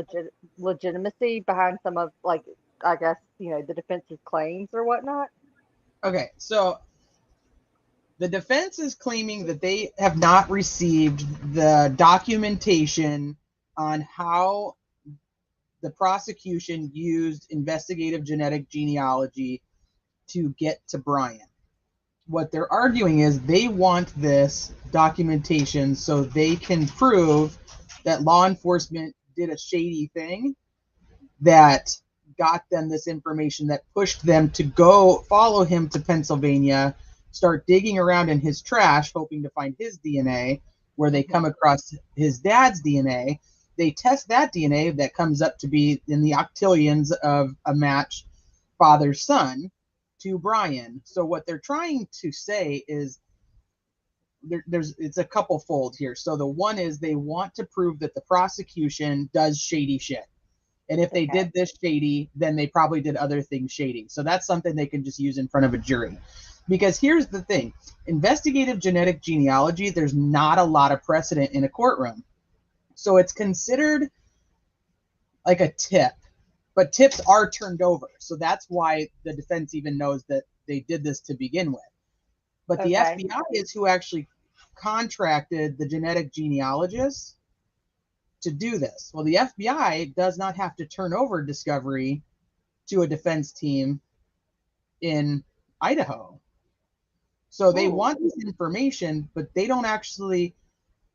legitimacy behind some of, like, I guess, the defense's claims or whatnot? Okay, so the defense is claiming that they have not received the documentation on how the prosecution used investigative genetic genealogy to get to Brian. What they're arguing is they want this documentation so they can prove that law enforcement did a shady thing that got them this information that pushed them to go follow him to Pennsylvania, start digging around in his trash, hoping to find his DNA, where they come across his dad's DNA. They test that DNA that comes up to be in the octillions of a match father-son to Brian. So what they're trying to say is it's a couple fold here. So the one is they want to prove that the prosecution does shady shit. And if they did this shady, then they probably did other things shady. So that's something they can just use in front of a jury. Because here's the thing. Investigative genetic genealogy, there's not a lot of precedent in a courtroom. So it's considered like a tip. But tips are turned over. So that's why the defense even knows that they did this to begin with. But the FBI is who actually contracted the genetic genealogists to do this. Well, the FBI does not have to turn over discovery to a defense team in Idaho. So they want this information, but they don't actually,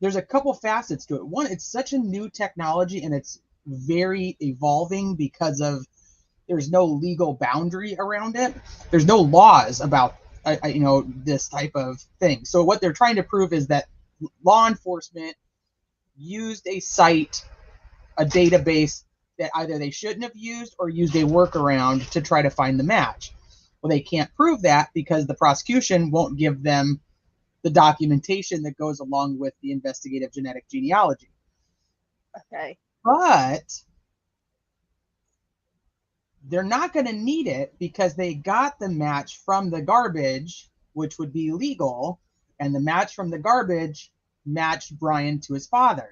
there's a couple facets to it. One, it's such a new technology and it's very evolving because of there's no legal boundary around it. There's no laws about this type of thing. So what they're trying to prove is that law enforcement used a site, a database that either they shouldn't have used or used a workaround to try to find the match. Well, they can't prove that because the prosecution won't give them the documentation that goes along with the investigative genetic genealogy. Okay. But they're not going to need it because they got the match from the garbage, which would be legal, and the match from the garbage matched Brian to his father,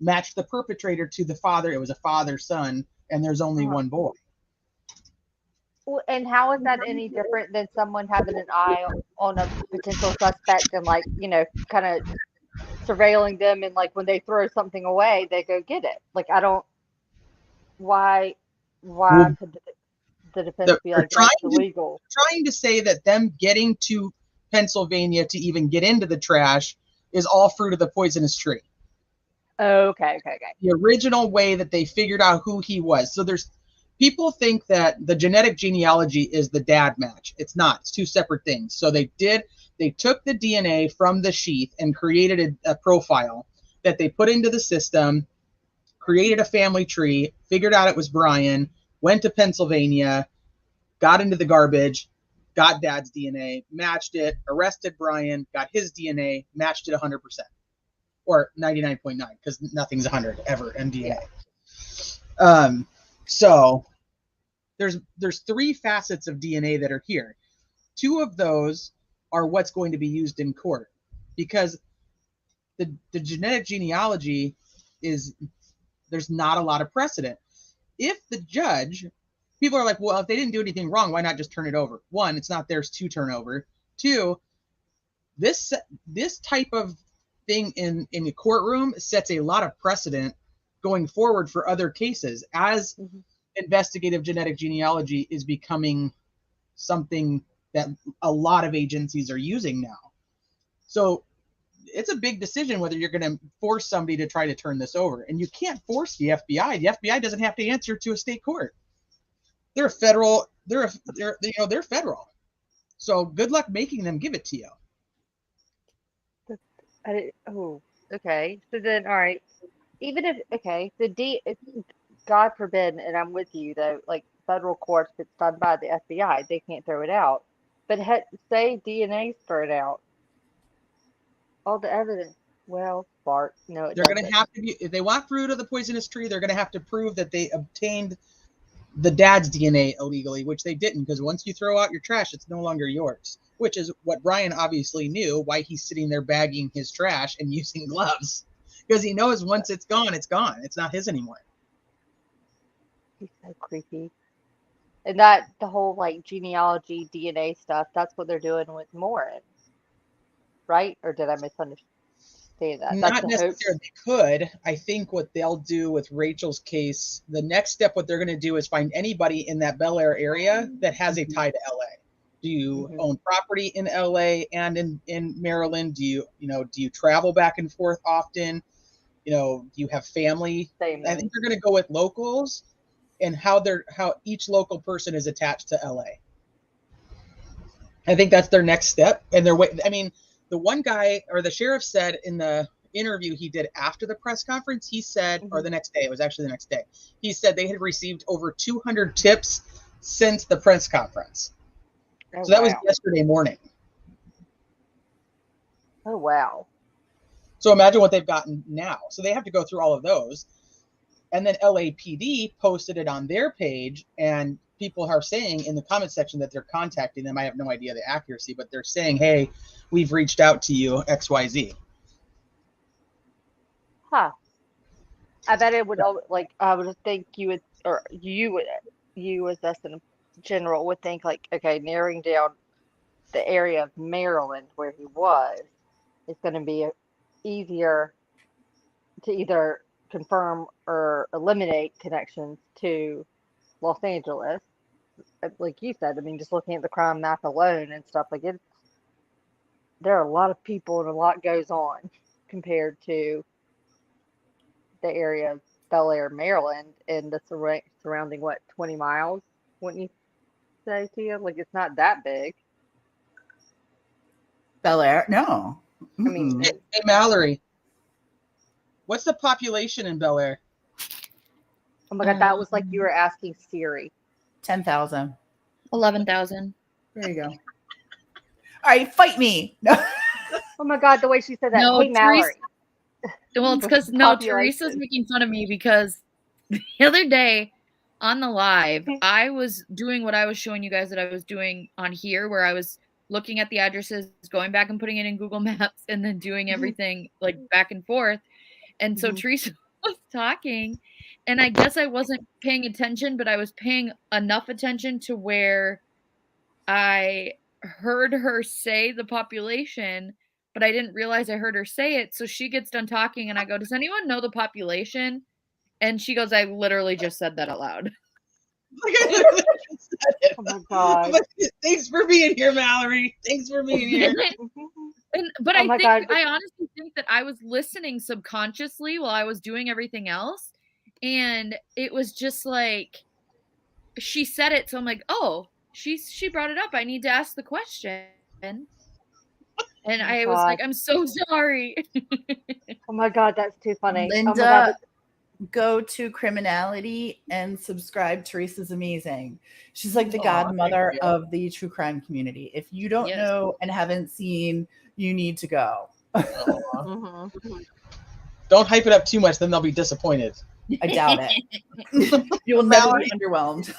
matched the perpetrator to the father. It was a father-son, and there's only one boy. Well, and how is that any different than someone having an eye on a potential suspect and, like, kind of surveilling them, and, like, when they throw something away, they go get it? Like, I don't. Why could the defense be like, that's illegal? Trying to say that them getting to Pennsylvania to even get into the trash is all fruit of the poisonous tree. Okay. The original way that they figured out who he was. So there's people think that the genetic genealogy is the dad match. It's not. It's two separate things. So they took the DNA from the sheath and created a profile that they put into the system, created a family tree, figured out it was Brian, went to Pennsylvania, got into the garbage, got dad's DNA, matched it, arrested Brian, got his DNA, matched it 100%. Or 99.9, because nothing's 100 ever in DNA. So there's three facets of DNA that are here. Two of those are what's going to be used in court, because the genetic genealogy there's not a lot of precedent. If the judge, people are like, well, if they didn't do anything wrong, why not just turn it over? One, it's not theirs to turn over. Two, this type of thing in the courtroom sets a lot of precedent going forward for other cases, as investigative genetic genealogy is becoming something that a lot of agencies are using now. So it's a big decision whether you're going to force somebody to try to turn this over. And you can't force the FBI. The FBI doesn't have to answer to a state court. They're federal. They're federal. So good luck making them give it to you. Okay. So then, all right. Even if, God forbid, and I'm with you though, like federal courts, if it's done by the FBI, they can't throw it out. But say DNA's thrown out, all the evidence. Well, Bart, no, they're going to have to be, if they want fruit of the poisonous tree, they're going to have to prove that they obtained the dad's DNA illegally, which they didn't, because once you throw out your trash, it's no longer yours, which is what Brian obviously knew, why he's sitting there bagging his trash and using gloves, because he knows once it's gone, it's gone. It's not his anymore. He's so creepy. And that, the whole like genealogy, DNA stuff, that's what they're doing with Morin, right? Or did I misunderstand that? Not necessarily could. I think what they'll do with Rachel's case, the next step, what they're going to do is find anybody in that Bel Air area that has a tie to LA. Do you own property in LA and in Maryland? Do you travel back and forth often? Do you have family? I think they're going to go with locals and how each local person is attached to LA. I think that's their next step. And the one guy, or the sheriff, said in the interview he did after the press conference, he said, or the next day, it was actually the next day, he said they had received over 200 tips since the press conference. So that was yesterday morning. Oh, wow. So imagine what they've gotten now. So they have to go through all of those. And then LAPD posted it on their page, and people are saying in the comment section that they're contacting them. I have no idea the accuracy, but they're saying, hey, we've reached out to you, XYZ. Huh. I bet it would, I would think you would, or you as us in general would think, like, okay, narrowing down the area of Maryland where he was, it's going to be easier to either confirm or eliminate connections to Los Angeles. Like you said, I mean, just looking at the crime map alone and stuff, like it, there are a lot of people and a lot goes on compared to the area of Bel Air, Maryland, and the surrounding, 20 miles, wouldn't you say, Tia? Like, it's not that big. Bel Air? No. I mean, hey, Mallory, what's the population in Bel Air? oh my God, that was like you were asking Siri. 10,000. 11,000. There you go. All right, fight me. No. Oh my God, the way she said that. No, hey, Mallory. Well, it's because Teresa's making fun of me because the other day on the live, I was doing what I was showing you guys that I was doing on here, where I was looking at the addresses, going back and putting it in Google Maps, and then doing everything like back and forth. And so Teresa was talking, and I guess I wasn't paying attention, but I was paying enough attention to where I heard her say the population, but I didn't realize I heard her say it. So she gets done talking, and I go, does anyone know the population? And she goes, I literally just said that out loud. Like, I literally just said it. Oh my God. Like, thanks for being here, Mallory. Thanks for being here. But Oh I my think God. I honestly think that I was listening subconsciously while I was doing everything else, and it was just like she said it, so I'm like, oh, she brought it up. I need to ask the question, and I was like, I'm so sorry. Oh my God, that's too funny. Linda, oh my God. go to Criminality and subscribe. Teresa's amazing. She's like the Aw, godmother thank you. of the true crime community. If you don't Yes. know and haven't seen, you need to go. Aw. Don't hype it up too much, then they'll be disappointed. I doubt it. You'll never be underwhelmed.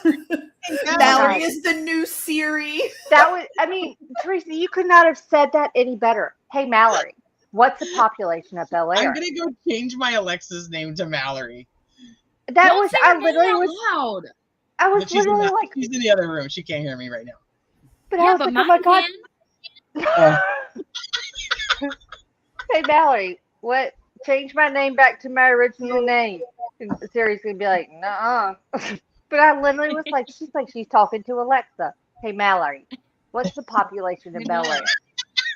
Mallory is the new Siri. That was, I mean, Teresa, you could not have said that any better. Hey, Mallory, what's the population of Bel Air? I'm gonna go change my Alexa's name to Mallory. That Don't was, say I her name literally out was, loud. I was But she's literally like, she's in the other room. She can't hear me right now. but I Yeah, was but like, oh my mine God. can. Hey, Mallory, what? Change my name back to my original name. And Siri's gonna be like, nah. But I literally was like, she's talking to Alexa. Hey, Mallory, what's the population of Bel Air?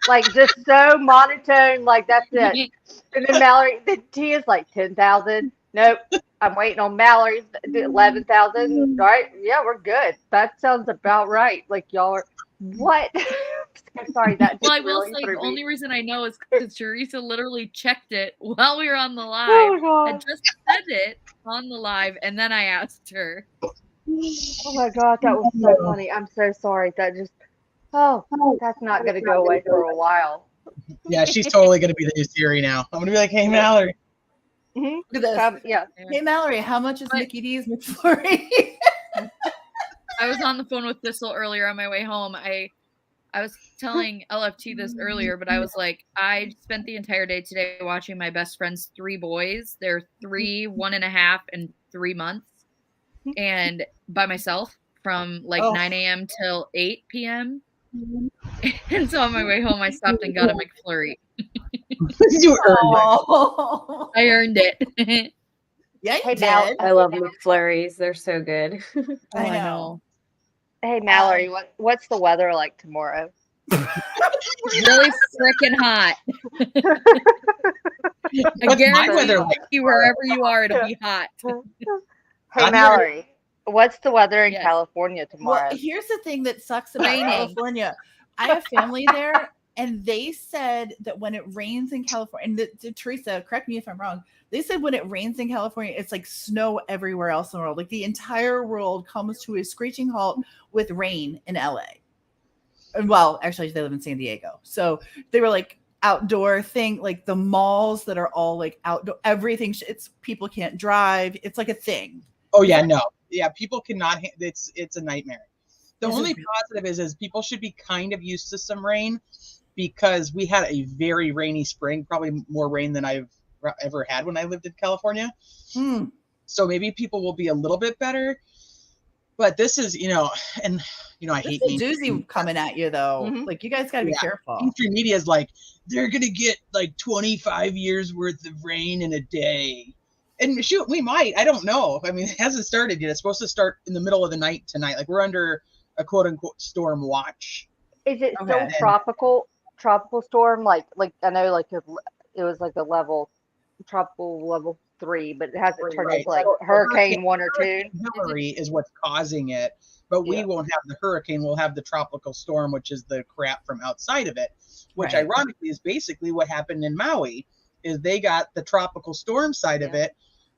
Like, just so monotone, like that's it. And then Mallory, then T is like 10,000. Nope, I'm waiting on Mallory's 11,000. Right? Yeah, we're good. That sounds about right. Like y'all are what? I'm sorry, that just Well, I will really say threw the me. only reason I know is because Teresa literally checked it while we were on the Oh live. my God. Had just said it on the live, and then I asked her. Oh my God, that was so funny. I'm so sorry. That just, that's not going to go away for a while. Yeah, she's totally gonna be the new Siri now. I'm gonna be like, hey, Mallory. Mm-hmm. Look at this. Yeah. Hey, Mallory, how much is But- Mickey D's McFlurry? I was on the phone with Thistle earlier on my way home. I was telling LFT this earlier, but I was like, I spent the entire day today watching my best friend's 3 boys. They're 3, 1.5, and 3 months, and by myself from like 9 a.m. till 8 p.m. And so on my way home, I stopped and got a McFlurry. You earned it. Oh. I earned it. Yeah, you Hey, did. I love McFlurries. They're so good. I know. Hey, Mallory, what's the weather like tomorrow? Really freaking hot. I What's my guarantee weather like? you, wherever you are, it'll be hot. Hey, I'm Mallory, what's the weather in Yes. California tomorrow? Well, here's the thing that sucks about Raining. California. I have family there, and they said that when it rains in California, and Teresa, correct me if I'm wrong, they said when it rains in California, it's like snow everywhere else in the world. Like the entire world comes to a screeching halt with rain in LA. Well, actually, they live in San Diego. So they were like outdoor thing, like the malls that are all like outdoor, everything. It's people can't drive. It's like a thing. Oh yeah, no, yeah, people cannot. It's a nightmare. The Is it only really? positive is people should be kind of used to some rain, because we had a very rainy spring, probably more rain than I've ever had when I lived in California. So maybe people will be a little bit better. But this is, and I This hate is a doozy coming at you though. Mhm. Like you guys got to be careful. mainstream media is like, they're gonna get like 25 years worth of rain in a day. And shoot, we might. I don't know. I mean, it hasn't started yet. It's supposed to start in the middle of the night tonight. Like we're under a quote unquote storm watch. Is it still Okay. tropical storm? Like I know like it was like a tropical level 3, but it hasn't turned Right. into like So, hurricane 1 or 2. Hillary is what's causing it, but we Yeah. won't have the hurricane. We'll have the tropical storm, which is the crap from outside of it, which Right. ironically is basically what happened in Maui. Is they got the tropical storm side of it,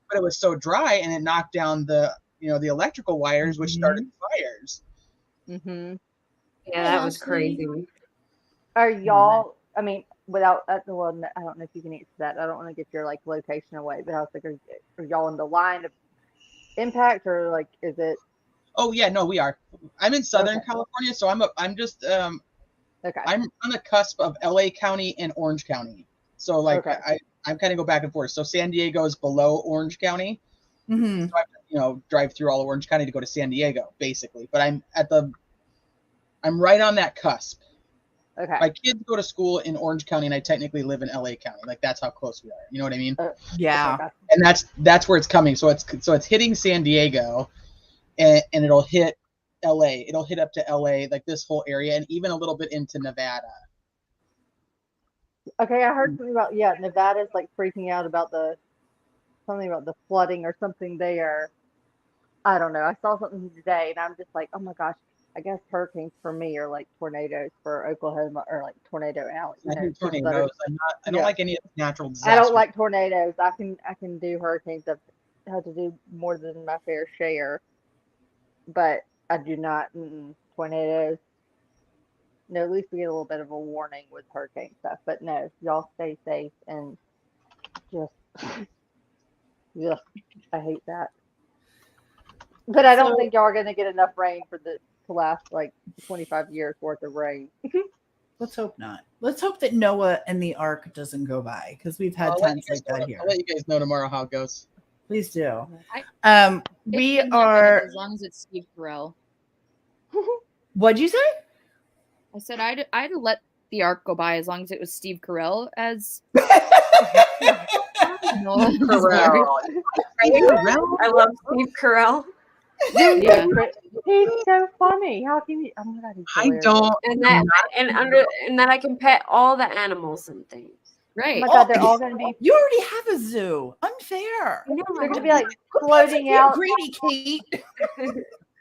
but it was so dry and it knocked down the the electrical wires, which started fires. Mm-hmm. Yeah, that was Ashley. crazy. Are y'all? I mean, without well, I don't know if you can answer that. I don't want to get your like location away, but I was like, are y'all in the line of impact, or like, is it Oh yeah, no, we are. I'm in Southern Okay. California, so I'm just okay? I'm on the cusp of LA County and Orange County. So like Okay. I'm kind of go back and forth. So San Diego is below Orange County. Mm-hmm. So I have to, drive through all of Orange County to go to San Diego, basically. But I'm right on that cusp. Okay. My kids go to school in Orange County, and I technically live in LA County. Like that's how close we are. You know what I mean? Yeah. Okay. And that's where it's coming. So it's hitting San Diego, and it'll hit LA. It'll hit up to LA, like this whole area, and even a little bit into Nevada. Okay, I heard something about Nevada's like freaking out about something about the flooding or something there. I don't know. I saw something today, and I'm just like, oh my gosh. I guess hurricanes for me are like tornadoes for Oklahoma, or like tornado Alley. I hate tornadoes. I don't like any of the natural disasters. I don't like tornadoes. I can do hurricanes. I've had to do more than my fair share, but I do not tornadoes. No, at least we get a little bit of a warning with hurricane stuff. But no, y'all stay safe and just, yeah, I hate that. But I don't think y'all are gonna get enough rain to last like 25 years worth of rain. Let's hope not. Let's hope that Noah and the Ark doesn't go by, because we've had times like that here. I'll let you guys know tomorrow how it goes. Please do. We are, as long as it's Steve Carell. What'd you say? I said I'd let the Ark go by as long as it was Steve Carell as. Carell. I love Steve Carell. Yeah. He's so funny. How can you? Oh my God, he's hilarious. I don't. And that I can pet all the animals and things. Right. Oh my God, they're all gonna be. You already have a zoo. Unfair. They're gonna be like floating out. Greedy Kate.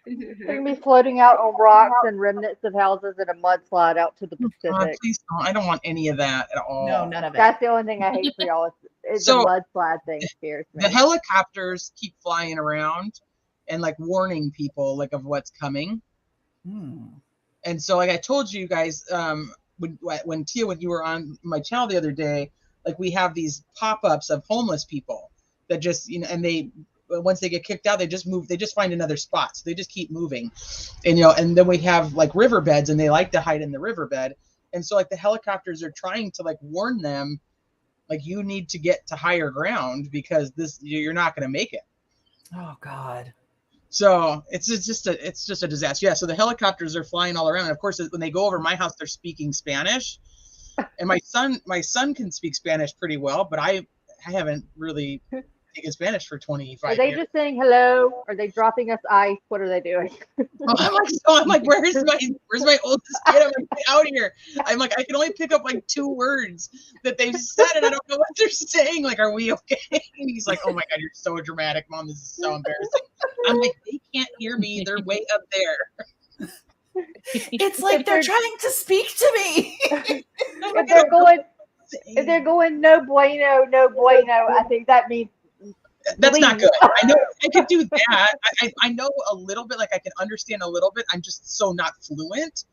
They're gonna be floating out on rocks and remnants of houses in a mudslide out to the Pacific. Please don't. I don't want any of that at all. No, none of it. That's the only thing I hate for y'all. Is So, the mudslide thing scares me. The helicopters keep flying around and like warning people like of what's coming. And so like I told you guys, when Tia, when you were on my channel the other day, like we have these pop-ups of homeless people that just, and they, once they get kicked out, they just move, they just find another spot. So they just keep moving. And, and then we have like riverbeds, and they like to hide in the riverbed. And so like the helicopters are trying to like warn them, like, you need to get to higher ground because you're not going to make it. Oh God. So it's just a disaster. Yeah. So the helicopters are flying all around. And of course, when they go over my house, they're speaking Spanish. And my son can speak Spanish pretty well, but I haven't really taken Spanish for 25 years. Are they just saying hello? Are they dropping us ice? What are they doing? I'm like, where's my oldest kid? I'm like, get out here. I'm like, I can only pick up like 2 words that they said, and I don't know what they're saying. Like, are we okay? And he's like, oh my God, you're so dramatic, Mom. This is so embarrassing. I'm like, they can't hear me. They're way up there. It's like they're trying to speak to me. If they're going no bueno, no bueno, I think that means that's not good. I know I could do that. I know a little bit, like I can understand a little bit. I'm just so not fluent.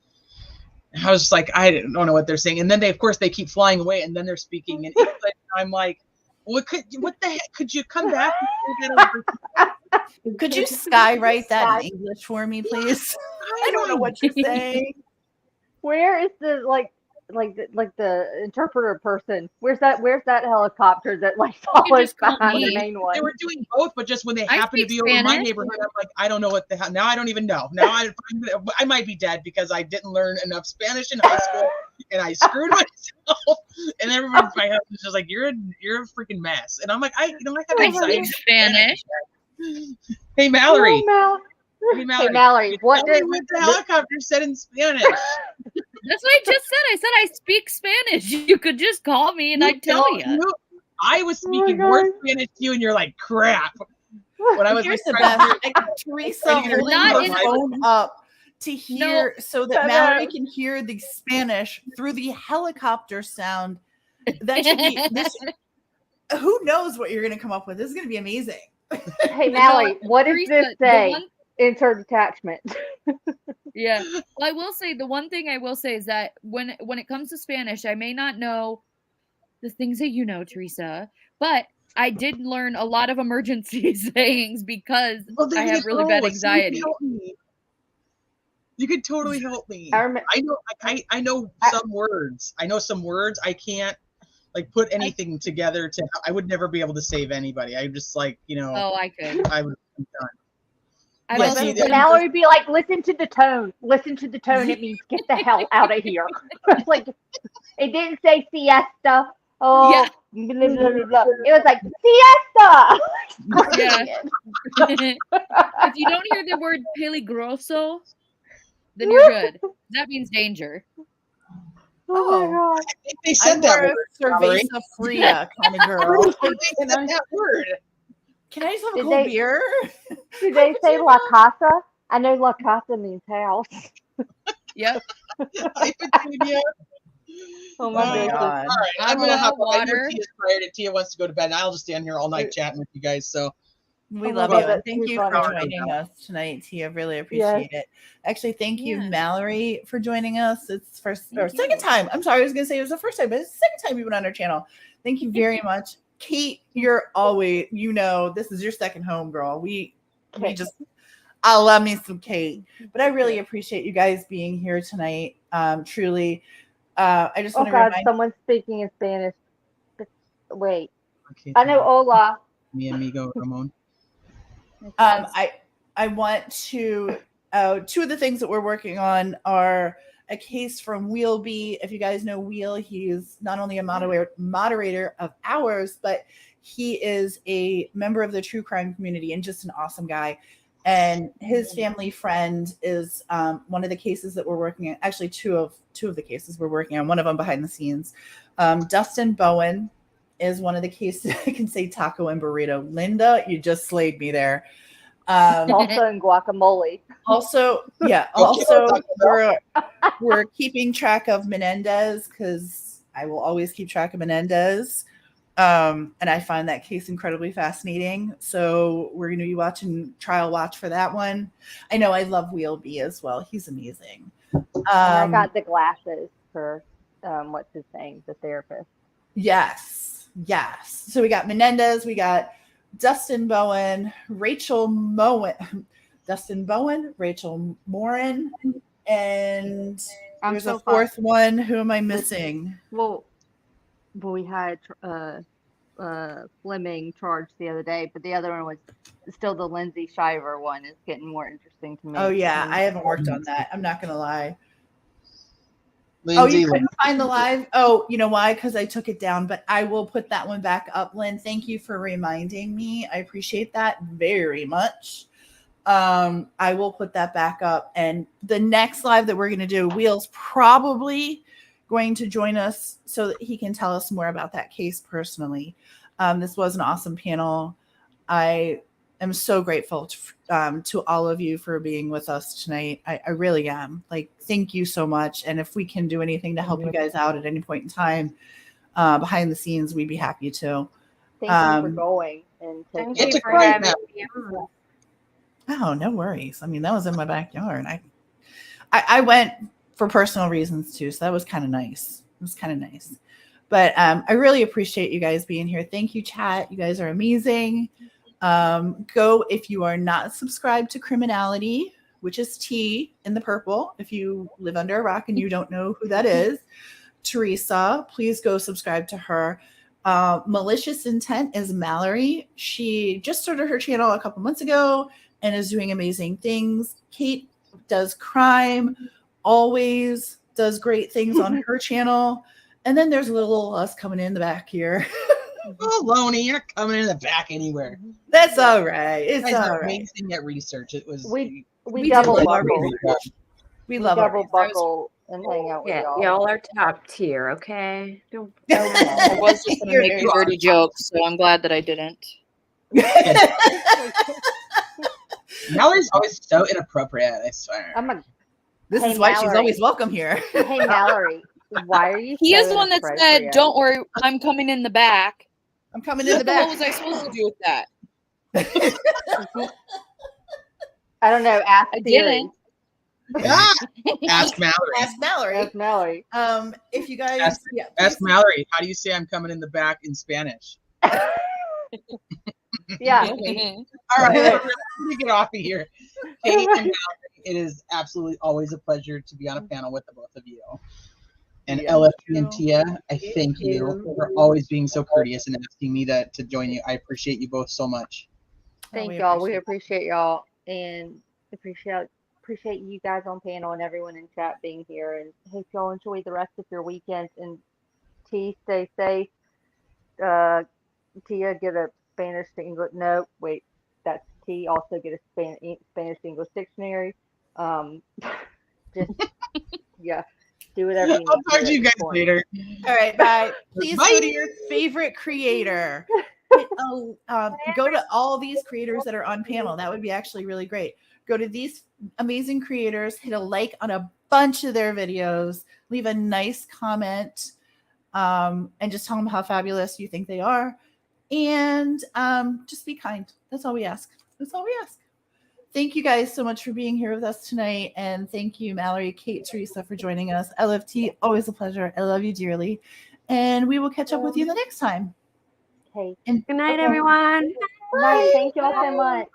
I was just like, I don't know what they're saying. And then they keep flying away, and then they're speaking in English. I'm like, what the heck? Could you come back? Could you skywrite that in English for me, please? I don't know what you're saying. Where is the the interpreter person? Where's that helicopter that like follows behind the main one? They were doing both, but just when they happen to be over my neighborhood, I'm like, I don't know what the hell. Now I don't even know. Now I might be dead because I didn't learn enough Spanish in high school, and I screwed myself. And everybody in my house was just like, you're a freaking mess. And I'm like, I have anxiety. Spanish. Hey Mallory. Oh, Hey Mallory, what the helicopter said in Spanish? That's what I just said. I said I speak Spanish. You could just call me and I'd tell you. I was speaking more Spanish to you, and you're like, crap. When I was Here's the best. Teresa holding her phone up to hear so that Mallory can hear the Spanish through the helicopter sound. That should be this. Who knows what you're going to come up with? This is going to be amazing. Hey Mallory, what does this say? Insert attachment. Yeah. Well, I will say the one thing I will say is that when it comes to Spanish, I may not know the things that you know, Teresa, but I did learn a lot of emergency sayings because I have really bad anxiety. You could totally help me. I know some words. I know some words. I can't like put anything together I would never be able to save anybody. I just like, Oh, I could. I would be done. Mallory would be like, listen to the tone. Listen to the tone. It means get the hell out of here. Like, it didn't say siesta. Oh, yeah. Blah, blah, blah, blah. It was like siesta. Yeah. If you don't hear the word peligroso, then you're good. That means danger. Oh my god. I think they said I'm that more word. a Valerie. cerveza fria kind of girl. They said that word. Can I just have a Did cool they- beer? Do they say La Casa? I know La Casa means house. Yep. Hi, Petunia. Oh my my goodness. God. All right, I'm gonna Alcohol, hop up. I know water. Tia's tired and Tia wants to go to bed. And I'll just stand here all night chatting with you guys. So We Oh my love God, you. And that's thank too you for funny. joining us tonight, Tia. Really appreciate it. Actually, thank you, Yeah. Mallory, for joining us. It's first or Thank second you. time. I'm sorry, I was gonna say it was the first time, but it's the second time you've been on our channel. Thank you very much. Kate, you're always, this is your second home, girl. We just I love me some Kate. But I really appreciate you guys being here tonight. Truly. I just Oh want to god, remind someone's speaking in Spanish. Wait. okay, I know hola. mi amigo Ramon. I want to two of the things that we're working on are a case from Wheelby. If you guys know Wheel, he's not only a moderator of ours, but he is a member of the true crime community and just an awesome guy. And his family friend is one of the cases that we're working on. Actually, two of the cases we're working on. One of them behind the scenes. Dustin Bowen is one of the cases. I can say taco and burrito. Linda, you just slayed me there. Salsa and guacamole. Also, we're keeping track of Menendez because I will always keep track of Menendez. And I find that case incredibly fascinating. So we're going to be watching Trial Watch for that one. I know I love Wheelby as well. He's amazing. And I got the glasses for what's his name, the therapist. Yes. So we got Menendez, we got Dustin Bowen, Rachel Morin, and there's a fourth one. Who am I missing? Well, we had Fleming charged the other day, but the other one was still the Lindsay Shiver one. Is getting more interesting to me. Oh yeah, I haven't worked on that. I'm not gonna lie. Lindsay, You couldn't find the live? Oh, you know why? Because I took it down, but I will put that one back up, Lynn. Thank you for reminding me. I appreciate that very much. I will put that back up. And the next live that we're going to do, Wheel's probably going to join us so that he can tell us more about that case personally. This was an awesome panel. I am so grateful to all of you for being with us tonight. I really am. Like, thank you so much. And if we can do anything to help you guys out at any point in time behind the scenes, we'd be happy to. Thank you for going and Thank taking you for having me on. Oh, no worries. I mean, that was in my backyard. I went for personal reasons too, so that was kind of nice. It was kind of nice. But I really appreciate you guys being here. Thank you, chat. You guys are amazing. Go if you are not subscribed to Criminality, which is T in the purple. If you live under a rock and you don't know who that is, Teresa, please go subscribe to her. Malicious Intent is Mallory. She just started her channel a couple months ago and is doing amazing things. Kate does crime, always does great things on her channel. And then there's little us coming in the back here. Oh, Loney, you're not coming in the back anywhere. That's all right. It's You guys all are right. amazing at research. It was We We double do love our buckle. research. We We love our double research. buckle and hang out with Yeah, y'all. y'all are top tier, okay? Don't I was just going to make a dirty joke, so I'm glad that I didn't. Mallory's always so inappropriate, I swear. This Hey, is why she's Mallory. always welcome here. Hey Mallory, why are you? He so is the one that said, inappropriate? "Don't worry, I'm coming in the back." I'm coming in the What back. was I supposed to do with that? I don't know. Ask I Siri. didn't. Ask Mallory. Ask Mallory. Ask Mallory. If you guys Ask Mallory. How do you say I'm coming in the back in Spanish? Yeah. All right, we're going to get off of here. Kate and Mallory, it is absolutely always a pleasure to be on a panel with the both of you. And LFP and Tia, I thank you for always being so courteous and asking me to join you. I appreciate you both so much. Thank y'all. We appreciate y'all and appreciate you guys on panel and everyone in chat being here. And hope y'all enjoy the rest of your weekend. And T, stay safe. Tia, get a Spanish to English. No, wait, that's LFT. Also get a Spanish English dictionary. Just yeah, do whatever you need. I'll talk to you guys later. All right, bye. Please Bye. go to your favorite creator. Go to all these creators that are on panel. That would be actually really great. Go to these amazing creators, hit a like on a bunch of their videos, leave a nice comment, and just tell them how fabulous you think they are. And just be kind. That's all we ask. That's all we ask. Thank you guys so much for being here with us tonight. And thank you, Mallory, Kate, Teresa, for joining us. LFT, always a pleasure. I love you dearly. And we will catch up with you the next time. Okay. Good night, everyone. Night. Thank you all so much.